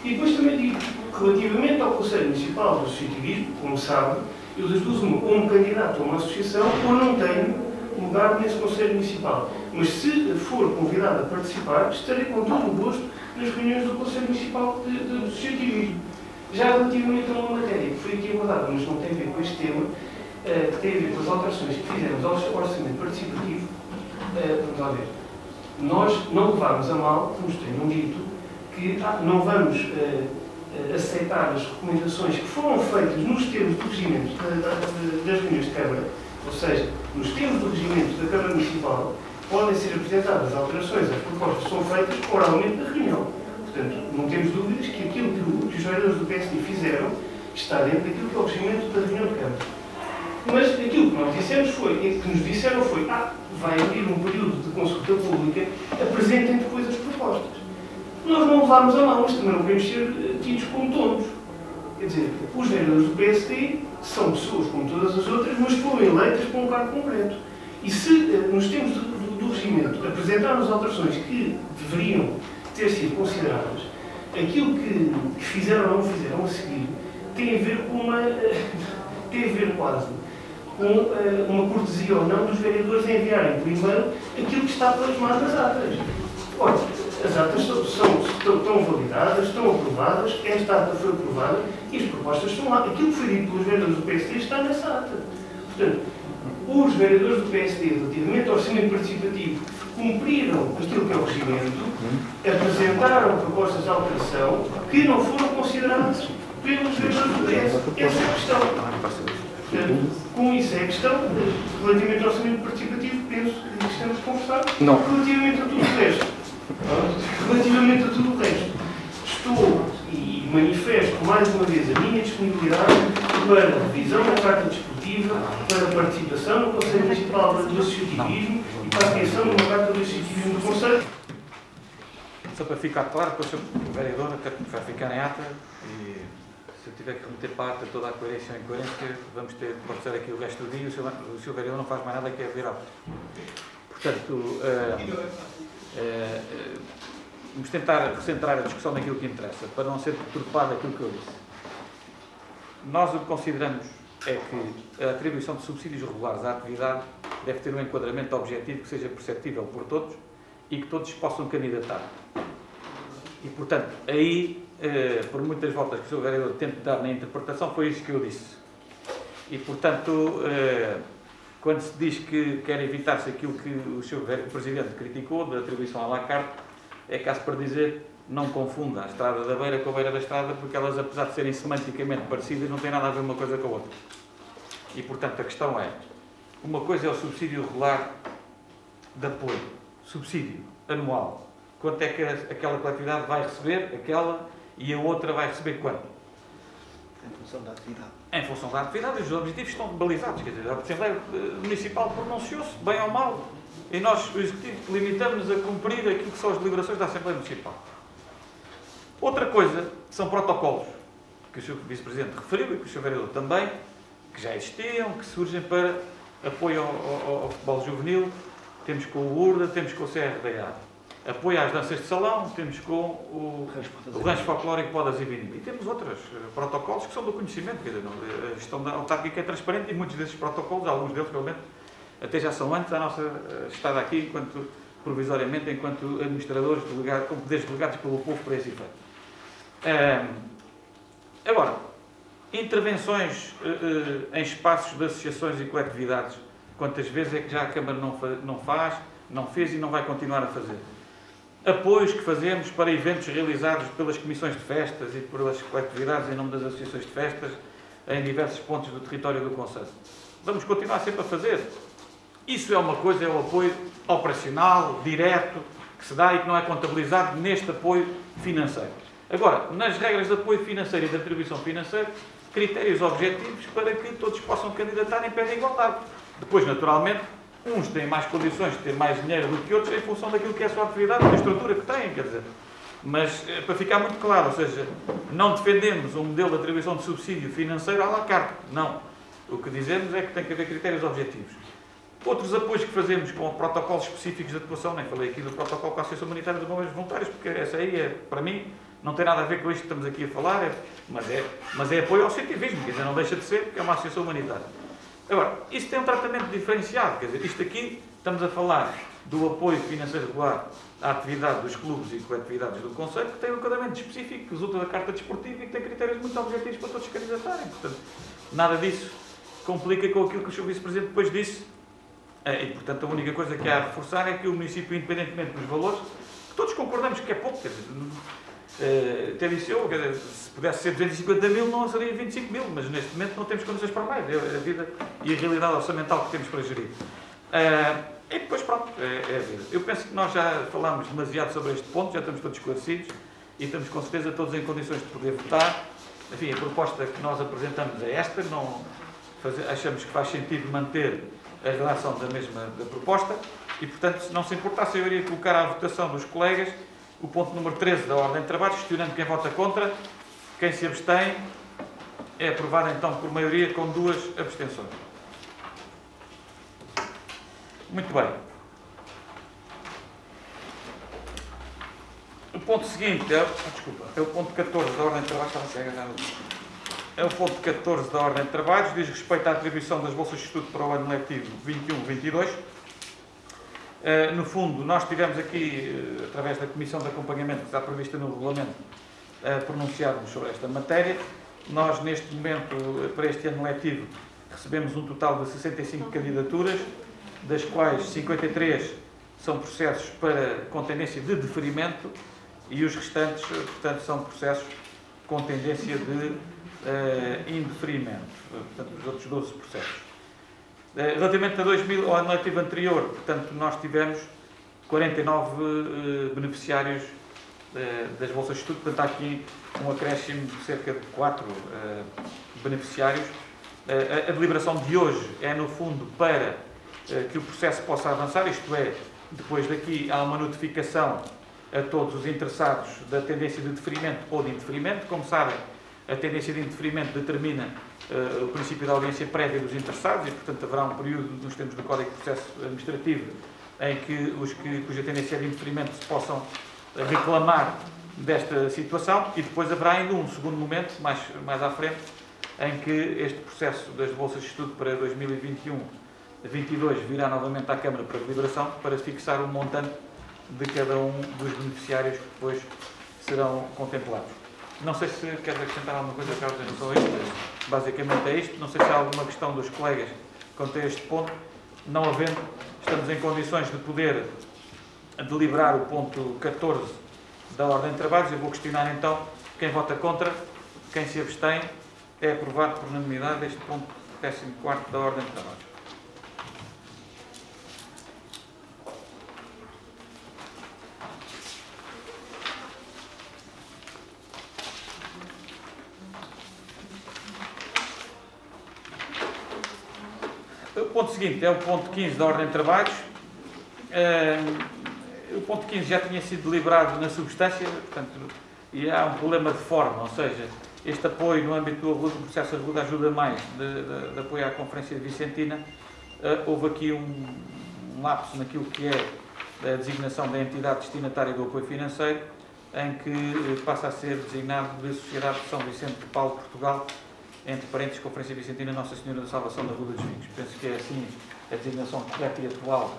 E depois também digo, relativamente ao Conselho Municipal do Associativismo, como sabe, eu das duas uma, ou um candidato a uma associação, ou não tenho lugar nesse Conselho Municipal. Mas se for convidado a participar, estarei com todo o gosto nas reuniões do Conselho Municipal de Associativismo. Já relativamente a uma matéria que foi aqui abordada, mas não tem a ver com este tema, que tem a ver com as alterações que fizemos ao orçamento participativo, vamos lá ver. Nós não levámos a mal, que nos tenham dito, que não vamos aceitar as recomendações que foram feitas nos termos do regimento das reuniões de Câmara, ou seja, nos termos do regimento da Câmara Municipal, podem ser apresentadas alterações às propostas que são feitas oralmente na reunião. Portanto, não temos dúvidas que aquilo que os vereadores do PSD fizeram está dentro daquilo que é o regimento da reunião de Câmara. Mas aquilo que nós dissemos que nos disseram foi, vai abrir um período de consulta pública, apresentem depois as propostas. Nós não levámos a mal, mas também não podemos ser tidos como tontos. Quer dizer, os vereadores do PSD são pessoas como todas as outras, mas foram eleitas com um cargo concreto. E se nos termos do regimento apresentarmos alterações que deveriam ter sido consideradas, aquilo que fizeram ou não fizeram a seguir tem a ver com tem a ver quase com uma cortesia ou não dos vereadores enviarem por e-mail aquilo que está plasmado nas atas. Olha, as atas estão validadas, estão aprovadas, esta ata foi aprovada e as propostas estão lá. Aquilo que foi dito pelos vereadores do PSD está nessa ata. Portanto, os vereadores do PSD, relativamente ao orçamento participativo, cumpriram aquilo que é o regimento, apresentaram propostas de alteração que não foram consideradas pelos vereadores do PS. Essa é a questão. Portanto, com isso é a questão, relativamente ao orçamento participativo, penso que estamos a conversar. Não. Relativamente a tudo o resto. Relativamente a tudo o resto, estou e manifesto mais uma vez a minha disponibilidade para a revisão da Carta Desportiva, para a participação no Conselho Municipal do Associativismo e para a criação de uma Carta do Associativismo do Conselho. Só para ficar claro, depois o vereador vai ficar em ata e se eu tiver que remeter para a ata toda a coerência ou incoerência, pode ser aqui o resto do dia e o seu vereador não faz mais nada que é ver autos. Portanto, vamos tentar recentrar a discussão naquilo que interessa, para não ser perturbado aquilo que eu disse. Nós o que consideramos é que a atribuição de subsídios regulares à atividade deve ter um enquadramento objetivo que seja perceptível por todos e que todos possam candidatar. E, portanto, aí, por muitas voltas que o Sr. Vereador tente dar na interpretação, foi isso que eu disse. E, portanto, quando se diz que quer evitar-se aquilo que o Sr. Presidente criticou, da atribuição à la carte, é caso para dizer, não confunda a Estrada da Beira com a Beira da Estrada, porque elas, apesar de serem semanticamente parecidas, não têm nada a ver uma coisa com a outra. E, portanto, a questão é, uma coisa é o subsídio regular de apoio. subsídio anual, quanto é que aquela coletividade vai receber, aquela, e a outra vai receber quanto? Em função da atividade. Em função da atividade, os objetivos estão balizados. Quer dizer, a Assembleia Municipal pronunciou-se, bem ou mal, e nós, o Executivo, limitamos-nos a cumprir aquilo que são as deliberações da Assembleia Municipal. Outra coisa são protocolos, que o Sr. Vice-Presidente referiu e que o Sr. Vereador também, que já existiam, que surgem para apoio ao futebol juvenil. Temos com o URDA, temos com o CRDA. Apoio às danças de salão, temos com o rancho folclórico Podas e Vinho. E temos outros protocolos que são do conhecimento. Quer dizer, a gestão da autárquica é transparente e muitos desses protocolos, alguns deles, pelo menos, até já são antes da nossa estada aqui, provisoriamente, enquanto administradores com poderes delegados pelo povo para esse efeito. Agora, intervenções em espaços de associações e coletividades, quantas vezes é que já a Câmara não fez e não vai continuar a fazer? Apoios que fazemos para eventos realizados pelas comissões de festas e pelas coletividades em nome das associações de festas em diversos pontos do território do Conselho. Vamos continuar sempre a fazer. Isso é uma coisa, é o apoio operacional, direto, que se dá e que não é contabilizado neste apoio financeiro. Agora, nas regras de apoio financeiro e de atribuição financeira, critérios objetivos para que todos possam candidatar em pé de igualdade. Depois, naturalmente, uns têm mais condições de ter mais dinheiro do que outros em função daquilo que é a sua atividade, da estrutura que têm, quer dizer. Mas, para ficar muito claro, ou seja, não defendemos um modelo de atribuição de subsídio financeiro à la carte. Não. O que dizemos é que tem que haver critérios objetivos. Outros apoios que fazemos com protocolos específicos de atuação, nem falei aqui do protocolo com a Associação Humanitária de Bombeiros Voluntários, porque essa aí é, para mim, não tem nada a ver com isto que estamos aqui a falar, mas é apoio ao cientificismo, quer dizer, não deixa de ser, porque é uma associação humanitária. Agora, isto tem um tratamento diferenciado, quer dizer, isto aqui, estamos a falar do apoio financeiro regular à atividade dos clubes e coletividades do Conselho, que tem um enquadramento específico, que resulta da Carta Desportiva e que tem critérios muito objetivos para todos se candidatarem. Portanto, nada disso complica com aquilo que o Sr. Vice-Presidente depois disse. E, portanto, a única coisa que há a reforçar é que o município, independentemente dos valores, que todos concordamos que é pouco, quer dizer, até disse eu, quer dizer, se pudesse ser 250 mil, não seria 25 mil, mas neste momento não temos condições para mais, é a vida e a realidade orçamental que temos para gerir. E depois, pronto, é a vida. Eu penso que nós já falámos demasiado sobre este ponto, já estamos todos esclarecidos e estamos com certeza todos em condições de poder votar. Enfim, a proposta que nós apresentamos é esta, achamos que faz sentido manter a relação da proposta e, portanto, se não se importasse, eu iria colocar à votação dos colegas o ponto número 13 da ordem de trabalho, questionando quem vota contra, quem se abstém, é aprovado então por maioria com 2 abstenções. Muito bem. O ponto seguinte é o ponto 14 da ordem de trabalho. É o ponto 14 da ordem de trabalhos, diz respeito à atribuição das bolsas de estudo para o ano letivo 21-22. No fundo, nós tivemos aqui, através da Comissão de Acompanhamento que está prevista no regulamento, pronunciarmos sobre esta matéria. Nós, neste momento, para este ano letivo, recebemos um total de 65 candidaturas, das quais 53 são processos com tendência de deferimento e os restantes, portanto, são processos com tendência de indeferimento, portanto, os outros 12 processos. Relativamente ao ano letivo anterior, portanto, nós tivemos 49 beneficiários das bolsas de estudo, portanto, há aqui um acréscimo de cerca de 4 beneficiários. A deliberação de hoje é, no fundo, para que o processo possa avançar, isto é, depois daqui há uma notificação a todos os interessados da tendência de deferimento ou de indeferimento. Como sabem, a tendência de indeferimento determina o princípio da audiência prévia dos interessados e, portanto, haverá um período nos termos do Código de Processo Administrativo em que cuja tendência é de indeferimento se possam reclamar desta situação e depois haverá ainda um segundo momento, mais à frente, em que este processo das bolsas de estudo para 2021-22 virá novamente à Câmara para deliberação para fixar o montante de cada um dos beneficiários que depois serão contemplados. Não sei se queres acrescentar alguma coisa, Carlos, em relação a isto. Basicamente é isto. Não sei se há alguma questão dos colegas quanto a este ponto. Não havendo, estamos em condições de poder deliberar o ponto 14 da ordem de trabalhos. Eu vou questionar então quem vota contra, quem se abstém. É aprovado por unanimidade este ponto 14º da ordem de trabalhos. ponto seguinte é o ponto 15 da ordem de trabalhos. O ponto 15 já tinha sido deliberado na substância, portanto, e há um problema de forma, ou seja, este apoio no âmbito do processo Arruda ajuda mais de apoio à Conferência de Vicentina. Houve aqui um lapso naquilo que é a designação da entidade destinatária do apoio financeiro, em que passa a ser designado de Sociedade de São Vicente de Paulo, Portugal, entre parênteses, Conferência Vicentina Nossa Senhora da Salvação da Ruda dos Vinhos. Penso que é assim a designação correta e atual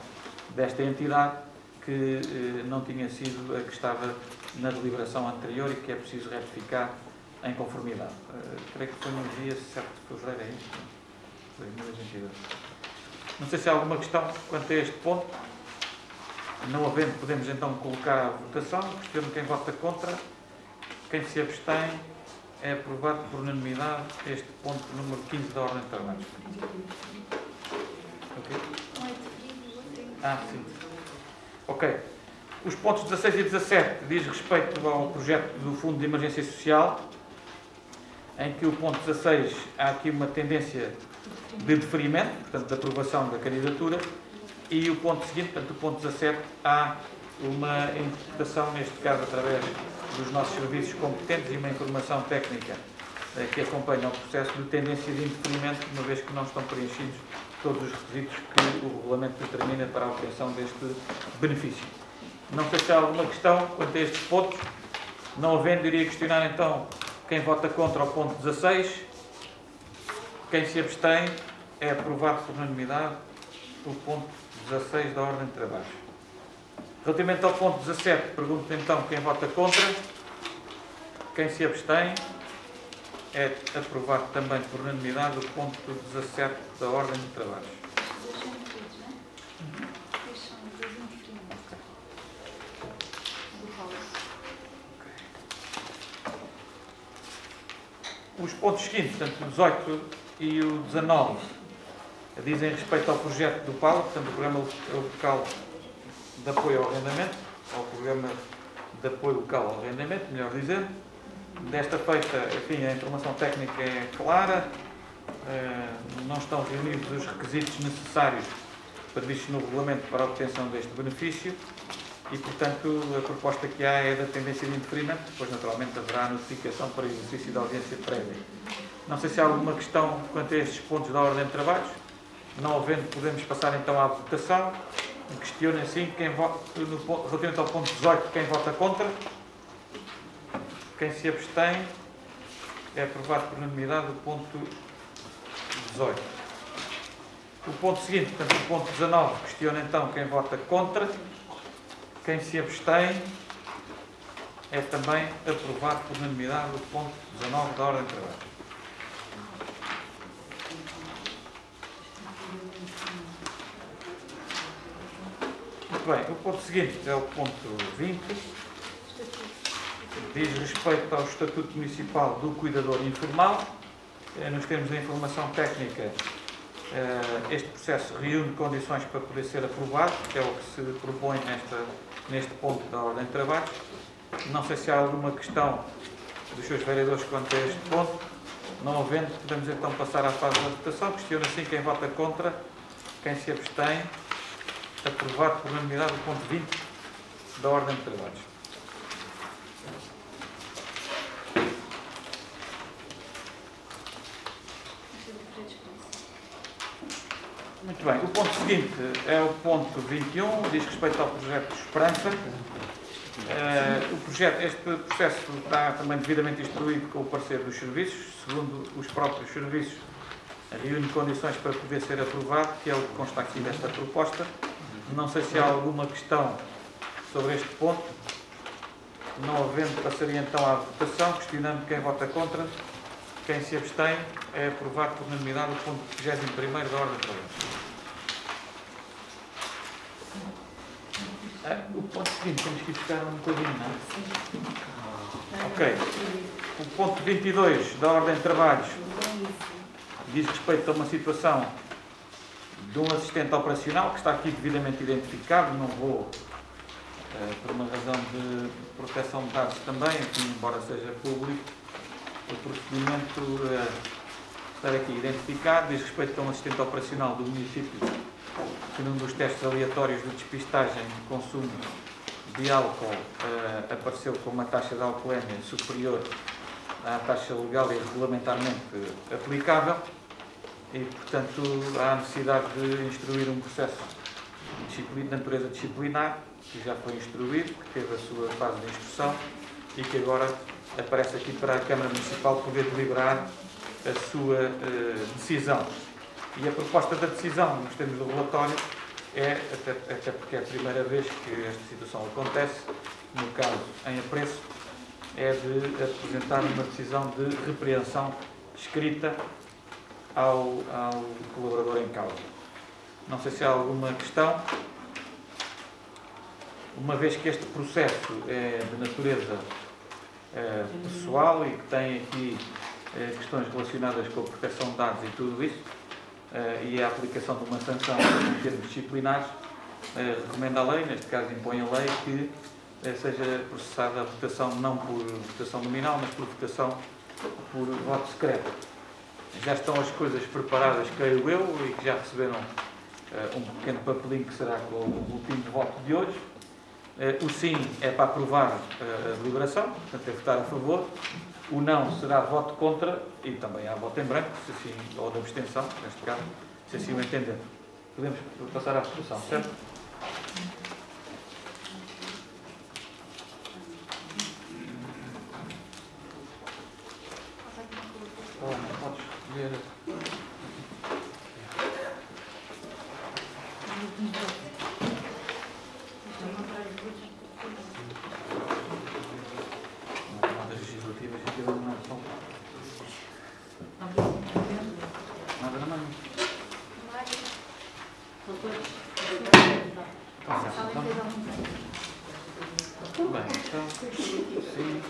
desta entidade, que não tinha sido a que estava na deliberação anterior e que é preciso retificar em conformidade. Creio que foi no dia 7 de fevereiro, é isto? 2022. Não sei se há alguma questão quanto a este ponto. Não havendo, podemos então colocar à votação. Questiono quem vota contra. Quem se abstém. É aprovado por unanimidade este ponto número 15 da ordem de trabalhos. Ok? Sim. Ok. Os pontos 16 e 17 diz respeito ao projeto do Fundo de Emergência Social, em que o ponto 16 há aqui uma tendência de deferimento, portanto, de aprovação da candidatura, e o ponto seguinte, portanto, o ponto 17, há uma interpretação, neste caso, através dos nossos serviços competentes e uma informação técnica que acompanha o processo de tendência de indeferimento, uma vez que não estão preenchidos todos os requisitos que o regulamento determina para a obtenção deste benefício. Não sei se há alguma questão quanto a estes pontos. Não havendo, iria questionar então quem vota contra o ponto 16. Quem se abstém. É aprovado por unanimidade o ponto 16 da ordem de trabalhos. Relativamente ao ponto 17, pergunto então quem vota contra. Quem se abstém. É aprovado também por unanimidade o ponto 17 da ordem de trabalhos. Os pontos seguintes, portanto, o 18 e o 19, dizem respeito ao projeto do PAL, portanto, o Programa Local de Apoio ao Arrendamento, ou Programa de Apoio Local ao Arrendamento, melhor dizer. Desta feita, enfim, a informação técnica é clara, não estão reunidos os requisitos necessários previstos no regulamento para a obtenção deste benefício e, portanto, a proposta que há é da tendência de indeferimento, depois, naturalmente, haverá a notificação para exercício da audiência prévia. Não sei se há alguma questão quanto a estes pontos da ordem de trabalhos. Não havendo, podemos passar então à votação. Questiono assim, quem vota, relativamente ao ponto 18, quem vota contra? Quem se abstém. É aprovado por unanimidade o ponto 18. O ponto seguinte, portanto, o ponto 19, questiono então quem vota contra. Quem se abstém. É também aprovado por unanimidade o ponto 19 da ordem de trabalho. Muito bem, o ponto seguinte é o ponto 20. Diz respeito ao Estatuto Municipal do Cuidador Informal. Nos termos da informação técnica, este processo reúne condições para poder ser aprovado, que é o que se propõe neste ponto da ordem de trabalhos. Não sei se há alguma questão dos seus vereadores quanto a este ponto. Não havendo, podemos então passar à fase da votação. Questiono assim quem vota contra, quem se abstém. Aprovado por unanimidade o ponto 20 da ordem de trabalhos. Muito bem, o ponto seguinte é o ponto 21, diz respeito ao projeto de Esperança. Este processo está também devidamente instruído com o parecer dos serviços, segundo os próprios serviços, reúne condições para poder ser aprovado, que é o que consta aqui desta proposta. Não sei se há alguma questão sobre este ponto. Não havendo, passaria então à votação, questionando quem vota contra, quem se abstém. É aprovado por unanimidade o ponto 21º da ordem de trabalho. O ponto seguinte, temos que ir buscar um bocadinho, não é? Ok. O ponto 22 da ordem de trabalhos diz respeito a uma situação de um assistente operacional que está aqui devidamente identificado. Não vou, por uma razão de proteção de dados também, enfim, embora seja público, o procedimento estar aqui identificado. Diz respeito a um assistente operacional do município que num dos testes aleatórios de despistagem de consumo de álcool apareceu com uma taxa de alcoolemia superior à taxa legal e regulamentarmente aplicável e, portanto, há necessidade de instruir um processo de natureza disciplinar que já foi instruído, que teve a sua fase de instrução e que agora aparece aqui para a Câmara Municipal poder deliberar a sua decisão. E a proposta da decisão, nos termos do relatório, até porque é a primeira vez que esta situação acontece, no caso em apreço, é de apresentar uma decisão de repreensão escrita ao colaborador em causa. Não sei se há alguma questão. Uma vez que este processo é de natureza pessoal e que tem aqui questões relacionadas com a proteção de dados e tudo isso, e a aplicação de uma sanção em termos disciplinares, recomenda a lei, neste caso impõe a lei, que seja processada a votação não por votação nominal, mas por votação por voto secreto. Já estão as coisas preparadas, creio eu, e que já receberam um pequeno papelinho que será com o boletim de voto de hoje. O sim é para aprovar a deliberação, portanto é votar a favor. O não será voto contra e também há voto em branco, se assim, ou de abstenção, neste caso, se assim o entender. Podemos passar à votação, certo? Podes escolher. Nada na mão. Bem, então, sim.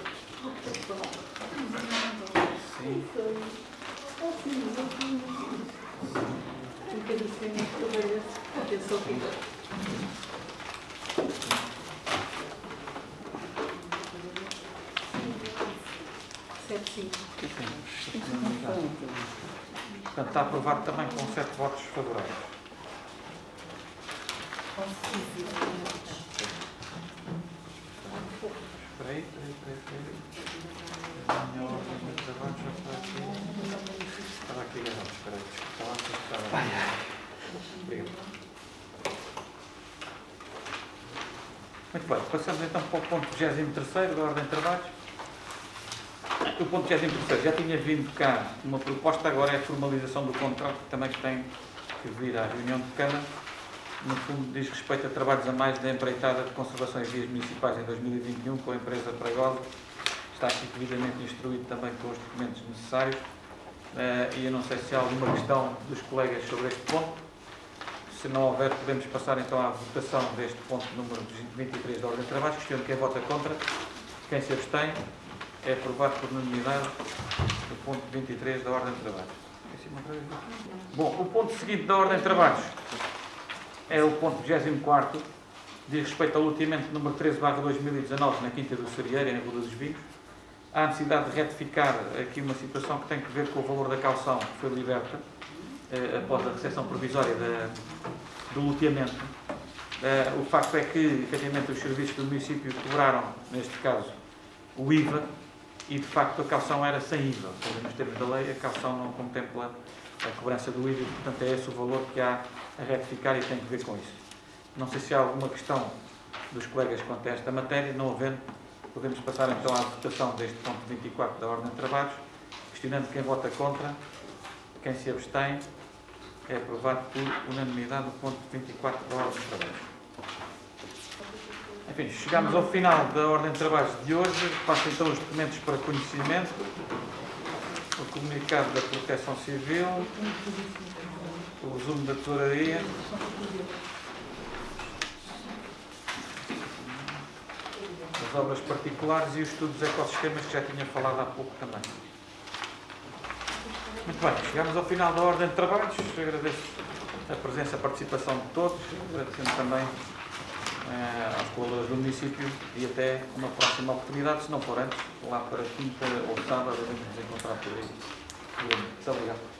Portanto, está aprovado também com 7 votos favoráveis. Espera aí. A minha ordem de trabalho já está aqui. Estava aqui agarrado, espera aí. Obrigado. Muito bem, passamos então para o ponto 23º da ordem de trabalhos. O ponto 23º já tinha vindo cá uma proposta, agora é a formalização do contrato que também tem que vir à reunião de Câmara. No fundo, diz respeito a trabalhos a mais da empreitada de conservação e vias municipais em 2021 com a empresa Pragosa. Está aqui devidamente instruído também com os documentos necessários. E eu não sei se há alguma questão dos colegas sobre este ponto. Se não houver, podemos passar então à votação deste ponto número 23 da ordem de trabalhos. Questiono quem vota contra, quem se abstém. É aprovado por unanimidade o ponto 23 da ordem de trabalhos. Bom, o ponto seguinte da ordem de trabalhos é o ponto 24º, diz respeito ao loteamento número 13/2019 na Quinta do Cerieiro, em Rua dos Vinhos. Há necessidade de retificar aqui uma situação que tem que ver com o valor da caução que foi liberta após a recepção provisória do loteamento. O facto é que, efetivamente, os serviços do município cobraram, neste caso, o IVA, e de facto a caução era sem IVA, ou seja, nos termos da lei a caução não contempla a cobrança do IVA, e portanto é esse o valor que há a retificar e tem que ver com isso. Não sei se há alguma questão dos colegas quanto a esta matéria, não havendo, podemos passar então à votação deste ponto 24 da ordem de trabalhos, questionando quem vota contra, quem se abstém. É aprovado por unanimidade o ponto 24 da ordem de trabalhos. Enfim, chegamos ao final da ordem de trabalhos de hoje. Passo então os documentos para conhecimento. O comunicado da Proteção Civil, o resumo da tesouraria, as obras particulares e os estudos ecossistemas que já tinha falado há pouco também. Muito bem, chegamos ao final da ordem de trabalhos. Agradeço a presença e a participação de todos, agradecendo também aos colaboradores do município e até uma próxima oportunidade, se não for antes, lá para quinta ou sábado, devemos nos encontrar por aí. Muito obrigado.